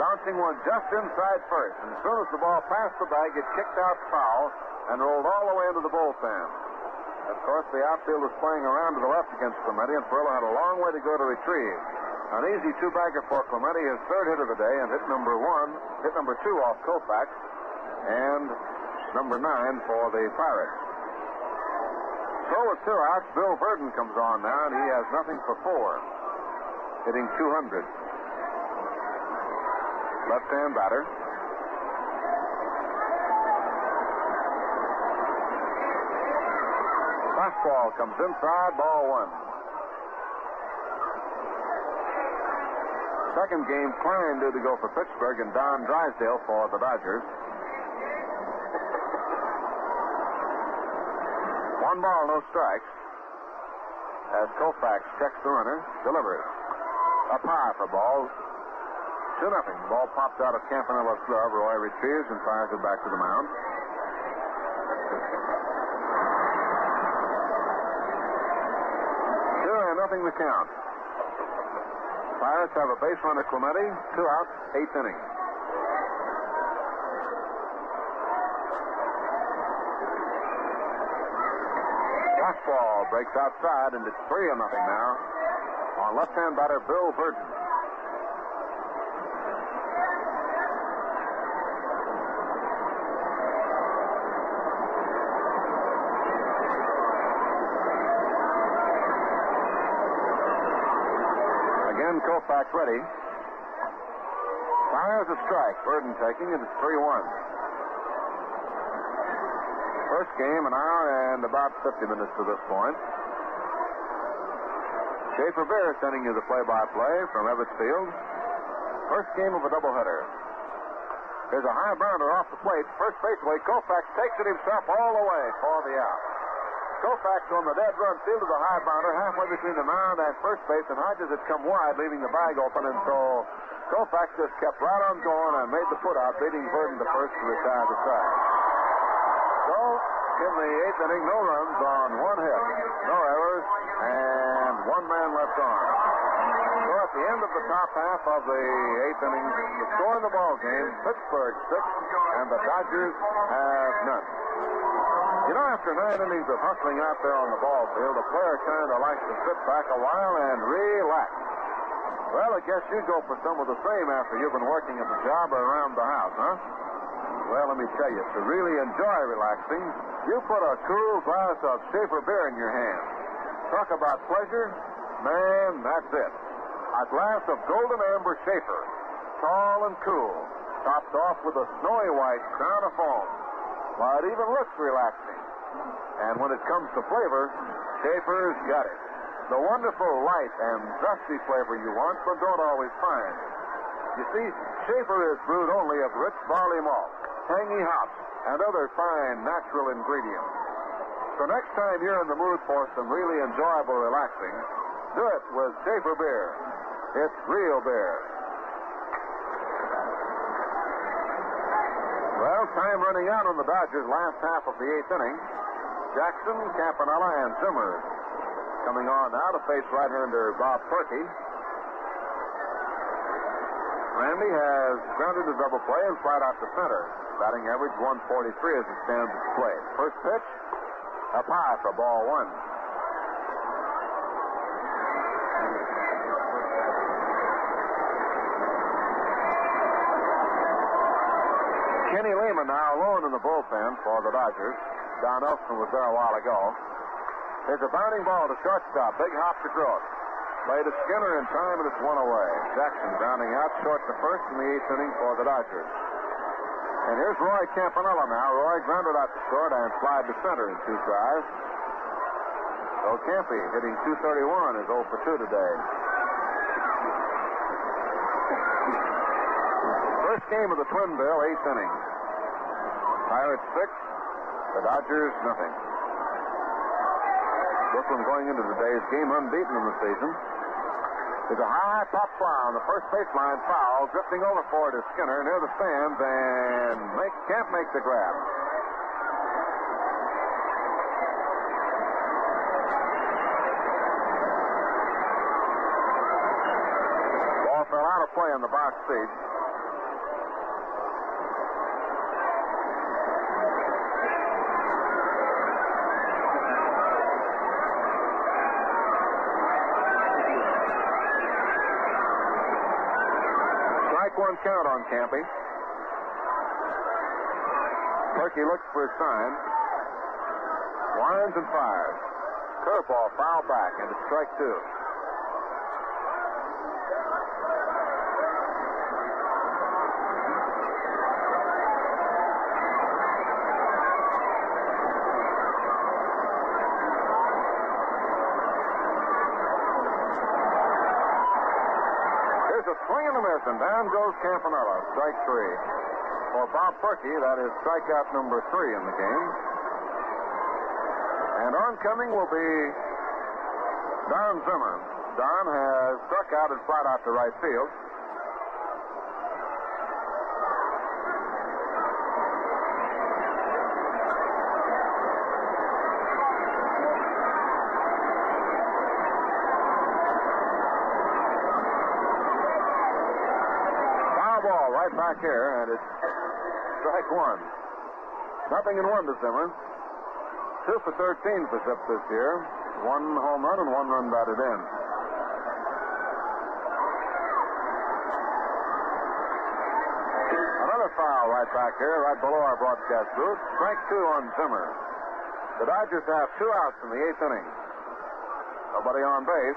[SPEAKER 2] Bouncing one just inside first. And as soon as the ball passed the bag, it kicked out foul and rolled all the way into the bullpen. Of course, the outfield was playing around to the left against Clemente, and Thrillo had a long way to go to retrieve. An easy 2-bagger for Clemente, his 3rd hit of the day, and hit number 2 off Koufax, and number 9 for the Pirates. So with 2 outs, Bill Verdon comes on now, and he has nothing for 4, hitting .200. Left-hand batter. Fastball comes inside, ball 1. Second game, Klein due to go for Pittsburgh, and Don Drysdale for the Dodgers. 1 ball, no strikes. As Koufax checks the runner, delivers. Up high for ball. 2-0. The ball pops out of Campanella's glove. Roy retrieves and fires it back to the mound. 2-0 the count. Pirates have a base runner, Clemente. 2 outs, 8th inning. Fastball breaks outside, and it's 3-0 now on left-hand batter Bill Verdon. Again, Koufax ready. Fires a strike. Verdon taking it. It's 3-1. First game, an hour and about 50 minutes to this point. Schaefer Beer sending you the play-by-play from Ebbets Field. First game of a doubleheader. There's a high bounder off the plate. First baseaway, Koufax takes it himself all the way for the out. Koufax on the dead run fielded the high bounder halfway between the mound and first base, and Hodges had come wide, leaving the bag open, and so Koufax just kept right on going and made the put-out, beating Verdon to first to retire the side. So, in the eighth inning, no runs on one hit, no errors, and one man left on. So at the end of the top half of the eighth inning, the score in the ball game, Pittsburgh 6 and the Dodgers have none. You know, after 9 innings of hustling out there on the ball field, a player kind of likes to sit back a while and relax. Well, I guess you go for some of the same after you've been working at the job or around the house, huh? Well, let me tell you, to really enjoy relaxing, you put a cool glass of Schaefer beer in your hand. Talk about pleasure? Man, that's it. A glass of golden amber Schaefer, tall and cool, topped off with a snowy white crown of foam. Why, it even looks relaxing. And when it comes to flavor, Schaefer's got it. The wonderful light and zesty flavor you want but don't always find. You see, Schaefer is brewed only of rich barley malt, tangy hops, and other fine natural ingredients. So next time you're in the mood for some really enjoyable relaxing, do it with Schaefer beer. It's real beer. Well, time running out on the Dodgers' last half of the eighth inning. Jackson, Campanella, and Zimmer coming on now to face right-hander Bob Perky. Randy has grounded a double play and flied out to center. Batting average 143 as he stands at the plate. First pitch, up high for ball one. Kenny Lehman now alone in the bullpen for the Dodgers. Don Elson was there a while ago. There's a bounding ball to shortstop. Big hop to Gross. Played to Skinner in time, and it's one away. Jackson grounding out short to first in the eighth inning for the Dodgers. And here's Roy Campanella now. Roy grounded out to short and flied to center in 2 tries. So Campy hitting .231 is 0 for 2 today. First game of the Twinville, 8th inning. Pirates 6, the Dodgers nothing. Brooklyn going into today's game unbeaten in the season. There's a high pop fly on the first baseline foul, drifting over forward to Skinner near the stands, and can't make the grab. Ball fell out of play on the box seat. One count on Campy. Perky looks for a sign. Winds and fires. Curveball foul back, and it's strike 2. Swing and a miss, and down goes Campanella. Strike 3. For Bob Perky, that is strikeout number 3 in the game. And oncoming will be Don Zimmer. Don has struck out and flied out to right field. Right back here, and it's strike 1. 0-1 to Zimmer. 2 for 13 for Zip this year. 1 home run and 1 run batted in. Another foul right back here, right below our broadcast booth. Strike 2 on Zimmer. The Dodgers have 2 outs in the 8th inning. Nobody on base.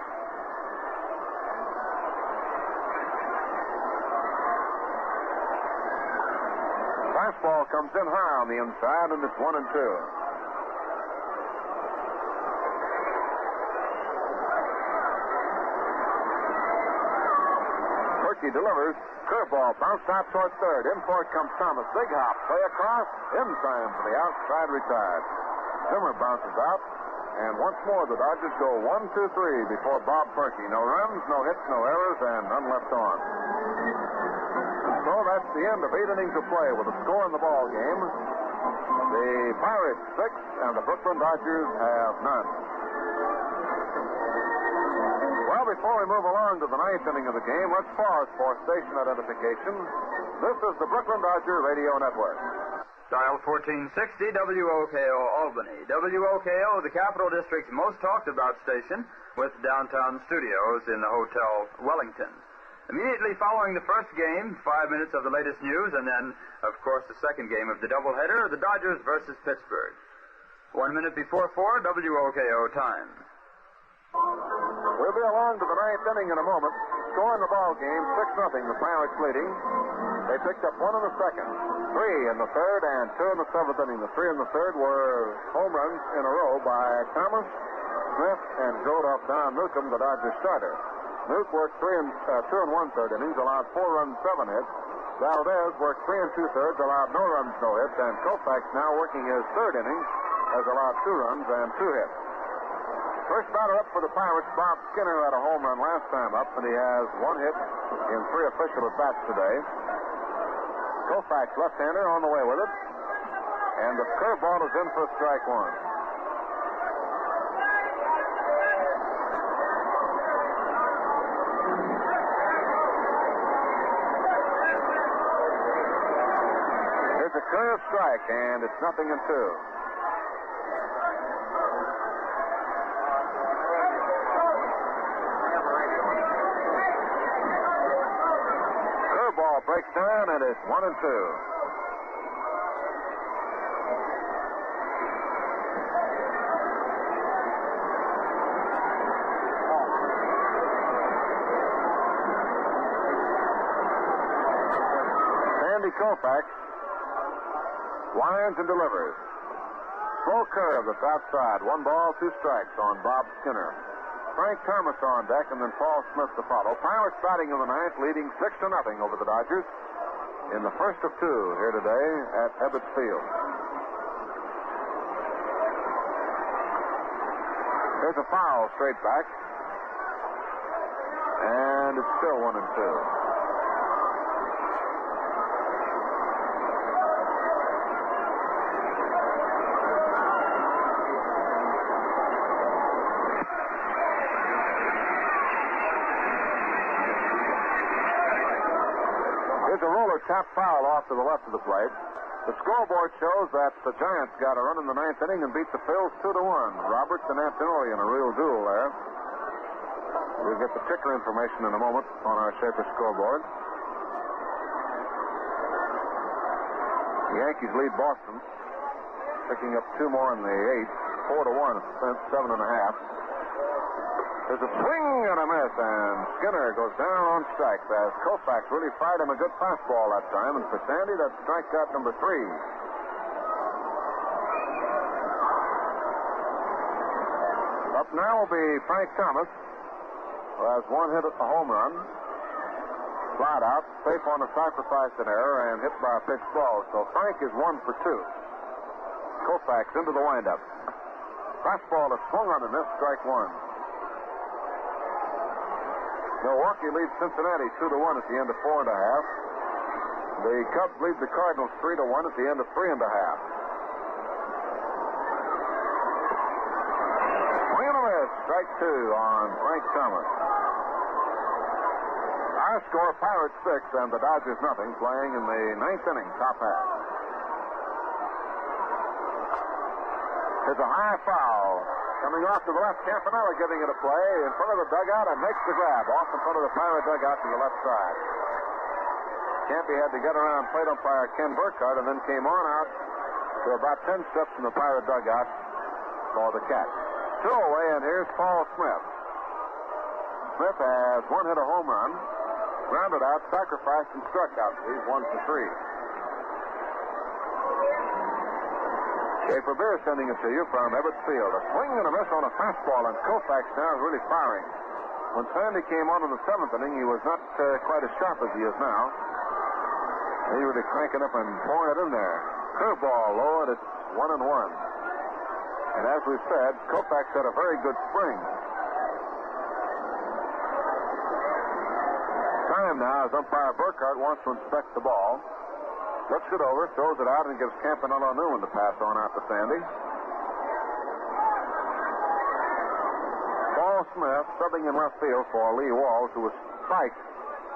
[SPEAKER 2] Fastball comes in high on the inside, and it's 1-2. Yankee delivers. Curveball bounced out toward third. In for it comes Thomas. Big hop. Play across. In time for the outside retired. Zimmer bounces out. And once more the Dodgers go 1-2-3 before Bob Berkey. No runs, no hits, no errors, and none left on. So that's the end of 8 innings of play with a score in the ball game. The Pirates 6 and the Brooklyn Dodgers have none. Well, before we move along to the 9th inning of the game, let's pause for station identification. This is the Brooklyn Dodger Radio Network.
[SPEAKER 6] Dial 1460 WOKO Albany. WOKO, the Capital District's most talked about station, with downtown studios in the Hotel Wellington. Immediately following the first game, 5 minutes of the latest news, and then, of course, the second game of the doubleheader, the Dodgers versus Pittsburgh. 1 minute before 4, WOKO time.
[SPEAKER 2] We'll be along to the 9th inning in a moment. Score in the ball game, 6-0, the Pirates leading. They picked up 1 in the second, 3 in the third, and 2 in the 7th inning. The 3 in the third were home runs in a row by Thomas, Smith, and Rudolph Don Newcomb, the Dodgers starter. Nuke worked 2 and 1/3 innings, allowed 4 runs, 7 hits. Valdez worked 3 2/3, allowed no runs, no hits, and Koufax, now working his 3rd inning, has allowed 2 runs and 2 hits. First batter up for the Pirates, Bob Skinner, had a home run last time up, and he has 1 hit in 3 official at-bats today. Koufax, left-hander, on the way with it. And the curveball is in for strike 1. There's a curve strike, and it's 0-2. Ball breaks down, and it's 1-2. Sandy Koufax winds and delivers. Full curve that's outside. 1 ball, 2 strikes on Bob Skinner. Frank Thomas on deck, and then Paul Smith to follow. Pirates batting in the 9th, leading 6-0 over the Dodgers in the first of 2 here today at Ebbets Field. There's a foul straight back, and it's still 1-2. Here's a roller tap foul off to the left of the plate. The scoreboard shows that the Giants got a run in the 9th inning and beat the Phils 2-1. Roberts and Antonelli in a real duel there. We'll get the ticker information in a moment on our Schaefer scoreboard. The Yankees lead Boston, picking up 2 more in the 8th, 4-1, 7.5. There's a swing and a miss, and Skinner goes down on strikes as Koufax really fired him a good fastball that time, and for Sandy, that's strikeout number 3. Up now will be Frank Thomas, who has 1 hit at the home run. Flat out, safe on a sacrifice and error, and hit by a pitched ball. So Frank is 1 for 2. Koufax into the windup. Fastball is swung on and missed, strike 1. Milwaukee leads Cincinnati 2-1 at the end of 4.5. The Cubs lead the Cardinals 3-1 at the end of 3.5. Swing and a miss, strike 2 on Frank Thomas. Our score, Pirates 6 and the Dodgers 0, playing in the 9th inning, top half. Here's a high foul. Coming off to the left, Campanella giving it a play in front of the dugout and makes the grab off in front of the Pirate dugout to the left side. Campy had to get around plate umpire Ken Burkhardt and then came on out to about 10 steps from the Pirate dugout for the catch. 2 away, and here's Paul Smith. Smith has 1 hit a home run, grounded out, sacrificed, and struck out. He's 1 for 3. Schaefer Beer sending it to you from Ebbets Field. A swing and a miss on a fastball, and Koufax now is really firing. When Sandy came on in the 7th inning, he was not quite as sharp as he is now. He was cranking up and pouring it in there. Curveball low, and it's 1-1. And as we said, Koufax had a very good spring. Time now as umpire Burkhart wants to inspect the ball. Looks it over, throws it out, and gives Campanella a new one to pass on out to Sandy. Paul Smith subbing in left field for Lee Walls, who was spiked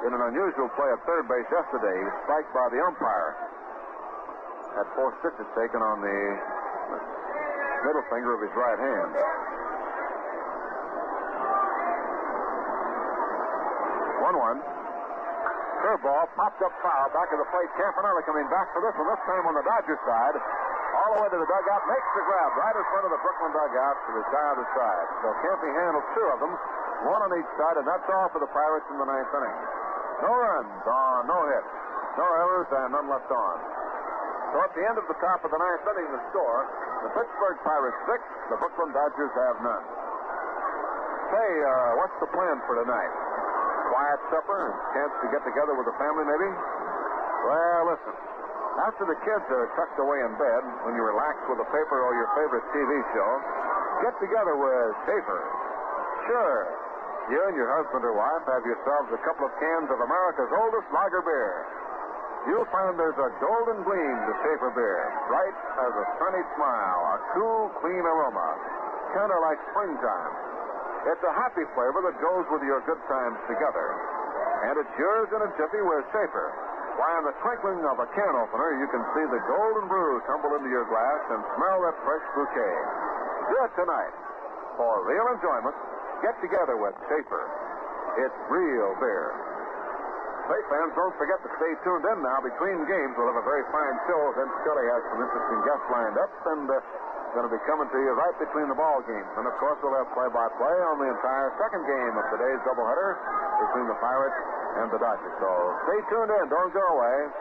[SPEAKER 2] in an unusual play at third base yesterday. He was spiked by the umpire. Had 4 stitches taken on the middle finger of his right hand. 1-1. Curveball popped up foul. Back of the plate. Campanella coming back for this one. This time on the Dodgers side. All the way to the dugout. Makes the grab right in front of the Brooklyn dugout to the Dodgers side. So Campy handled 2 of them. 1 on each side, and that's all for the Pirates in the 9th inning. No runs on, no hits, no errors, and none left on. So at the end of the top of the 9th inning, the score, the Pittsburgh Pirates 6, the Brooklyn Dodgers have none. Say, what's the plan for tonight? Quiet supper, a chance to get together with the family, maybe? Well, listen. After the kids are tucked away in bed, when you relax with a paper or your favorite TV show, get together with Schaefer. Sure. You and your husband or wife have yourselves a couple of cans of America's oldest lager beer. You'll find there's a golden gleam to Schaefer beer, bright as a sunny smile, a cool, clean aroma, kind of like springtime. It's a happy flavor that goes with your good times together. And it's yours in a jiffy with Schaefer. Why, in the twinkling of a can opener, you can see the golden brew tumble into your glass and smell that fresh bouquet. Do it tonight. For real enjoyment, get together with Schaefer. It's real beer. Say, fans, don't forget to stay tuned in now. Between games, we'll have a very fine show. Vince Scully has some interesting guests lined up, and going to be coming to you right between the ball games. And, of course, we'll have play-by-play on the entire second game of today's doubleheader between the Pirates and the Dodgers. So stay tuned in. Don't go away.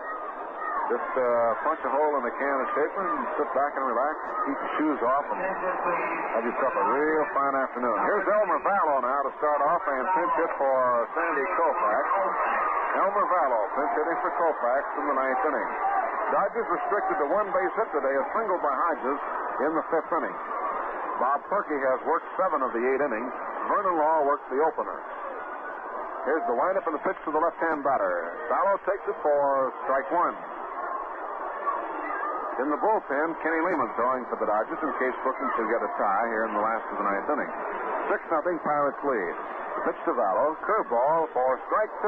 [SPEAKER 2] Just punch a hole in the can of Schaefer and sit back and relax. Keep your shoes off and have yourself a real fine afternoon. Here's Elmer Vallow now to start off and pinch hit for Sandy Koufax. Elmer Vallow pinch hitting for Koufax in the 9th inning. Dodgers restricted to 1 base hit today, a single by Hodges in the 5th inning. Bob Perky has worked 7 of the 8 innings. Vernon Law worked the opener. Here's the windup and the pitch to the left-hand batter. Vallow takes it for strike 1. In the bullpen, Kenny Lehman throwing for the Dodgers in case Brookings should get a tie here in the last of the 9th inning. 6-0 Pirates lead. The pitch to Vallow. Curveball for strike 2.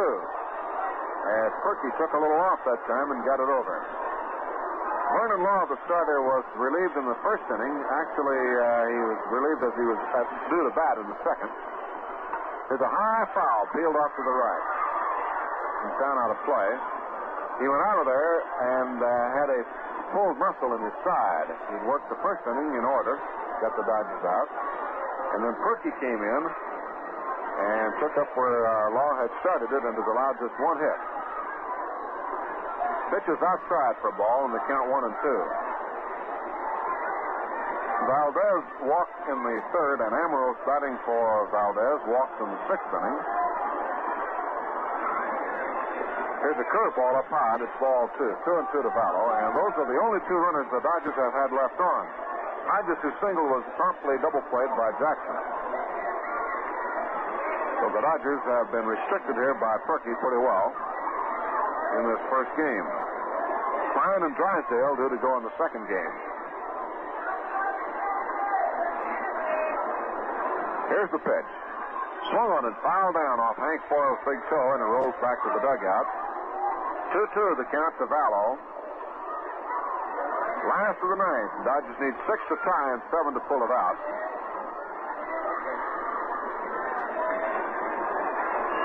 [SPEAKER 2] As Perky took a little off that time and got it over. Vernon Law, the starter, was relieved in the 1st inning. Actually, he was relieved as he was due to bat in the 2nd. There's a high foul peeled off to the right. He's down out of play. He went out of there and had a pulled muscle in his side. He'd worked the 1st inning in order, got the Dodgers out. And then Perky came in and took up where Law had started it and has allowed just 1 hit. Pitch is outside for a ball, and the count 1-2. Valdez walked in the 3rd, and Ambrose batting for Valdez walked in the 6th inning. Here's a curveball up high. It's ball 2. 2-2 to Vallow, and those are the only 2 runners the Dodgers have had left on. Hodges, whose single was promptly double-played by Jackson. So the Dodgers have been restricted here by Perky pretty well in this 1st game. Fine and Drysdale due to go in the 2nd game. Here's the pitch. Swung on and fouled down off Hank Boyle's big toe, and it rolls back to the dugout. 2-2 the count to Vallow. Last of the 9th. Dodgers need 6 to tie and 7 to pull it out.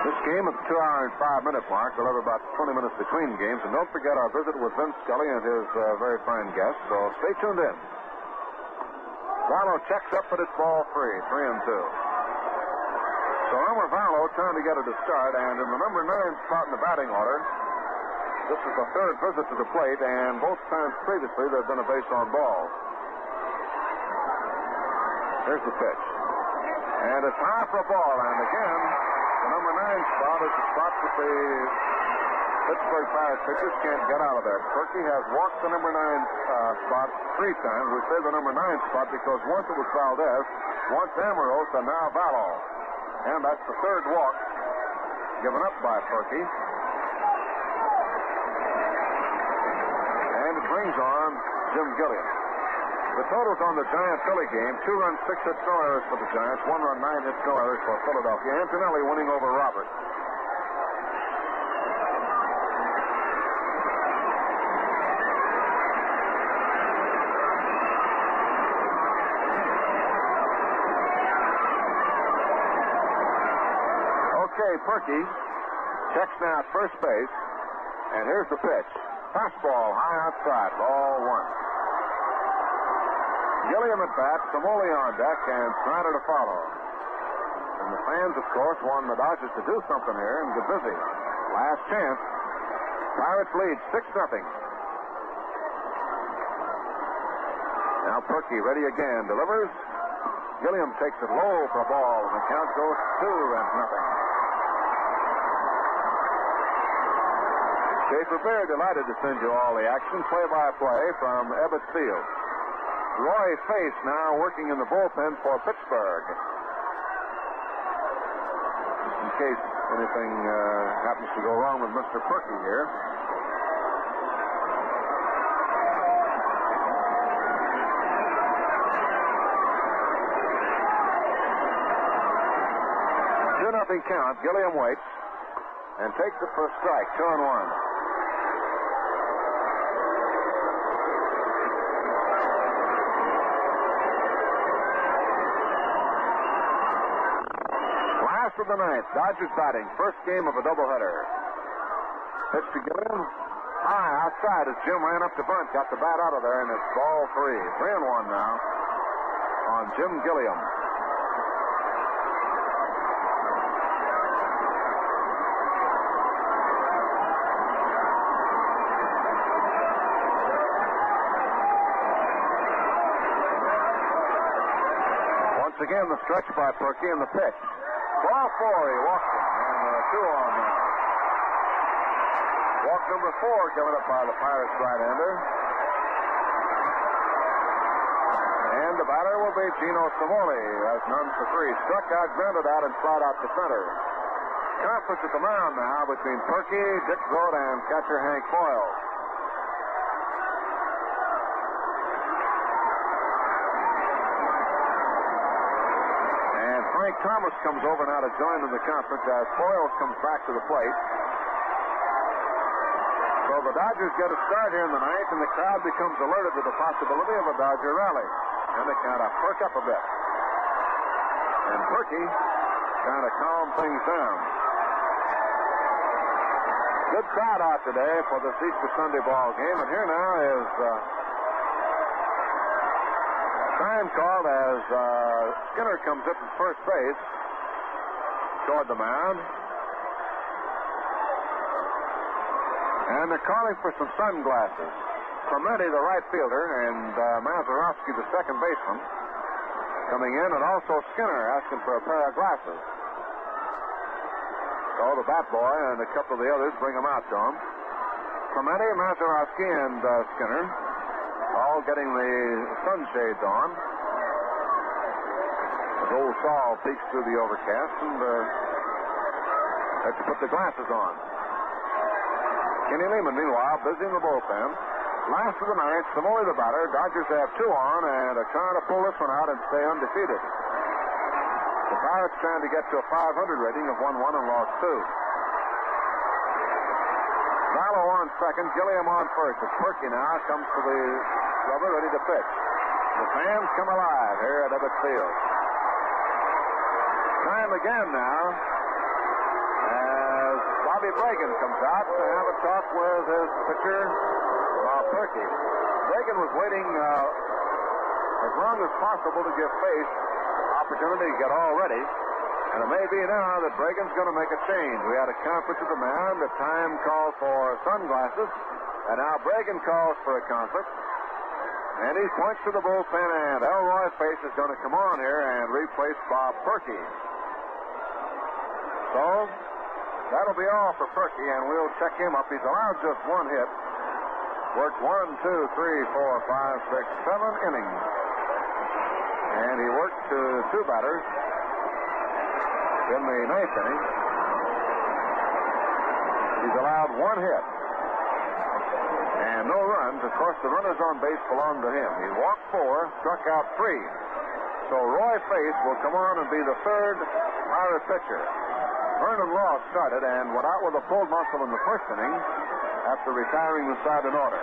[SPEAKER 2] This game at the 2-hour and 5-minute mark. We'll have about 20 minutes between games. And don't forget our visit with Vince Scully and his very fine guests. So stay tuned in. Vallow checks up, but it's ball 3. 3-2. So Elmer Vallow trying to get it to start. And in the number 9 spot in the batting order, this is the 3rd visit to the plate. And both times previously, there have been a base on balls. Here's the pitch. And it's high for a ball. And again, the number 9 spot is the spot that the Pittsburgh Pirates pitchers can't get out of there. Perky has walked the number 9 spot 3 times. We say the number 9 spot because once it was Valdez, once Amaros, and now Vallo. And that's the 3rd walk given up by Perky. And it brings on Jim Gilliam. The totals on the Giant-Philly game, 2 runs, 6 hits, no errors for the Giants, 1 run, 9 hits, no errors for Philadelphia. Antonelli winning over Robert. Okay, Perky checks now at first base, and here's the pitch. Fastball high outside, ball 1. Gilliam at bat, Samoli on deck, and Snyder to follow. And the fans, of course, want the Dodgers to do something here and get busy. Last chance. Pirates lead 6-0. Now Perky ready again, delivers. Gilliam takes it low for a ball, and the count goes 2-0. Schaefer Bear delighted to send you all the action, play-by-play from Ebbets Field. Roy Face now working in the bullpen for Pittsburgh. Just in case anything happens to go wrong with Mr. Perky here. Nothing count. Gilliam waits and takes it for a strike. 2-1. Last of the ninth. Dodgers batting. First game of a doubleheader. Pitch to Gilliam. High outside as Jim ran up to bunt. Got the bat out of there, and it's ball 3. 3-1 now on Jim Gilliam. Again, the stretch by Perky and the pitch. Ball 4, he walked him. And 2-on now. Walk number 4 given up by the Pirates right-hander. And the batter will be Gino Samoli. That's none for 3. Struck out, grounded out, and slide out to center. Conference at the mound now between Perky, Dick Grote, and catcher Hank Boyle. Frank Thomas comes over now to join in the conference as Boyle comes back to the plate. So the Dodgers get a start here in the ninth, and the crowd becomes alerted to the possibility of a Dodger rally. And they kind of perk up a bit. And Perky kind of calm things down. Good crowd out today for this Easter Sunday ball game. And here now is time called as Skinner comes up at first base toward the mound. And they're calling for some sunglasses. Clemente, the right fielder, and Mazeroski, the second baseman, coming in, and also Skinner asking for a pair of glasses. So the bat boy and a couple of the others bring them out to him. Clemente, Mazeroski, and Skinner all getting the sunshades on. As old Saul peeks through the overcast and has to put the glasses on. Kenny Lehman, meanwhile, busy in the bullpen. Last of the ninth, Samoli the batter. Dodgers have 2 on and are trying to pull this one out and stay undefeated. The Pirates trying to get to a 500 rating of 1-1 and lost 2. Vallo on second, Gilliam on first. It's Perky now comes to the rubber, ready to pitch. The fans come alive here at Ebbets Field. Time again now as Bobby Bragan comes out to have a talk with his pitcher, Perky. Bragan was waiting as long as possible to give Face opportunity to get all ready. And it may be now that Bragan's going to make a change. We had a conference at the mound. The time called for sunglasses. And now Bragan calls for a conference. And he points to the bullpen, and Elroy Face is going to come on here and replace Bob Perky. So, that'll be all for Perky, and we'll check him up. He's allowed just one hit. Worked 1, 2, 3, 4, 5, 6, 7 innings. And he worked two batters in the ninth inning. He's allowed one hit. And no runs. Of course, the runners on base belong to him. He walked 4, struck out 3. So Roy Face will come on and be the third Pirate pitcher. Vernon Law started and went out with a pulled muscle in the first inning after retiring the side in order.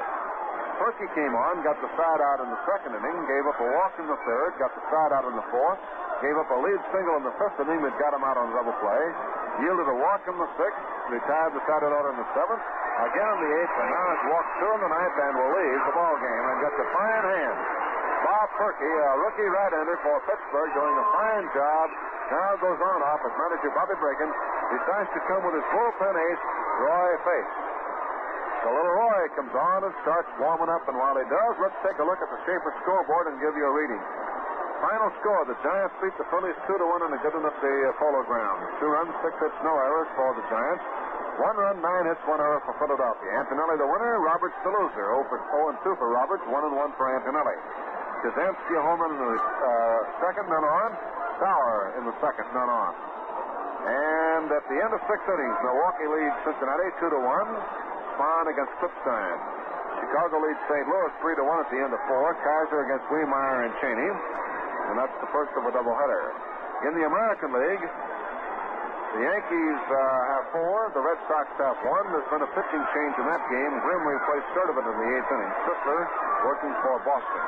[SPEAKER 2] Perky came on, got the side out in the second inning, gave up a walk in the third, got the side out in the fourth, gave up a lead single in the fifth inning that got him out on double play, yielded a walk in the sixth, retired the side in order in the seventh, again in the eighth, and now has walked 2 in the ninth and will leave the ball game and gets a fine hand. Bob Perky, a rookie right-hander for Pittsburgh, doing a fine job. Now goes on off as manager Bobby Bragan decides to come with his bullpen ace, Roy Face. So little Roy comes on and starts warming up, and while he does, let's take a look at the Schaefer scoreboard and give you a reading. Final score, the Giants beat the Phillies 2-1 in a good one at the Polo Grounds. 2 runs, 6 hits, no errors for the Giants. 1 run, 9 hits, 1 error for Philadelphia. Antonelli the winner, Roberts the loser. 0-2 for Roberts, 1-1 for Antonelli. Kazansky a home run in the second, none on. Sauer in the second, none on. And at the end of 6 innings, Milwaukee leads Cincinnati 2-1. Spahn against Clipstein. Chicago leads St. Louis 3-1 at the end of 4. Kaiser against Wiemeyer and Cheney. And that's the first of a doubleheader. In the American League, the Yankees have 4. The Red Sox have 1. There's been a pitching change in that game. Grimm replaced Sturdivant in the 8th inning. Sisler working for Boston.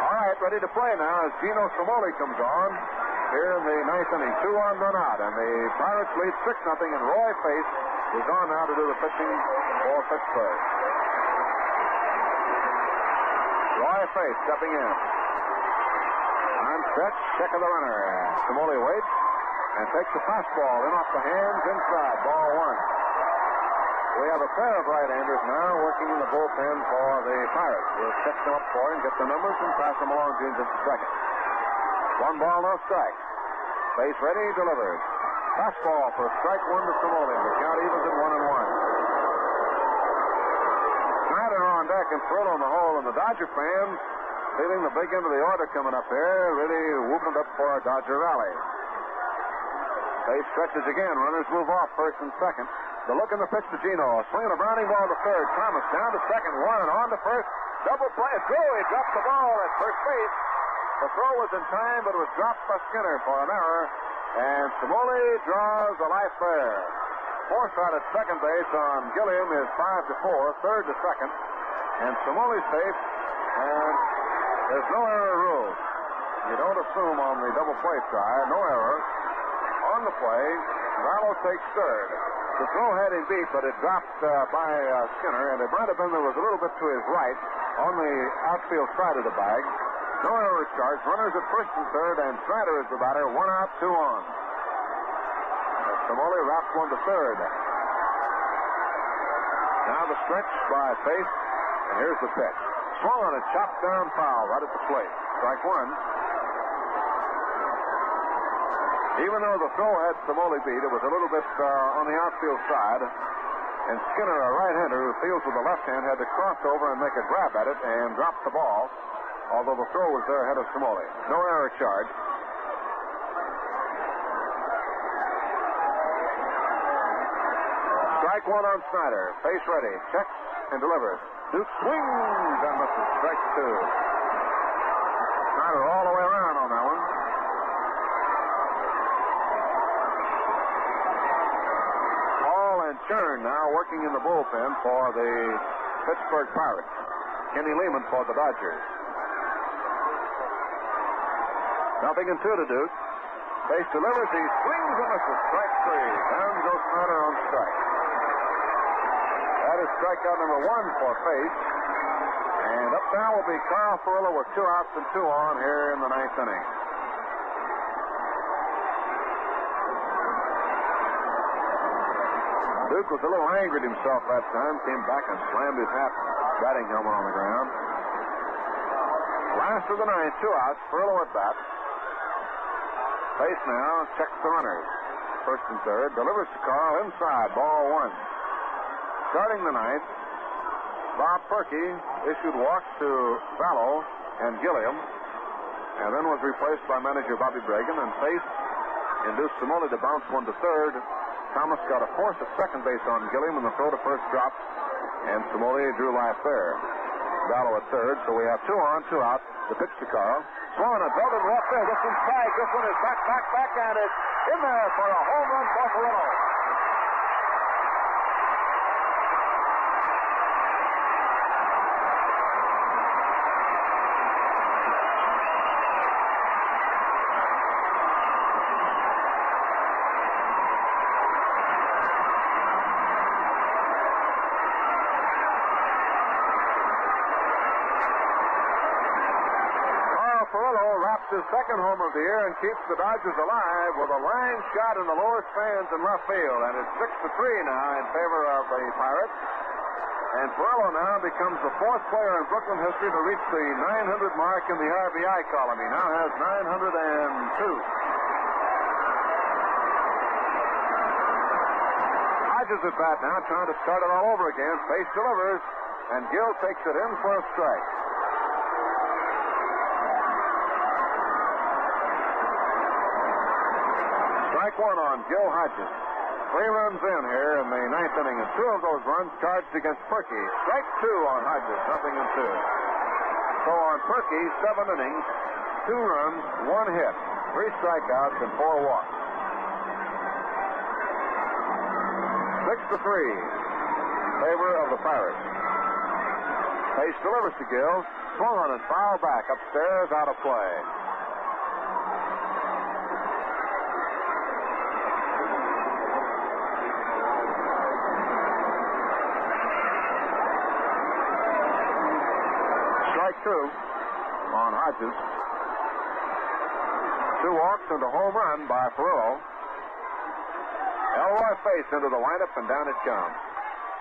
[SPEAKER 2] All right, ready to play now as Gino Somoli comes on here in the 9th inning. 2 on, 1 out. And the Pirates lead 6-0, and Roy Face is on now to do the pitching for Pittsburgh. Roy Face stepping in. On stretch, check of the runner. Somoli waits and takes the fastball in off the hands inside. Ball 1. We have a pair of right-handers now working in the bullpen for the Pirates. We'll check them up for you and get the numbers and pass them along to you in just a second. 1 ball, no strike. Base ready, delivers. Fastball for strike 1 to Somoli. The count evens at 1-1. Snyder on deck and thrown on the hole, and the Dodger fans feeling the big end of the order coming up here, really whooping up for a Dodger rally. Base stretches again. Runners move off first and second. The look in the pitch to Gino. Swinging a grounding ball to third. Thomas down to second. Warren on to first. Double play. Throw. He dropped the ball at first base. The throw was in time, but it was dropped by Skinner for an error. And Somoli draws a life there. Forsythe at second base on Gilliam is 5-4. Third to second. And Somoli's safe. And there's no error rule. You don't assume on the double play try. No error. On the play, Vallow takes third. The throw had him beat, but it dropped by Skinner, and it might have been there was a little bit to his right on the outfield side of the bag. No error charge. Runners at first and third, and Snyder is the batter. 1 out, 2 on. Somoli wraps one to third. Now the stretch by Face, and here's the pitch. Swung on a chopped down foul right at the plate. Strike 1. Even though the throw had Somoli beat, it was a little bit on the outfield side. And Skinner, a right-hander who fields with the left hand, had to cross over and make a grab at it and drop the ball, although the throw was there ahead of Somoli. No error charge. Strike 1 on Snyder. Face ready. Checks and delivers. Duke swings and misses. Strike 2. Snyder all the way around on that one. Churn now working in the bullpen for the Pittsburgh Pirates. Kenny Lehman for the Dodgers. 0-2 to Duke. Face delivers. He swings and misses. Strike 3. Down goes Snyder on strike. That is strikeout number 1 for Face. And up now will be Carl Furillo with 2 outs and 2 on here in the 9th inning. Duke was a little angry at himself that time. Came back and slammed his batting helmet on the ground. Last of the ninth, 2 outs. Perillo at bat. Pace now checks the runners. First and third. Delivers to Carl inside. Ball 1. Starting the ninth, Bob Perky issued walks to Vallow and Gilliam, and then was replaced by manager Bobby Bragan, and Pace induced Simone to bounce one to third. Thomas got a force at second base on Gilliam, and the throw to first dropped, and Simone drew life there. Vallow at third, so we have 2 on, 2 out. The pitch to Carl. Swung and belted left there. This one's tagged. This one is back, and it's in there for a home run for Perillo. His second home of the year and keeps the Dodgers alive with a line shot in the lower stands in left field. And it's 6-3 now in favor of the Pirates. And Perillo now becomes the 4th player in Brooklyn history to reach the 900 mark in the RBI column. He now has 902. Hodges at bat now, trying to start it all over again. Base delivers, and Gill takes it in for a strike. Strike 1 on Gil Hodges. 3 runs in here in the 9th inning, and 2 of those runs charged against Perky. Strike 2 on Hodges, 0-2. So on Perky, 7 innings, 2 runs, 1 hit, 3 strikeouts, and 4 walks. 6-3, favor of the Pirates. Pace delivers to Gill. Swung on and foul back upstairs, out of play. Strike 2 on Hodges. 2 walks and a home run by Perillo. Elroy face into the windup, and down it comes.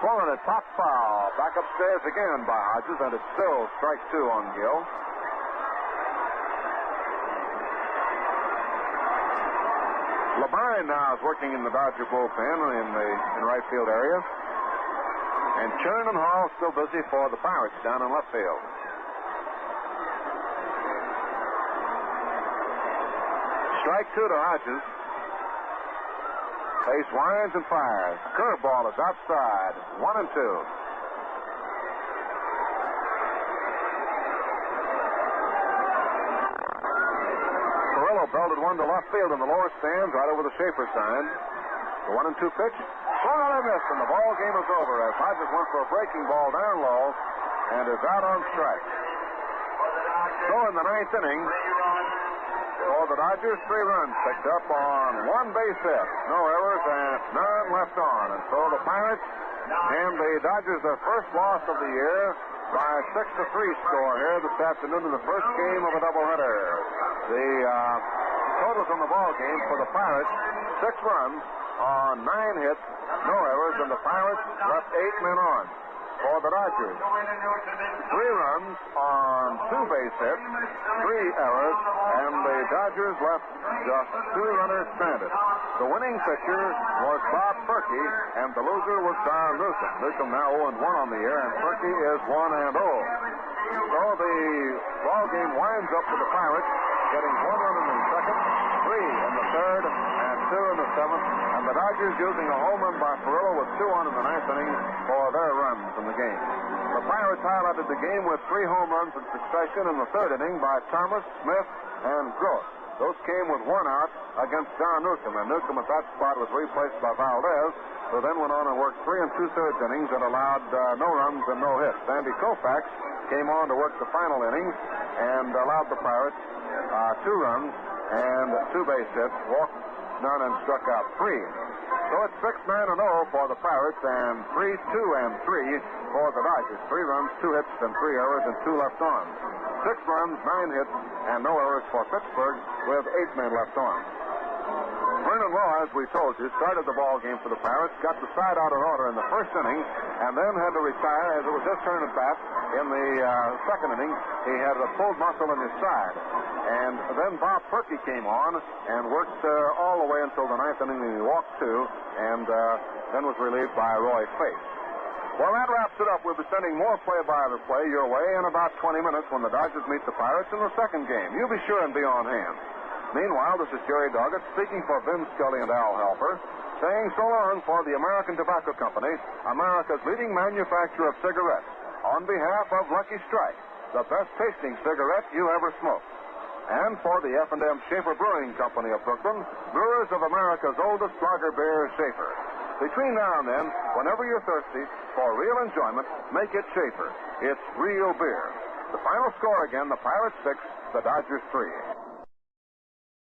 [SPEAKER 2] Swung on a top foul. Back upstairs again by Hodges, and it's still strike 2 on Gill. Labine now is working in the Dodger bullpen in right field area. And Chern and Hall still busy for the Pirates down in left field. Strike 2 to Hodges. Pace winds and fires. Curveball is outside. 1-2. Perillo belted one to left field in the lower stands, right over the Schaefer sign. The 1-2 pitch. Swung on and missed, and the ball game is over as Hodges went for a breaking ball down low and is out on strike. So in the 9th inning, for the Dodgers, 3 runs picked up on 1 base hit. No errors and none left on. And so the Pirates and the Dodgers their first loss of the year by a 6-3 score here this afternoon in the first game of a doubleheader. The totals on the ball game for the Pirates, 6 runs on 9 hits, no errors, and the Pirates left 8 men on. For the Dodgers, 3 runs on 2 base hits, 3 errors, and the Dodgers left just 2 runners stranded. The winning pitcher was Bob Perky, and the loser was Don Newcomb. Newcomb now 0-1 on the year, and Perky is 1-0. So the ball game winds up with the Pirates getting 1 run in the second, 3 in the third, and 2 in the seventh, and the Dodgers using a home run by Perillo with 2 on in the 9th inning for their runs in the game. The Pirates highlighted the game with 3 home runs in succession in the 3rd inning by Thomas, Smith, and Gross. Those came with 1 out against Don Newcomb, and Newcomb at that spot was replaced by Valdez, who then went on and worked 3 2/3 innings that allowed no runs and no hits. Sandy Koufax came on to work the final innings and allowed the Pirates 2 runs and 2 base hits, walked none, and struck out 3. So it's 6-9-0 for the Pirates and 3-2-3 for the Dodgers. 3 runs, 2 hits, and 3 errors, and 2 left on. 6 runs, 9 hits, and no errors for Pittsburgh with 8 men left on. Vernon Law, as we told you, started the ball game for the Pirates, got the side out in order in the first inning, and then had to retire as it was his turn at bat. In the second inning, he had a pulled muscle in his side. And then Bob Perky came on and worked all the way until the ninth inning. He walked two, and then was relieved by Roy Face. Well, that wraps it up. We'll be sending more play-by-the-play your way in about 20 minutes when the Dodgers meet the Pirates in the second game. You be sure and be on hand. Meanwhile, this is Jerry Doggett speaking for Vin Scully and Al Helfer, saying so long for the American Tobacco Company, America's leading manufacturer of cigarettes, on behalf of Lucky Strike, the best-tasting cigarette you ever smoked. And for the F&M Schaefer Brewing Company of Brooklyn, brewers of America's oldest lager beer, Schaefer. Between now and then, whenever you're thirsty for real enjoyment, make it Schaefer. It's real beer. The final score again, the Pirates 6, the Dodgers 3.